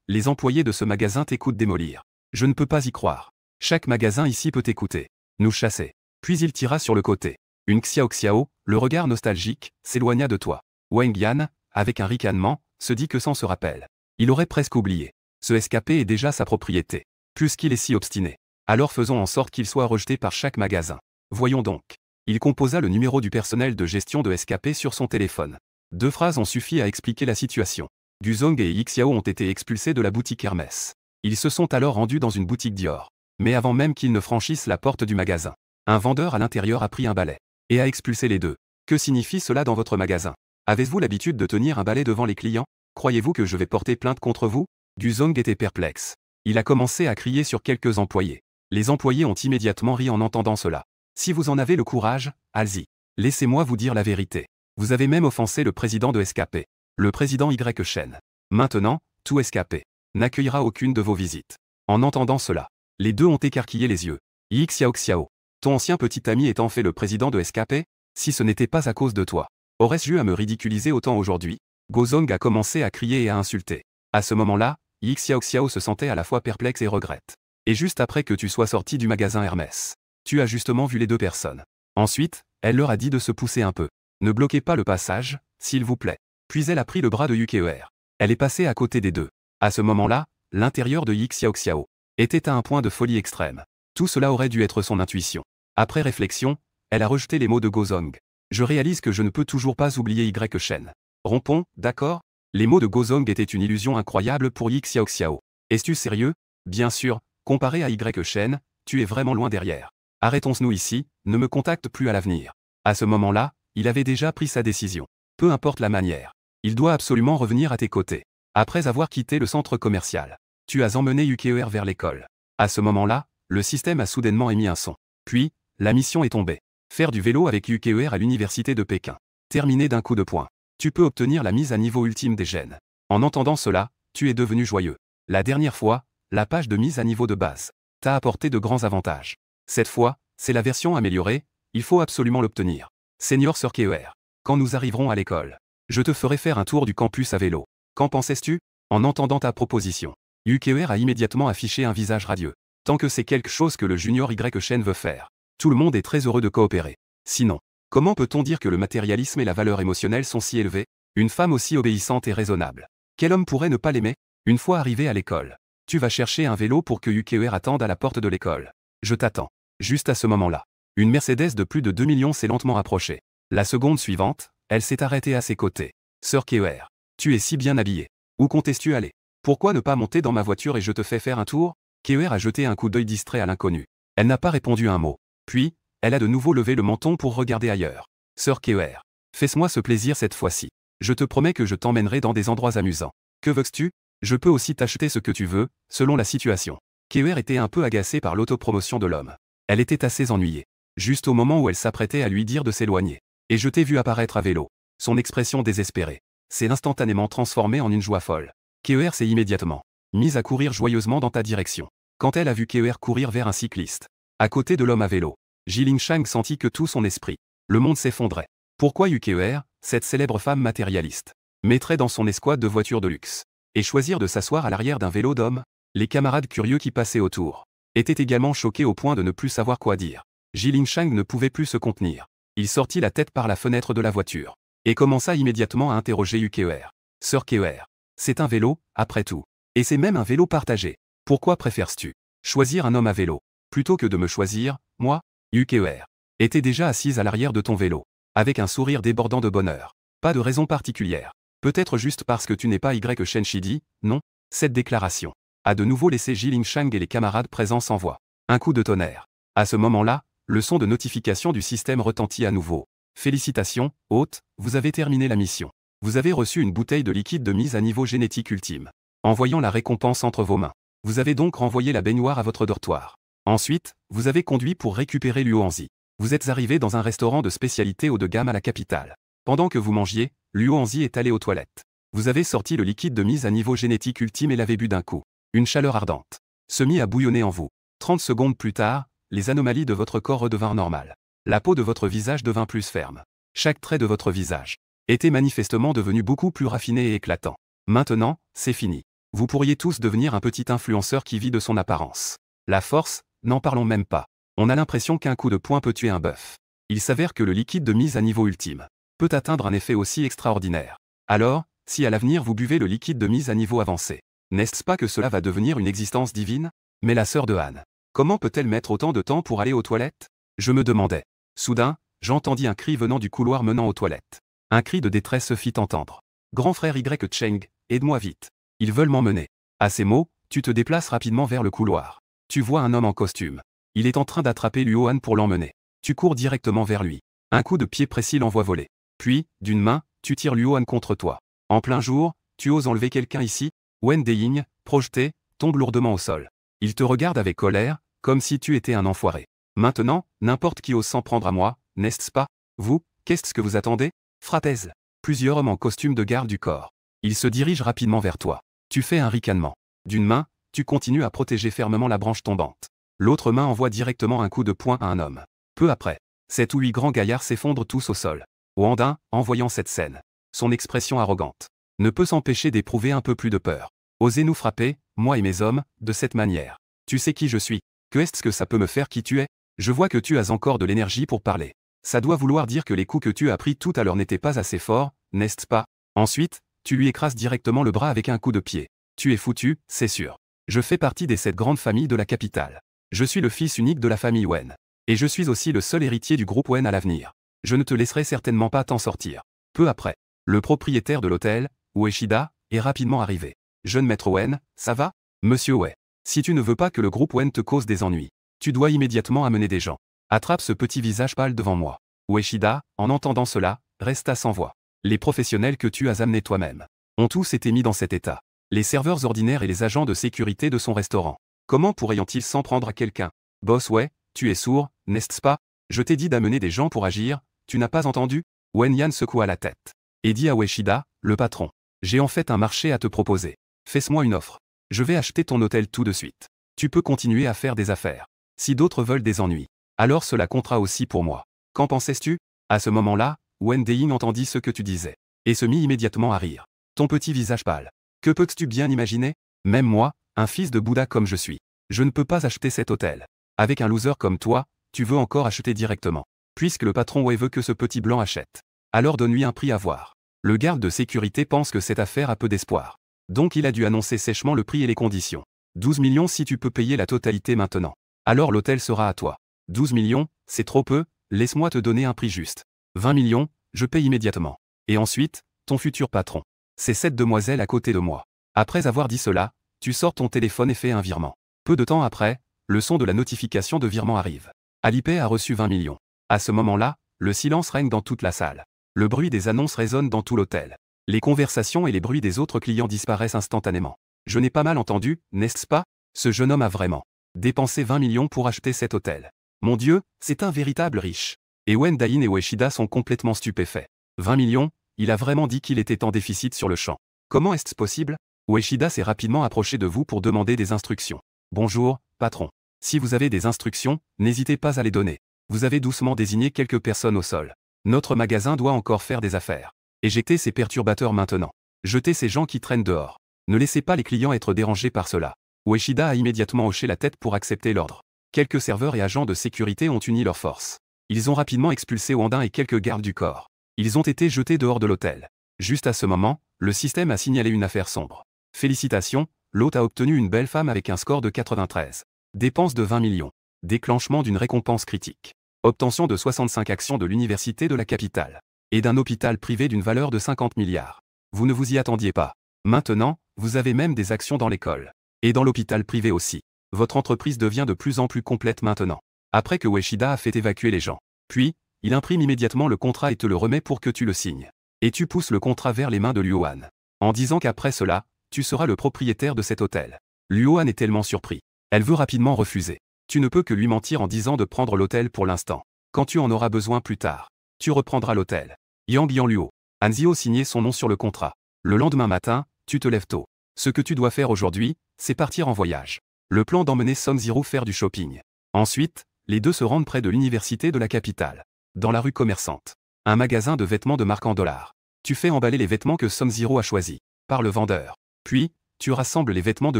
Les employés de ce magasin t'écoutent démolir. Je ne peux pas y croire. Chaque magasin ici peut t'écouter. Nous chasser. Puis il tira sur le côté. Une Xiao Xiao, le regard nostalgique, s'éloigna de toi. Wang Yan, avec un ricanement, se dit que sans se rappel. Il aurait presque oublié. Ce SKP est déjà sa propriété. Puisqu'il est si obstiné. Alors faisons en sorte qu'il soit rejeté par chaque magasin. Voyons donc. Il composa le numéro du personnel de gestion de SKP sur son téléphone. 2 phrases ont suffi à expliquer la situation. Guzong et Xiao ont été expulsés de la boutique Hermès. Ils se sont alors rendus dans une boutique Dior. Mais avant même qu'ils ne franchissent la porte du magasin, un vendeur à l'intérieur a pris un balai et a expulsé les deux. Que signifie cela dans votre magasin? Avez-vous l'habitude de tenir un balai devant les clients? Croyez-vous que je vais porter plainte contre vous? Guzong était perplexe. Il a commencé à crier sur quelques employés. Les employés ont immédiatement ri en entendant cela. Si vous en avez le courage, allez-y. Laissez-moi vous dire la vérité. Vous avez même offensé le président de SKP. Le président Y Chen. Maintenant, tout SKP n'accueillera aucune de vos visites. En entendant cela, les deux ont écarquillé les yeux. Xiao Xiao. Ton ancien petit ami est en fait le président de SKP? Si ce n'était pas à cause de toi, aurais-je eu à me ridiculiser autant aujourd'hui? Gozong a commencé à crier et à insulter. À ce moment-là, Xiao Xiao se sentait à la fois perplexe et regrette. Et juste après que tu sois sorti du magasin Hermès, tu as justement vu les deux personnes. Ensuite, elle leur a dit de se pousser un peu. Ne bloquez pas le passage, s'il vous plaît. Puis elle a pris le bras de Yukier. Elle est passée à côté des deux. À ce moment-là, l'intérieur de Xiao Xiao était à un point de folie extrême. Tout cela aurait dû être son intuition. Après réflexion, elle a rejeté les mots de Gozong. Je réalise que je ne peux toujours pas oublier Y Chen. Rompons, d'accord? Les mots de Gozong étaient une illusion incroyable pour Xiao Xiao. Es-tu sérieux? Bien sûr, comparé à Y Chen, tu es vraiment loin derrière. Arrêtons-nous ici, ne me contacte plus à l'avenir. À ce moment-là, il avait déjà pris sa décision. Peu importe la manière. Il doit absolument revenir à tes côtés. Après avoir quitté le centre commercial, tu as emmené Yukier vers l'école. À ce moment-là, le système a soudainement émis un son. Puis, la mission est tombée. Faire du vélo avec Yukier à l'université de Pékin. Terminé d'un coup de poing. Tu peux obtenir la mise à niveau ultime des gènes. En entendant cela, tu es devenu joyeux. La dernière fois, la page de mise à niveau de base t'a apporté de grands avantages. Cette fois, c'est la version améliorée, il faut absolument l'obtenir. Senior Sorkeuer, quand nous arriverons à l'école, je te ferai faire un tour du campus à vélo. Qu'en pensais-tu? En entendant ta proposition, Yukier a immédiatement affiché un visage radieux. Tant que c'est quelque chose que le junior Y Chen veut faire, tout le monde est très heureux de coopérer. Sinon, comment peut-on dire que le matérialisme et la valeur émotionnelle sont si élevés? Une femme aussi obéissante et raisonnable. Quel homme pourrait ne pas l'aimer? Une fois arrivé à l'école, tu vas chercher un vélo pour que Yukier attende à la porte de l'école. Je t'attends. Juste à ce moment-là, une Mercedes de plus de 2 millions s'est lentement approchée. La seconde suivante, elle s'est arrêtée à ses côtés. Sœur Keuer, tu es si bien habillée. Où comptes-tu aller? Pourquoi ne pas monter dans ma voiture et je te fais faire un tour? Keuer a jeté un coup d'œil distrait à l'inconnu. Elle n'a pas répondu un mot. Puis, elle a de nouveau levé le menton pour regarder ailleurs. Sœur Keuer, fais-moi ce plaisir cette fois-ci. Je te promets que je t'emmènerai dans des endroits amusants. Que veux-tu? Je peux aussi t'acheter ce que tu veux, selon la situation. Keuer était un peu agacée par l'autopromotion de l'homme. Elle était assez ennuyée. Juste au moment où elle s'apprêtait à lui dire de s'éloigner. Et je t'ai vu apparaître à vélo. Son expression désespérée s'est instantanément transformée en une joie folle. Keuer s'est immédiatement mise à courir joyeusement dans ta direction. Quand elle a vu Keuer courir vers un cycliste, à côté de l'homme à vélo, Jiling Shang sentit que tout son esprit, le monde s'effondrait. Pourquoi Yukier, cette célèbre femme matérialiste, mettrait dans son escouade de voitures de luxe, et choisir de s'asseoir à l'arrière d'un vélo d'homme? Les camarades curieux qui passaient autour étaient également choqués au point de ne plus savoir quoi dire. Jiling Shang ne pouvait plus se contenir. Il sortit la tête par la fenêtre de la voiture, et commença immédiatement à interroger Yukier. Sœur Keuer, c'est un vélo, après tout. Et c'est même un vélo partagé. Pourquoi préfères-tu choisir un homme à vélo, plutôt que de me choisir, moi? Yukier était déjà assise à l'arrière de ton vélo, avec un sourire débordant de bonheur. Pas de raison particulière. Peut-être juste parce que tu n'es pas Y Chen Shidi, non? Cette déclaration a de nouveau laissé Jiling Shang et les camarades présents sans voix. Un coup de tonnerre. À ce moment-là, le son de notification du système retentit à nouveau. Félicitations, hôte, vous avez terminé la mission. Vous avez reçu une bouteille de liquide de mise à niveau génétique ultime. En voyant la récompense entre vos mains, vous avez donc renvoyé la baignoire à votre dortoir. Ensuite, vous avez conduit pour récupérer Luo Hanzi. Vous êtes arrivé dans un restaurant de spécialité haut de gamme à la capitale. Pendant que vous mangiez, Luo Hanzi est allé aux toilettes. Vous avez sorti le liquide de mise à niveau génétique ultime et l'avez bu d'un coup. Une chaleur ardente se mit à bouillonner en vous. 30 secondes plus tard, les anomalies de votre corps redevinrent normales. La peau de votre visage devint plus ferme. Chaque trait de votre visage était manifestement devenu beaucoup plus raffiné et éclatant. Maintenant, c'est fini. Vous pourriez tous devenir un petit influenceur qui vit de son apparence. La force, n'en parlons même pas. On a l'impression qu'un coup de poing peut tuer un bœuf. Il s'avère que le liquide de mise à niveau ultime peut atteindre un effet aussi extraordinaire. Alors, si à l'avenir vous buvez le liquide de mise à niveau avancé, n'est-ce pas que cela va devenir une existence divine? Mais la sœur de Han, comment peut-elle mettre autant de temps pour aller aux toilettes? Je me demandais. Soudain, j'entendis un cri venant du couloir menant aux toilettes. Un cri de détresse se fit entendre. Grand frère Y Cheng, aide-moi vite. Ils veulent m'emmener. À ces mots, tu te déplaces rapidement vers le couloir. Tu vois un homme en costume. Il est en train d'attraper Luo Han pour l'emmener. Tu cours directement vers lui. Un coup de pied précis l'envoie voler. Puis, d'une main, tu tires Luo Han contre toi. En plein jour, tu oses enlever quelqu'un ici? Wen Deying, projeté, tombe lourdement au sol. Il te regarde avec colère, comme si tu étais un enfoiré. Maintenant, n'importe qui ose s'en prendre à moi, n'est-ce pas? Vous, qu'est-ce que vous attendez? Frappez-le. Plusieurs hommes en costume de garde du corps. Ils se dirigent rapidement vers toi. Tu fais un ricanement. D'une main, tu continues à protéger fermement la branche tombante. L'autre main envoie directement un coup de poing à un homme. Peu après, 7 ou 8 grands gaillards s'effondrent tous au sol. Wanda, en voyant cette scène, son expression arrogante, ne peut s'empêcher d'éprouver un peu plus de peur. Osez nous frapper, moi et mes hommes, de cette manière. Tu sais qui je suis. Que est-ce que ça peut me faire qui tu es? Je vois que tu as encore de l'énergie pour parler. Ça doit vouloir dire que les coups que tu as pris tout à l'heure n'étaient pas assez forts, n'est-ce pas? Ensuite, tu lui écrases directement le bras avec un coup de pied. Tu es foutu, c'est sûr. Je fais partie des 7 grandes familles de la capitale. Je suis le fils unique de la famille Wen. Et je suis aussi le seul héritier du groupe Wen à l'avenir. Je ne te laisserai certainement pas t'en sortir. Peu après, le propriétaire de l'hôtel, Ueshida, est rapidement arrivé. Jeune maître Wen, ça va? Monsieur Wei. Si tu ne veux pas que le groupe Wen te cause des ennuis, tu dois immédiatement amener des gens. Attrape ce petit visage pâle devant moi. Ueshida, en entendant cela, resta sans voix. Les professionnels que tu as amenés toi-même ont tous été mis dans cet état. Les serveurs ordinaires et les agents de sécurité de son restaurant. Comment pourraient-ils s'en prendre à quelqu'un? Boss Wei, tu es sourd, n'est-ce pas? Je t'ai dit d'amener des gens pour agir, tu n'as pas entendu? Wen Yan secoua la tête. Et dit à Ueshida, le patron. J'ai en fait un marché à te proposer. Fais-moi une offre. Je vais acheter ton hôtel tout de suite. Tu peux continuer à faire des affaires. Si d'autres veulent des ennuis, alors cela comptera aussi pour moi. Qu'en pensais-tu? À ce moment-là, Wen Deyin entendit ce que tu disais. Et se mit immédiatement à rire. Ton petit visage pâle. Que peux-tu bien imaginer? Même moi, un fils de Bouddha comme je suis, je ne peux pas acheter cet hôtel. Avec un loser comme toi, tu veux encore acheter directement. Puisque le patron Wei veut que ce petit blanc achète. Alors donne-lui un prix à voir. Le garde de sécurité pense que cette affaire a peu d'espoir. Donc il a dû annoncer sèchement le prix et les conditions. 12 millions si tu peux payer la totalité maintenant. Alors l'hôtel sera à toi. 12 millions, c'est trop peu, laisse-moi te donner un prix juste. 20 millions, je paye immédiatement. Et ensuite, ton futur patron. C'est cette demoiselle à côté de moi. Après avoir dit cela, tu sors ton téléphone et fais un virement. Peu de temps après, le son de la notification de virement arrive. Alipay a reçu 20 millions. À ce moment-là, le silence règne dans toute la salle. Le bruit des annonces résonne dans tout l'hôtel. Les conversations et les bruits des autres clients disparaissent instantanément. Je n'ai pas mal entendu, n'est-ce pas? Ce jeune homme a vraiment dépensé 20 millions pour acheter cet hôtel. Mon Dieu, c'est un véritable riche. Et Wen Dayin et Ueshida sont complètement stupéfaits. 20 millions, il a vraiment dit qu'il était en déficit sur le champ. Comment est-ce possible? Ueshida s'est rapidement approché de vous pour demander des instructions. Bonjour, patron. Si vous avez des instructions, n'hésitez pas à les donner. Vous avez doucement désigné quelques personnes au sol. Notre magasin doit encore faire des affaires. Éjectez ces perturbateurs maintenant. Jetez ces gens qui traînent dehors. Ne laissez pas les clients être dérangés par cela. Ueshida a immédiatement hoché la tête pour accepter l'ordre. Quelques serveurs et agents de sécurité ont uni leurs forces. Ils ont rapidement expulsé Wanda et quelques gardes du corps. Ils ont été jetés dehors de l'hôtel. Juste à ce moment, le système a signalé une affaire sombre. Félicitations, l'hôte a obtenu une belle femme avec un score de 93. Dépense de 20 millions. Déclenchement d'une récompense critique. Obtention de 65 actions de l'université de la capitale. Et d'un hôpital privé d'une valeur de 50 milliards. Vous ne vous y attendiez pas. Maintenant, vous avez même des actions dans l'école. Et dans l'hôpital privé aussi. Votre entreprise devient de plus en plus complète maintenant. Après que Ueshida a fait évacuer les gens. Puis, il imprime immédiatement le contrat et te le remet pour que tu le signes. Et tu pousses le contrat vers les mains de Luohan. En disant qu'après cela, tu seras le propriétaire de cet hôtel. Luohan est tellement surpris. Elle veut rapidement refuser. Tu ne peux que lui mentir en disant de prendre l'hôtel pour l'instant. Quand tu en auras besoin plus tard, tu reprendras l'hôtel. Yang Yanluo. Anzio signait son nom sur le contrat. Le lendemain matin, tu te lèves tôt. Ce que tu dois faire aujourd'hui, c'est partir en voyage. Le plan d'emmener Son-Ziro faire du shopping. Ensuite, les deux se rendent près de l'université de la capitale. Dans la rue commerçante. Un magasin de vêtements de marque en dollars. Tu fais emballer les vêtements que Son-Ziro a choisis. Par le vendeur. Puis, tu rassembles les vêtements de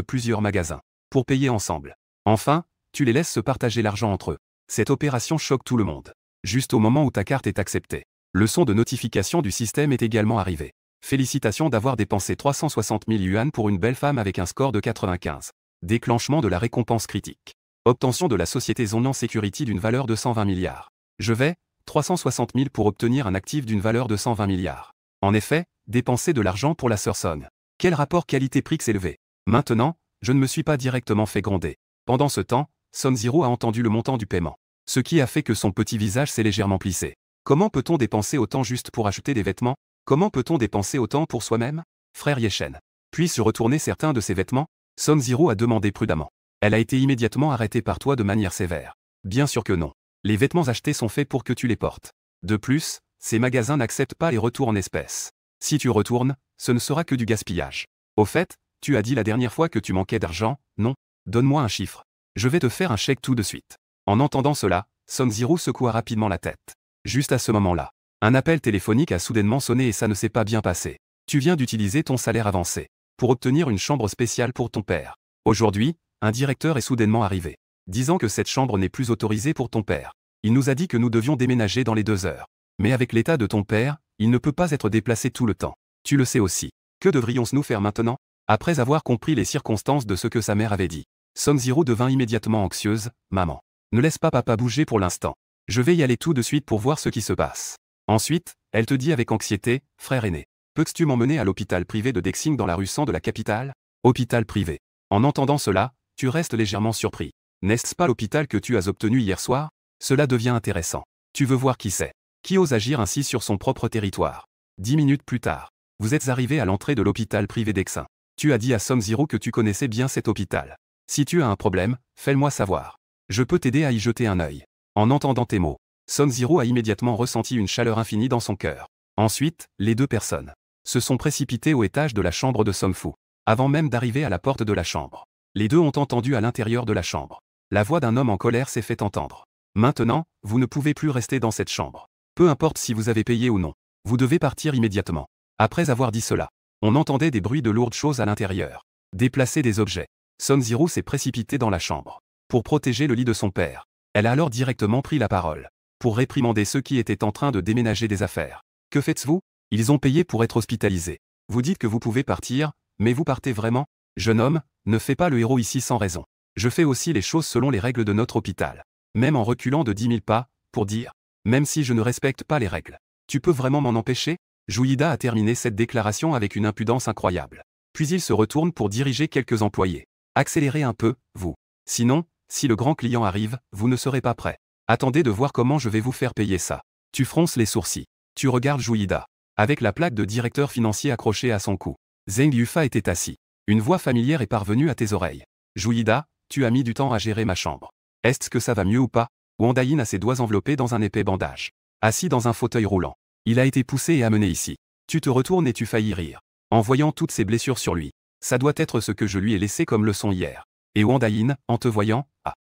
plusieurs magasins. Pour payer ensemble. Enfin, tu les laisses se partager l'argent entre eux. Cette opération choque tout le monde. Juste au moment où ta carte est acceptée. Le son de notification du système est également arrivé. Félicitations d'avoir dépensé 360 000 yuan pour une belle femme avec un score de 95. Déclenchement de la récompense critique. Obtention de la société Zonnan Security d'une valeur de 120 milliards. Je vais, 360 000 pour obtenir un actif d'une valeur de 120 milliards. En effet, dépenser de l'argent pour la sœur Son. Quel rapport qualité-prix élevé. Maintenant, je ne me suis pas directement fait gronder. Pendant ce temps, Son-Ziro a entendu le montant du paiement. Ce qui a fait que son petit visage s'est légèrement plissé. Comment peut-on dépenser autant juste pour acheter des vêtements? Comment peut-on dépenser autant pour soi-même? Frère Yeshen. Puis-je retourner certains de ces vêtements? Son Zero a demandé prudemment. Elle a été immédiatement arrêtée par toi de manière sévère. Bien sûr que non. Les vêtements achetés sont faits pour que tu les portes. De plus, ces magasins n'acceptent pas les retours en espèces. Si tu retournes, ce ne sera que du gaspillage. Au fait, tu as dit la dernière fois que tu manquais d'argent, non? Donne-moi un chiffre. Je vais te faire un chèque tout de suite. En entendant cela, Son Zero secoua rapidement la tête. Juste à ce moment-là, un appel téléphonique a soudainement sonné et ça ne s'est pas bien passé. Tu viens d'utiliser ton salaire avancé pour obtenir une chambre spéciale pour ton père. Aujourd'hui, un directeur est soudainement arrivé, disant que cette chambre n'est plus autorisée pour ton père. Il nous a dit que nous devions déménager dans les 2 heures. Mais avec l'état de ton père, il ne peut pas être déplacé tout le temps. Tu le sais aussi. Que devrions-nous faire maintenant? Après avoir compris les circonstances de ce que sa mère avait dit, Son Zero devint immédiatement anxieuse. Maman, ne laisse pas papa bouger pour l'instant. Je vais y aller tout de suite pour voir ce qui se passe. Ensuite, elle te dit avec anxiété, frère aîné, peux-tu m'emmener à l'hôpital privé de Dexing dans la rue 100 de la capitale? Hôpital privé. En entendant cela, tu restes légèrement surpris. N'est-ce pas l'hôpital que tu as obtenu hier soir? Cela devient intéressant. Tu veux voir qui c'est? Qui ose agir ainsi sur son propre territoire? 10 minutes plus tard, vous êtes arrivé à l'entrée de l'hôpital privé d'Exing. Tu as dit à Son Zero que tu connaissais bien cet hôpital. Si tu as un problème, fais-le-moi savoir. Je peux t'aider à y jeter un œil. En entendant tes mots, Son Zero a immédiatement ressenti une chaleur infinie dans son cœur. Ensuite, les 2 personnes se sont précipitées au étage de la chambre de Son Fu. Avant même d'arriver à la porte de la chambre, les 2 ont entendu à l'intérieur de la chambre. La voix d'un homme en colère s'est fait entendre. Maintenant, vous ne pouvez plus rester dans cette chambre. Peu importe si vous avez payé ou non. Vous devez partir immédiatement. Après avoir dit cela, on entendait des bruits de lourdes choses à l'intérieur. Déplacer des objets. Son Zero s'est précipité dans la chambre pour protéger le lit de son père. Elle a alors directement pris la parole pour réprimander ceux qui étaient en train de déménager des affaires. Que faites-vous? Ils ont payé pour être hospitalisés. Vous dites que vous pouvez partir, mais vous partez vraiment? Jeune homme, ne fais pas le héros ici sans raison. Je fais aussi les choses selon les règles de notre hôpital. Même en reculant de 10 000 pas, pour dire, même si je ne respecte pas les règles. Tu peux vraiment m'en empêcher? Juida a terminé cette déclaration avec une impudence incroyable. Puis il se retourne pour diriger quelques employés. Accélérez un peu, vous. Sinon, si le grand client arrive, vous ne serez pas prêt. Attendez de voir comment je vais vous faire payer ça. Tu fronces les sourcils. Tu regardes Juida, avec la plaque de directeur financier accrochée à son cou. Zheng Yufa était assis. Une voix familière est parvenue à tes oreilles. Juida, tu as mis du temps à gérer ma chambre. Est-ce que ça va mieux ou pas? Wang Dayin a ses doigts enveloppés dans un épais bandage. Assis dans un fauteuil roulant. Il a été poussé et amené ici. Tu te retournes et tu faillis rire. En voyant toutes ces blessures sur lui. Ça doit être ce que je lui ai laissé comme leçon hier. Et Wang Dayin, en te voyant,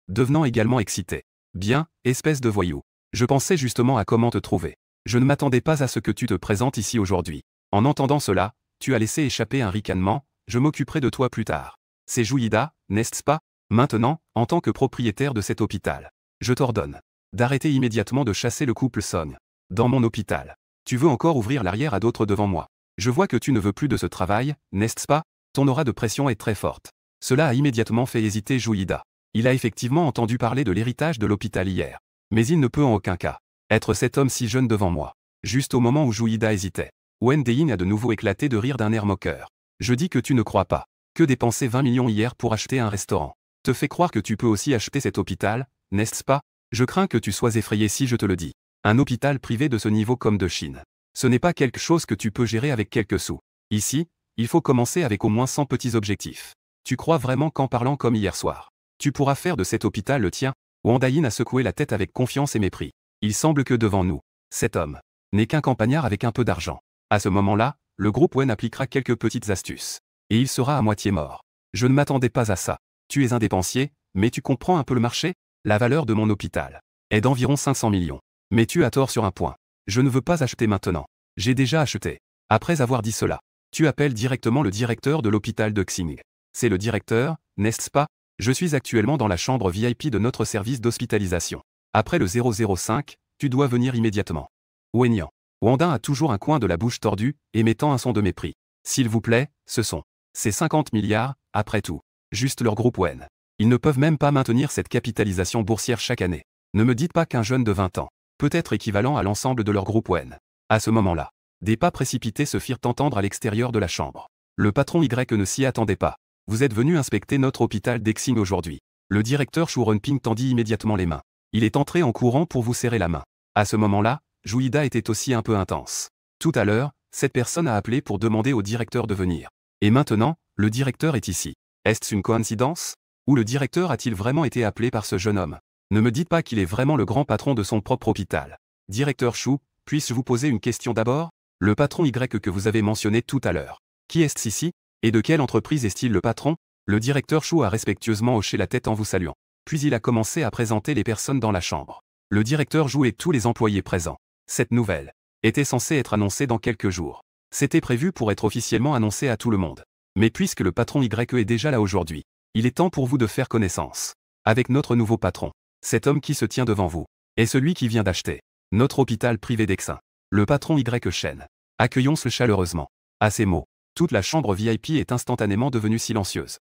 devenant également excité. Bien, espèce de voyou. Je pensais justement à comment te trouver. Je ne m'attendais pas à ce que tu te présentes ici aujourd'hui. En entendant cela, tu as laissé échapper un ricanement, je m'occuperai de toi plus tard. C'est Juida, n'est-ce pas? Maintenant, en tant que propriétaire de cet hôpital, je t'ordonne d'arrêter immédiatement de chasser le couple Song dans mon hôpital. Tu veux encore ouvrir l'arrière à d'autres devant moi. Je vois que tu ne veux plus de ce travail, n'est-ce pas? Ton aura de pression est très forte. Cela a immédiatement fait hésiter Juida. Il a effectivement entendu parler de l'héritage de l'hôpital hier. Mais il ne peut en aucun cas être cet homme si jeune devant moi. Juste au moment où Juida hésitait, Wen Deyin a de nouveau éclaté de rire d'un air moqueur. Je dis que tu ne crois pas que dépenser 20 millions hier pour acheter un restaurant te fait croire que tu peux aussi acheter cet hôpital, n'est-ce pas? Je crains que tu sois effrayé si je te le dis. Un hôpital privé de ce niveau comme de Chine. Ce n'est pas quelque chose que tu peux gérer avec quelques sous. Ici, il faut commencer avec au moins 100 petits objectifs. Tu crois vraiment qu'en parlant comme hier soir, tu pourras faire de cet hôpital le tien? Wang Dayin a secoué la tête avec confiance et mépris. Il semble que devant nous, cet homme n'est qu'un campagnard avec un peu d'argent. À ce moment-là, le groupe Wen appliquera quelques petites astuces. Et il sera à moitié mort. Je ne m'attendais pas à ça. Tu es un dépensier, mais tu comprends un peu le marché? La valeur de mon hôpital est d'environ 500 millions. Mais tu as tort sur un point. Je ne veux pas acheter maintenant. J'ai déjà acheté. Après avoir dit cela, tu appelles directement le directeur de l'hôpital de Xing. C'est le directeur, n'est-ce pas? Je suis actuellement dans la chambre VIP de notre service d'hospitalisation. Après le 005, tu dois venir immédiatement. Wenyan. Wanda a toujours un coin de la bouche tordue, émettant un son de mépris. S'il vous plaît, ce sont ces 50 milliards, après tout, juste leur groupe Wen. Ils ne peuvent même pas maintenir cette capitalisation boursière chaque année. Ne me dites pas qu'un jeune de 20 ans peut être équivalent à l'ensemble de leur groupe Wen. À ce moment-là, des pas précipités se firent entendre à l'extérieur de la chambre. Le patron Y ne s'y attendait pas. Vous êtes venu inspecter notre hôpital d'Exing aujourd'hui. Le directeur Shu Renping tendit immédiatement les mains. Il est entré en courant pour vous serrer la main. À ce moment-là, Juida était aussi un peu intense. Tout à l'heure, cette personne a appelé pour demander au directeur de venir. Et maintenant, le directeur est ici. Est-ce une coïncidence? Ou le directeur a-t-il vraiment été appelé par ce jeune homme? Ne me dites pas qu'il est vraiment le grand patron de son propre hôpital. Directeur Chou, puis-je vous poser une question d'abord? Le patron Y que vous avez mentionné tout à l'heure. Qui est-ce ici? Et de quelle entreprise est-il le patron? Le directeur Chou a respectueusement hoché la tête en vous saluant. Puis il a commencé à présenter les personnes dans la chambre. Le directeur Chou et tous les employés présents. Cette nouvelle était censée être annoncée dans quelques jours. C'était prévu pour être officiellement annoncé à tout le monde. Mais puisque le patron Y est déjà là aujourd'hui, il est temps pour vous de faire connaissance avec notre nouveau patron. Cet homme qui se tient devant vous est celui qui vient d'acheter notre hôpital privé d'Exin. Le patron Y Chen. Accueillons-le chaleureusement. À ces mots, toute la chambre VIP est instantanément devenue silencieuse.